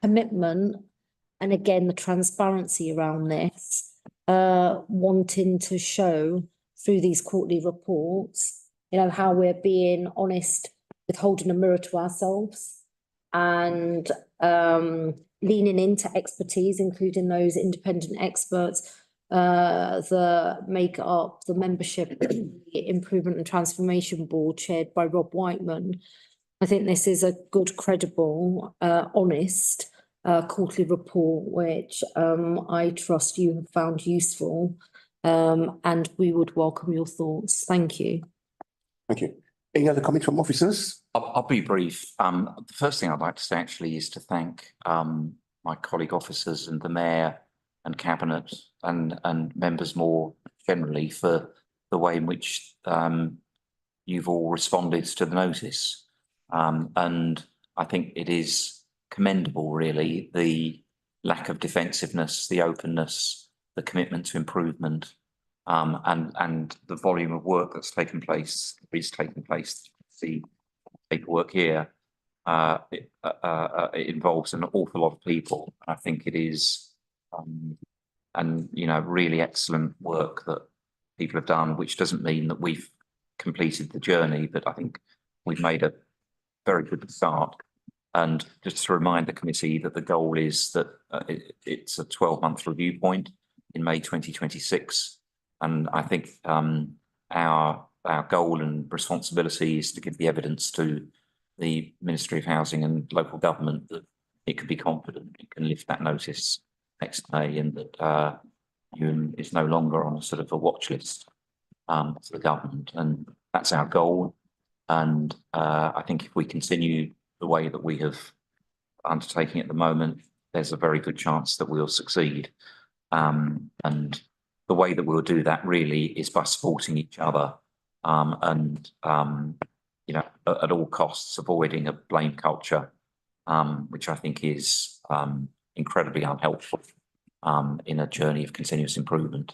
commitment, and again, the transparency around this, wanting to show through these quarterly reports, you know, how we're being honest with holding a mirror to ourselves and leaning into expertise, including those independent experts that make up the membership of the Improvement and Transformation Board chaired by Rob Whiteman. I think this is a good, credible, honest quarterly report, which I trust you have found useful. And we would welcome your thoughts. Thank you. Thank you. Any other comments from officers? I'll be brief. The first thing I'd like to say actually is to thank my colleague officers and the Mayor and Cabinet and members more generally for the way in which you've all responded to the notice. And I think it is commendable, really, the lack of defensiveness, the openness, the commitment to improvement, and the volume of work that's taken place, is taking place. The paperwork here, it involves an awful lot of people. I think it is, and you know, really excellent work that people have done, which doesn't mean that we've completed the journey, but I think we've made a very good start. And just to remind the committee that the goal is that it's a 12-month review point in May 2026. And I think our goal and responsibility is to give the evidence to the Ministry of Housing and Local Government that it can be confident it can lift that notice next May, and that Newham is no longer on a sort of a watch list for the government. And that's our goal. And I think if we continue the way that we have undertaking at the moment, there's a very good chance that we'll succeed. And the way that we'll do that really is by supporting each other and you know, at all costs avoiding a blame culture, which I think is incredibly unhelpful in a journey of continuous improvement.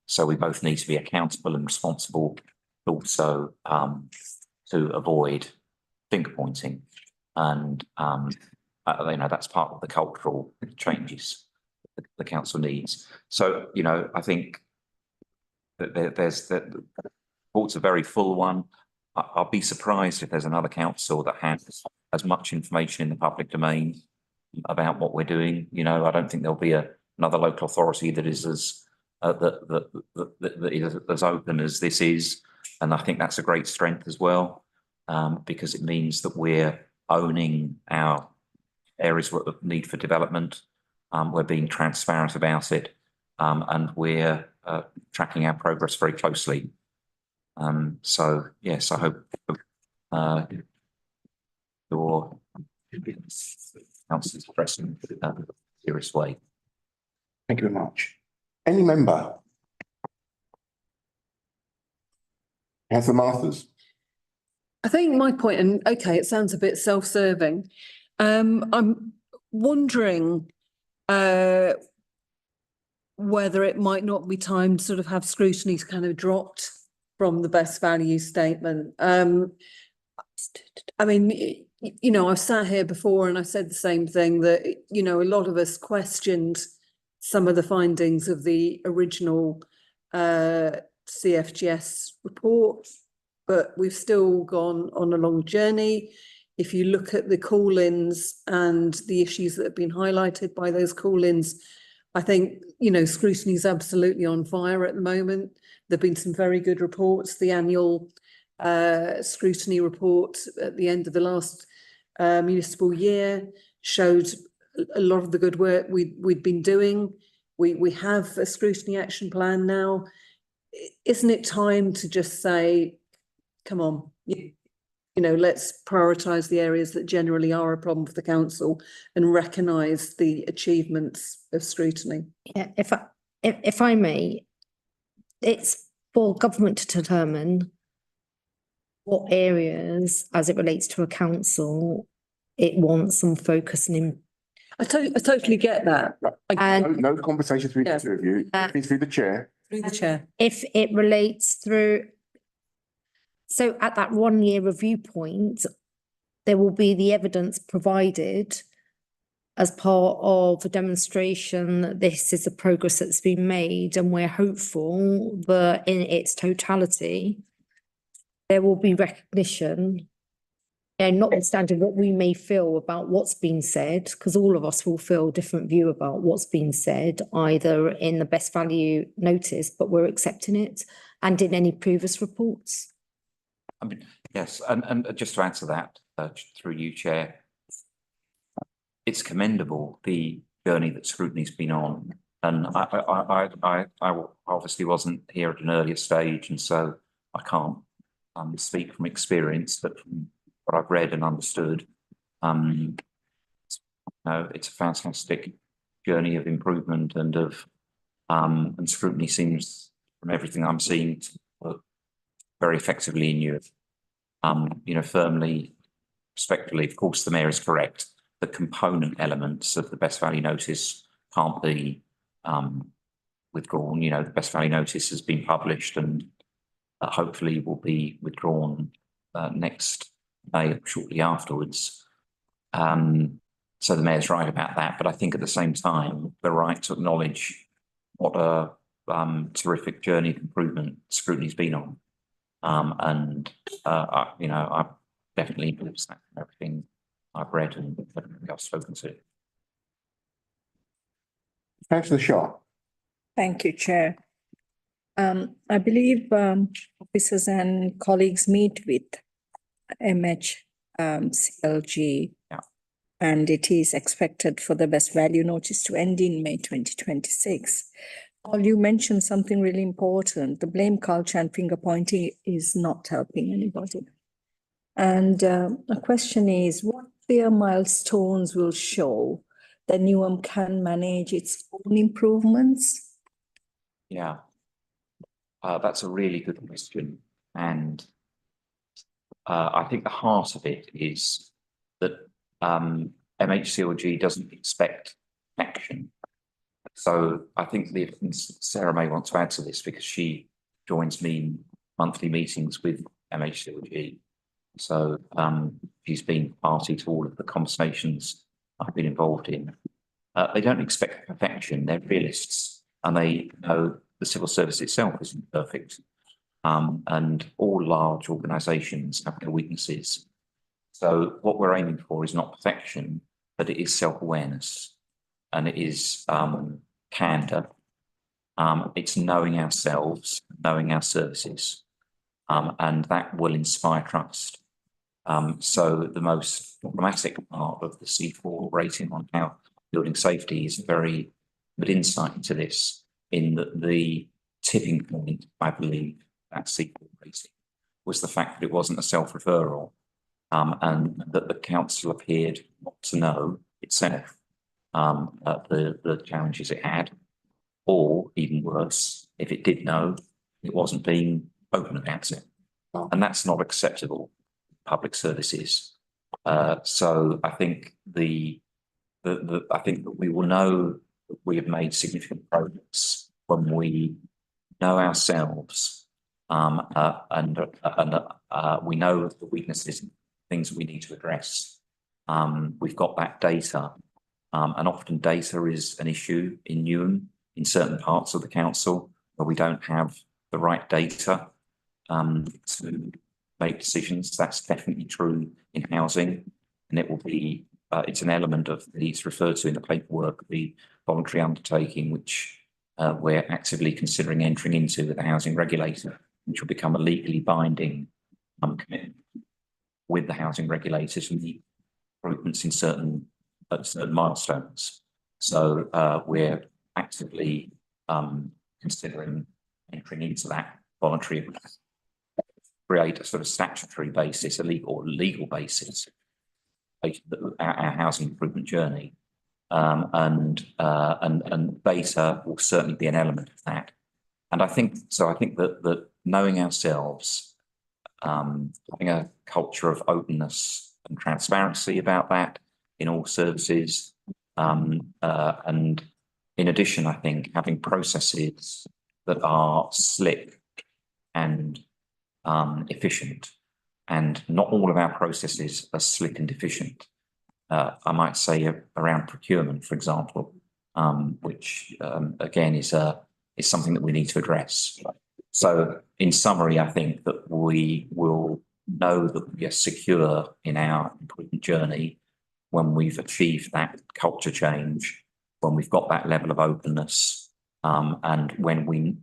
So we both need to be accountable and responsible, but also to avoid finger pointing. And that's part of the cultural changes the council needs. So, I think that the report's a very full one. I'll be surprised if there's another council that has as much information in the public domain about what we're doing. I don't think there'll be another local authority that is as that is as open as this is, and I think that's a great strength as well, because it means that we're owning our areas of need for development. We're being transparent about it, and we're tracking our progress very closely. So yes, I hope your council is addressing it in a serious way. Thank you very much. Any member? Councillor Masters? I think my point, and okay, it sounds a bit self-serving. I'm wondering whether it might not be time to sort of have scrutiny kind of dropped from the best value statement. I mean, I've sat here before and I said the same thing, that, a lot of us questioned some of the findings of the original CFGS report, but we've still gone on a long journey. If you look at the call-ins and the issues that have been highlighted by those call-ins, I think, scrutiny is absolutely on fire at the moment. There've been some very good reports. The annual scrutiny report at the end of the last municipal year showed a lot of the good work we'd been doing. We have a scrutiny action plan now. Isn't it time to just say, come on, let's prioritise the areas that generally are a problem for the council and recognise the achievements of scrutiny? Yeah, if I may, it's for government to determine what areas, as it relates to a council, it wants some focus and I totally get that. No conversation through the two of you, it's through the chair. Through the chair. If it relates through, so at that 1 year review point, there will be the evidence provided as part of a demonstration that this is the progress that's been made, and we're hopeful that in its totality, there will be recognition, and notwithstanding what we may feel about what's been said, because all of us will feel a different view about what's been said, either in the best value notice, but we're accepting it, and in any previous reports. I mean, yes, and just to answer that, through you, Chair, it's commendable, the journey that scrutiny's been on, and I obviously wasn't here at an earlier stage, and so I can't speak from experience, but from what I've read and understood, it's a fantastic journey of improvement and of and scrutiny seems, from everything I'm seeing, to work very effectively in Europe. Firmly, respectfully, of course, the Mayor is correct. The component elements of the best value notice can't be withdrawn. The best value notice has been published and hopefully will be withdrawn next May, shortly afterwards. So the Mayor's right about that, but I think at the same time, we're right to acknowledge what a terrific journey of improvement scrutiny's been on. I've definitely noticed that from everything I've read and everything I've spoken to. Councillor Shaw. Thank you, Chair. I believe officers and colleagues meet with CLG. Yeah. And it is expected for the best value notice to end in May 2026. Paul, you mentioned something really important. The blame culture and finger pointing is not helping anybody. And the question is, what clear milestones will show that Newham can manage its own improvements? Yeah, that's a really good question. And I think the heart of it is that MHCLG doesn't expect action. So I think Sarah may want to add to this because she joins me in monthly meetings with MHCLG. So she's been party to all of the conversations I've been involved in. They don't expect perfection, they're realists, and they know the civil service itself isn't perfect. And all large organisations have their weaknesses. So what we're aiming for is not perfection, but it is self-awareness, and it is candour. It's knowing ourselves, knowing our services, and that will inspire trust. So the most problematic part of the C4 rating on how building safety is a very good insight into this, in that the tipping point, I believe, that C4 rating was the fact that it wasn't a self-referral, and that the council appeared not to know itself the challenges it had, or even worse, if it did know, it wasn't being open about it. And that's not acceptable public services. So I think I think that we will know that we have made significant progress when we know ourselves, and we know the weaknesses, things we need to address. We've got that data, and often data is an issue in Newham, in certain parts of the council, where we don't have the right data to make decisions. That's definitely true in housing, and it will be, it's an element of, it's referred to in the paperwork, the voluntary undertaking, which we're actively considering entering into with the housing regulator, which will become a legally binding commitment with the housing regulator to meet improvements in certain milestones. So we're actively considering entering into that voluntary, create a sort of statutory basis, a legal basis, our housing improvement journey, and data will certainly be an element of that. And I think so. I think that knowing ourselves, having a culture of openness and transparency about that in all services, and in addition, I think having processes that are slick and efficient, and not all of our processes are slick and efficient. I might say around procurement, for example, which again is something that we need to address. So in summary, I think that we will know that we are secure in our improvement journey when we've achieved that culture change, when we've got that level of openness, and when we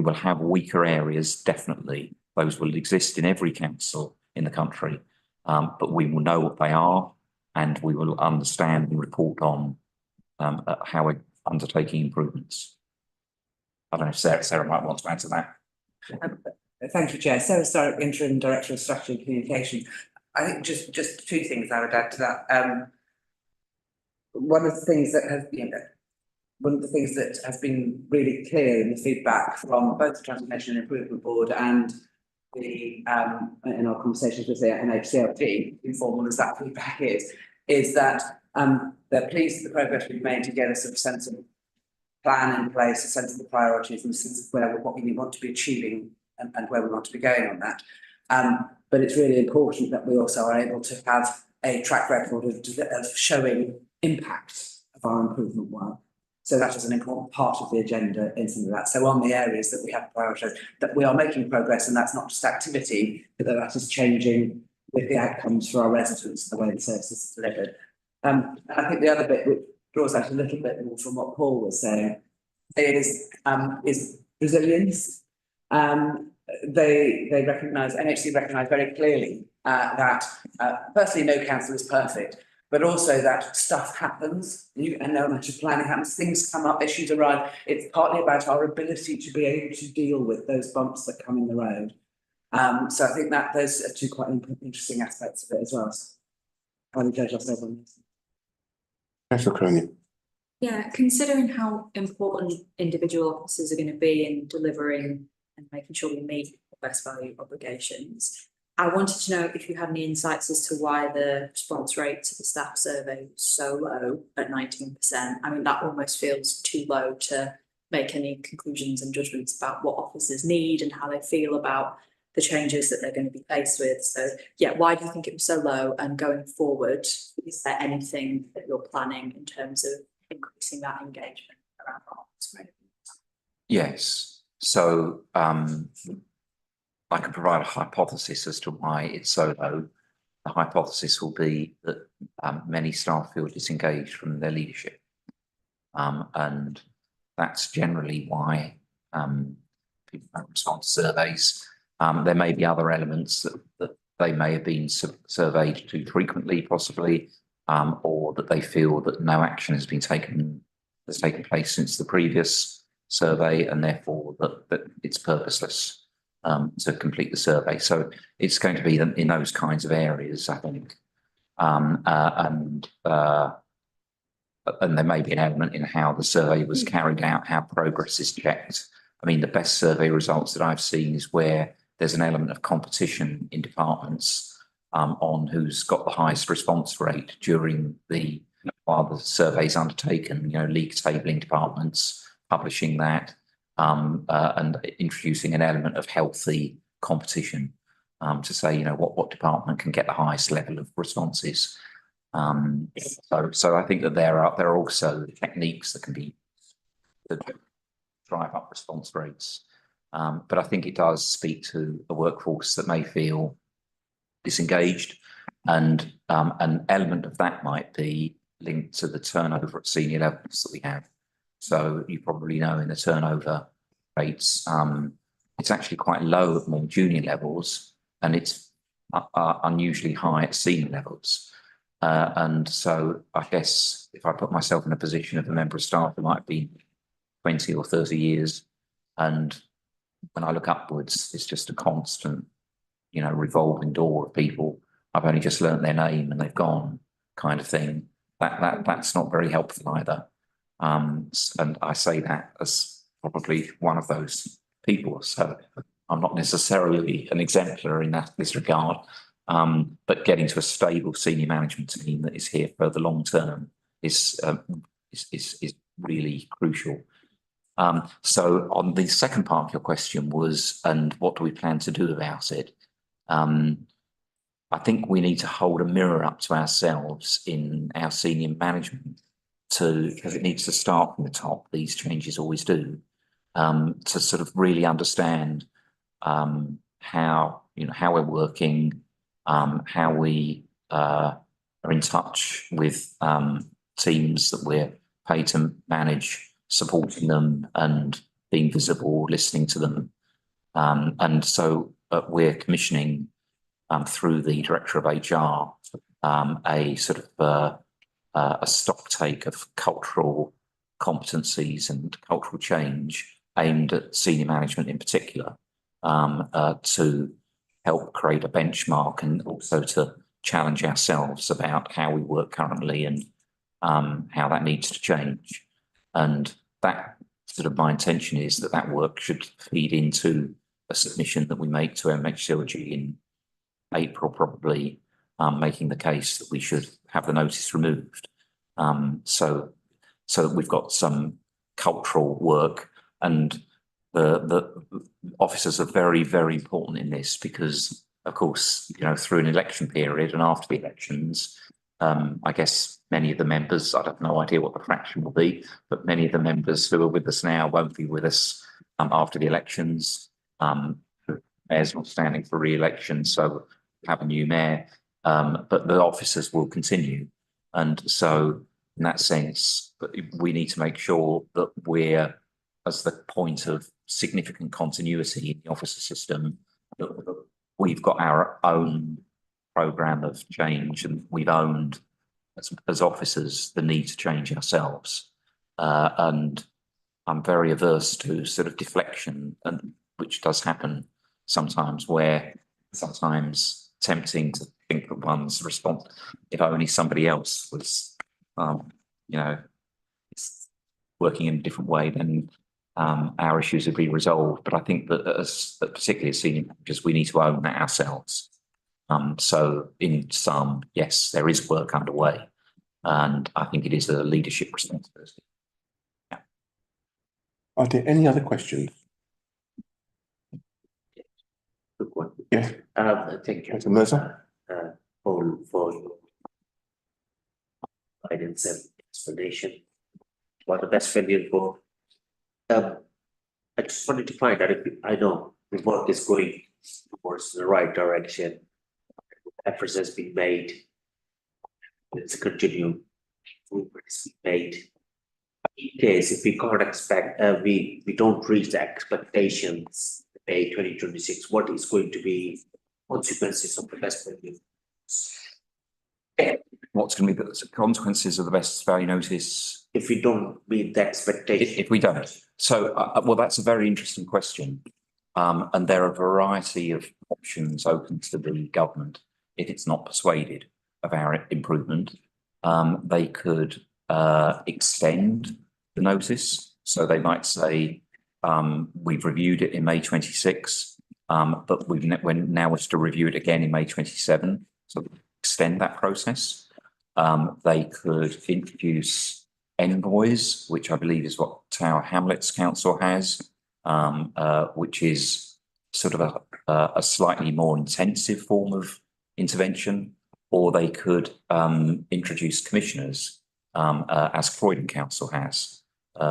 will have weaker areas. Definitely, those will exist in every council in the country, but we will know what they are, and we will understand and report on how we're undertaking improvements. I don't know if Sarah might want to add to that. Thank you, Chair. Sarah Starrick, Interim Director of Strategy and Communication. I think just two things I would add to that. One of the things that has been really clear in the feedback from both the Transformation and Improvement Board and the in our conversations with the NHCLG, informal as that feedback is that they're pleased with the progress we've made to get a sort of sense of plan in place, a sense of the priorities, and a sense of what we want to be achieving and where we want to be going on that. But it's really important that we also are able to have a track record of showing impact of our improvement work. So that is an important part of the agenda in some of that. So on the areas that we have prioritised, that we are making progress, and that's not just activity, but that is changing with the outcomes for our residents, the way the services are delivered. I think the other bit which draws out a little bit more from what Paul was saying is resilience. They recognise, NHC recognise very clearly that firstly, no council is perfect, but also that stuff happens, and no amount of planning happens, things come up, issues arise. It's partly about our ability to be able to deal with those bumps that come in the road. So I think that those are two quite interesting aspects of it as well. So I'll judge ourselves on this. Councillor Cronin. Yeah, considering how important individual officers are going to be in delivering and making sure we meet the best value obligations, I wanted to know if you had any insights as to why the response rate to the staff survey was so low at 19%. I mean, that almost feels too low to make any conclusions and judgments about what officers need and how they feel about the changes that they're going to be faced with. So yeah, why do you think it was so low? And going forward, is there anything that you're planning in terms of increasing that engagement around office? Yes. So I can provide a hypothesis as to why it's so low. The hypothesis will be that many staff feel disengaged from their leadership. And that's generally why people don't respond to surveys. There may be other elements that they may have been surveyed too frequently, possibly, or that they feel that no action has taken place since the previous survey, and therefore that it's purposeless to complete the survey. So it's going to be in those kinds of areas, I think. And there may be an element in how the survey was carried out, how progress is checked. I mean, the best survey results that I've seen is where there's an element of competition in departments on who's got the highest response rate while the survey's undertaken, you know, league tabling departments, publishing that, and introducing an element of healthy competition to say, you know, what department can get the highest level of responses. So I think that there are also techniques that can be that drive up response rates. But I think it does speak to a workforce that may feel disengaged, and an element of that might be linked to the turnover at senior levels that we have. So you probably know in the turnover rates, it's actually quite low at more junior levels, and it's unusually high at senior levels. And so I guess if I put myself in a position of a member of staff who might be 20 or 30 years, and when I look upwards, it's just a constant, you know, revolving door of people. I've only just learnt their name and they've gone, kind of thing. That's not very helpful either. And I say that as probably one of those people. So I'm not necessarily an exemplar in this regard. But getting to a stable senior management team that is here for the long term is really crucial. So on the second part of your question was, and what do we plan to do about it? I think we need to hold a mirror up to ourselves in our senior management because it needs to start from the top. These changes always do, to sort of really understand how we're working, how we are in touch with teams that we're paid to manage, supporting them and being visible, listening to them. And so we're commissioning through the Director of HR a sort of a stock take of cultural competencies and cultural change aimed at senior management in particular, to help create a benchmark and also to challenge ourselves about how we work currently and how that needs to change. And that sort of my intention is that work should feed into a submission that we make to MHCLG in April, probably, making the case that we should have the notice removed. So we've got some cultural work, and the officers are very, very important in this because, of course, you know, through an election period and after the elections, I guess many of the members, I have no idea what the fraction will be, but many of the members who are with us now won't be with us after the elections. Mayor's not standing for re-election, so have a new mayor, but the officers will continue. And so in that sense, we need to make sure that we're, as the point of significant continuity in the officer system, that we've got our own programme of change, and we've owned as officers the need to change ourselves. And I'm very averse to sort of deflection, and which does happen sometimes, where sometimes tempting to think that one's response, if only somebody else was, you know, working in a different way, then our issues would be resolved. But I think that particularly as senior managers, we need to own that ourselves. So in sum, yes, there is work underway, and I think it is a leadership responsibility. Are there any other questions? Quick one. Yes. Thank you, Councillor Mercer. Paul, for your guidance and explanation. What the best venue for? I just wanted to find out if I know the work is going towards the right direction. Efforts has been made. It's continued. Improvements made. In case if we can't expect, we don't reach the expectations, May 2026, what is going to be consequences of the best value? What's going to be the consequences of the best value notice? If we don't meet the expectation. If we don't. So, well, that's a very interesting question. And there are a variety of options open to the government if it's not persuaded of our improvement. They could extend the notice. So they might say, we've reviewed it in May 26, but we're now wish to review it again in May 27. So extend that process. They could introduce envoys, which I believe is what Tower Hamlets Council has, which is sort of a slightly more intensive form of intervention, or they could introduce commissioners, as Croydon Council has,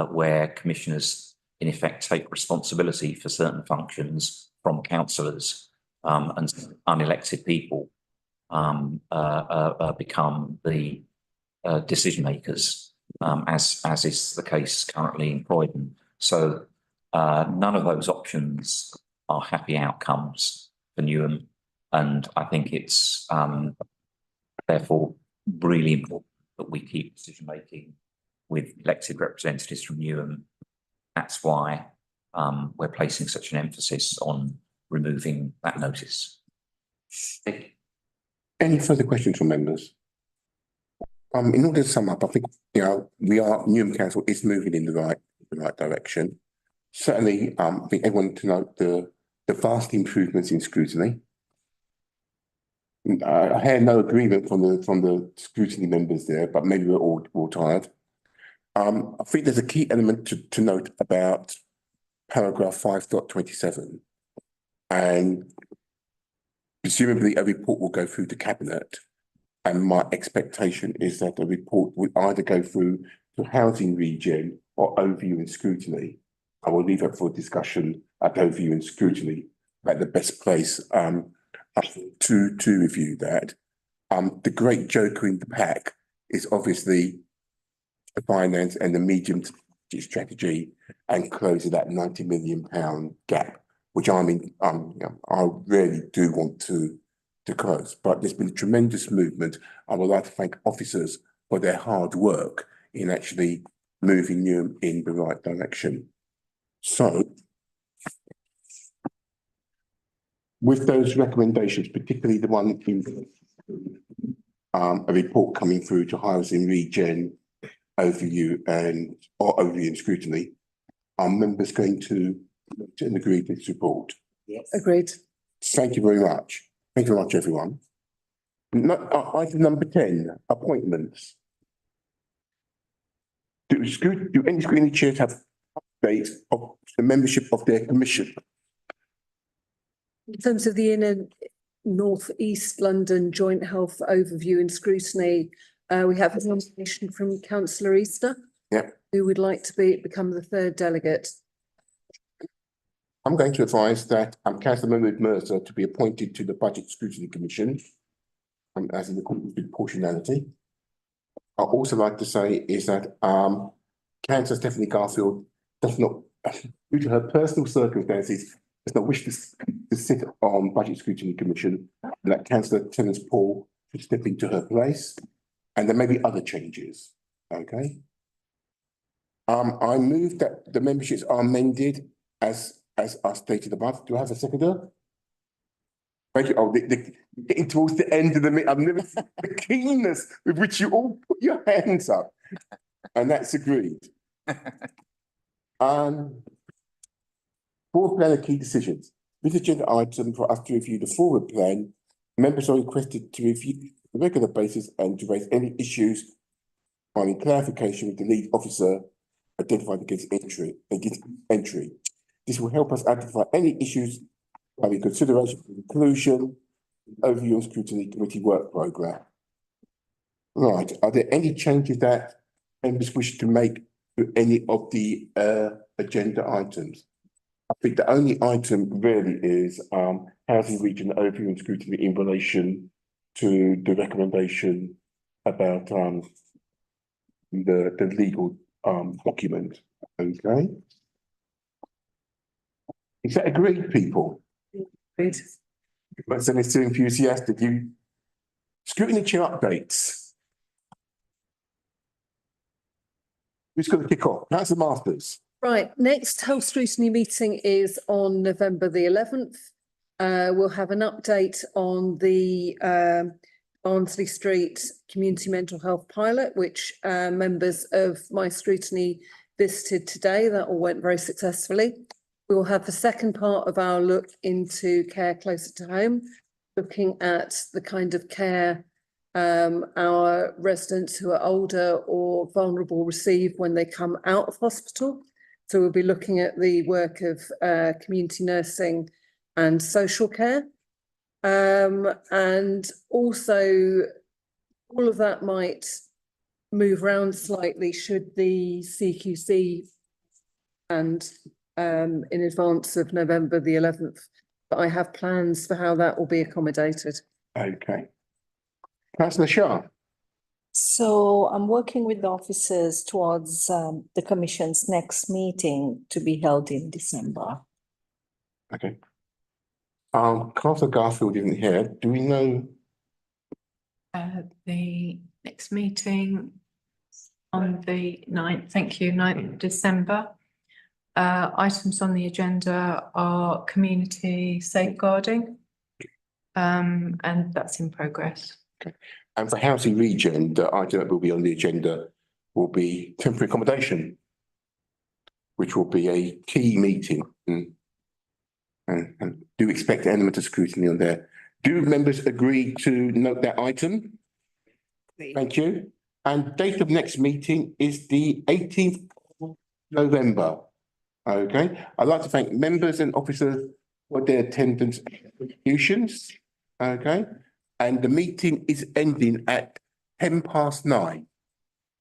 where commissioners in effect take responsibility for certain functions from councillors, and unelected people become the decision makers, as is the case currently in Croydon. So none of those options are happy outcomes for Newham, and I think it's therefore really important that we keep decision making with elected representatives from Newham. That's why we're placing such an emphasis on removing that notice. Thank you. Any further questions from members? In order to sum up, I think, Newham Council is moving in the right direction. Certainly, I think everyone to note the vast improvements in scrutiny. I hear no agreement from the scrutiny members there, but maybe we're all tired. I think there's a key element to note about paragraph 5.27, and presumably a report will go through to cabinet, and my expectation is that the report will either go through to housing region or overview and scrutiny. I will leave it for discussion at overview and scrutiny at the best place to review that. The great joker in the pack is obviously the finance and the medium strategy, and closing that £90 million gap, which I mean, I really do want to close. But there's been a tremendous movement. I would like to thank officers for their hard work in actually moving Newham in the right direction. So, with those recommendations, particularly the one in a report coming through to housing region, overview and scrutiny, are members going to agree with this report? Yes. Agreed. Thank you very much. Thank you very much, everyone. Item number 10, appointments. Do any scrutiny chairs have updates of the membership of their commission? In terms of the inner North East London Joint Health Overview and Scrutiny, we have a nomination from Councillor Easter. Yeah. Who would like to become the third delegate. I'm going to advise that Councillor Mahmood Mirza to be appointed to the Budget Scrutiny Commission, as in accordance with proportionality. I'd also like to say is that Councillor Stephanie Garfield does not, due to her personal circumstances, does not wish to sit on Budget Scrutiny Commission, and that Councillor Terence Paul should step into her place, and there may be other changes. Okay. I move that the memberships are amended as are stated above. Do I have a seconder? Thank you. Oh, getting towards the end of the meeting. I've never seen the keenness with which you all put your hands up, and that's agreed. Forward plan of key decisions. This agenda item for us to review the forward plan Members are requested to review on a regular basis and to raise any issues finding clarification with the lead officer identified against entry. This will help us identify any issues by the consideration for inclusion, overview and scrutiny committee work programme. Right, are there any changes that members wish to make to any of the agenda items? I think the only item really is housing region overview and scrutiny in relation to the recommendation about the legal document. Okay. Is that agreed, people? Agreed. But then it's too enthusiastic. You scrutiny chair updates. Who's going to kick off? Councillor Masters. Right, next health scrutiny meeting is on November the 11th. We'll have an update on the Barnsley Street Community Mental Health Pilot, which members of my scrutiny visited today. That all went very successfully. We will have the second part of our look into care closer to home, looking at the kind of care our residents who are older or vulnerable receive when they come out of hospital. So we'll be looking at the work of community nursing and social care. And also all of that might move around slightly should the CQC and in advance of November the 11th. But I have plans for how that will be accommodated. Okay. Councillor Shah. So I'm working with the officers towards the commission's next meeting to be held in December. Okay. Councillor Garfield isn't here. Do we know? The next meeting on the 9th, thank you, 9th of December. Items on the agenda are community safeguarding. And that's in progress. Okay. And for housing region, the item that will be on the agenda will be temporary accommodation, which will be a key meeting. And do expect an element of scrutiny on there. Do members agree to note that item? Thank you. And date of next meeting is the 18th of November. Okay. I'd like to thank members and officers for their attendance and contributions. Okay. And the meeting is ending at 9:10.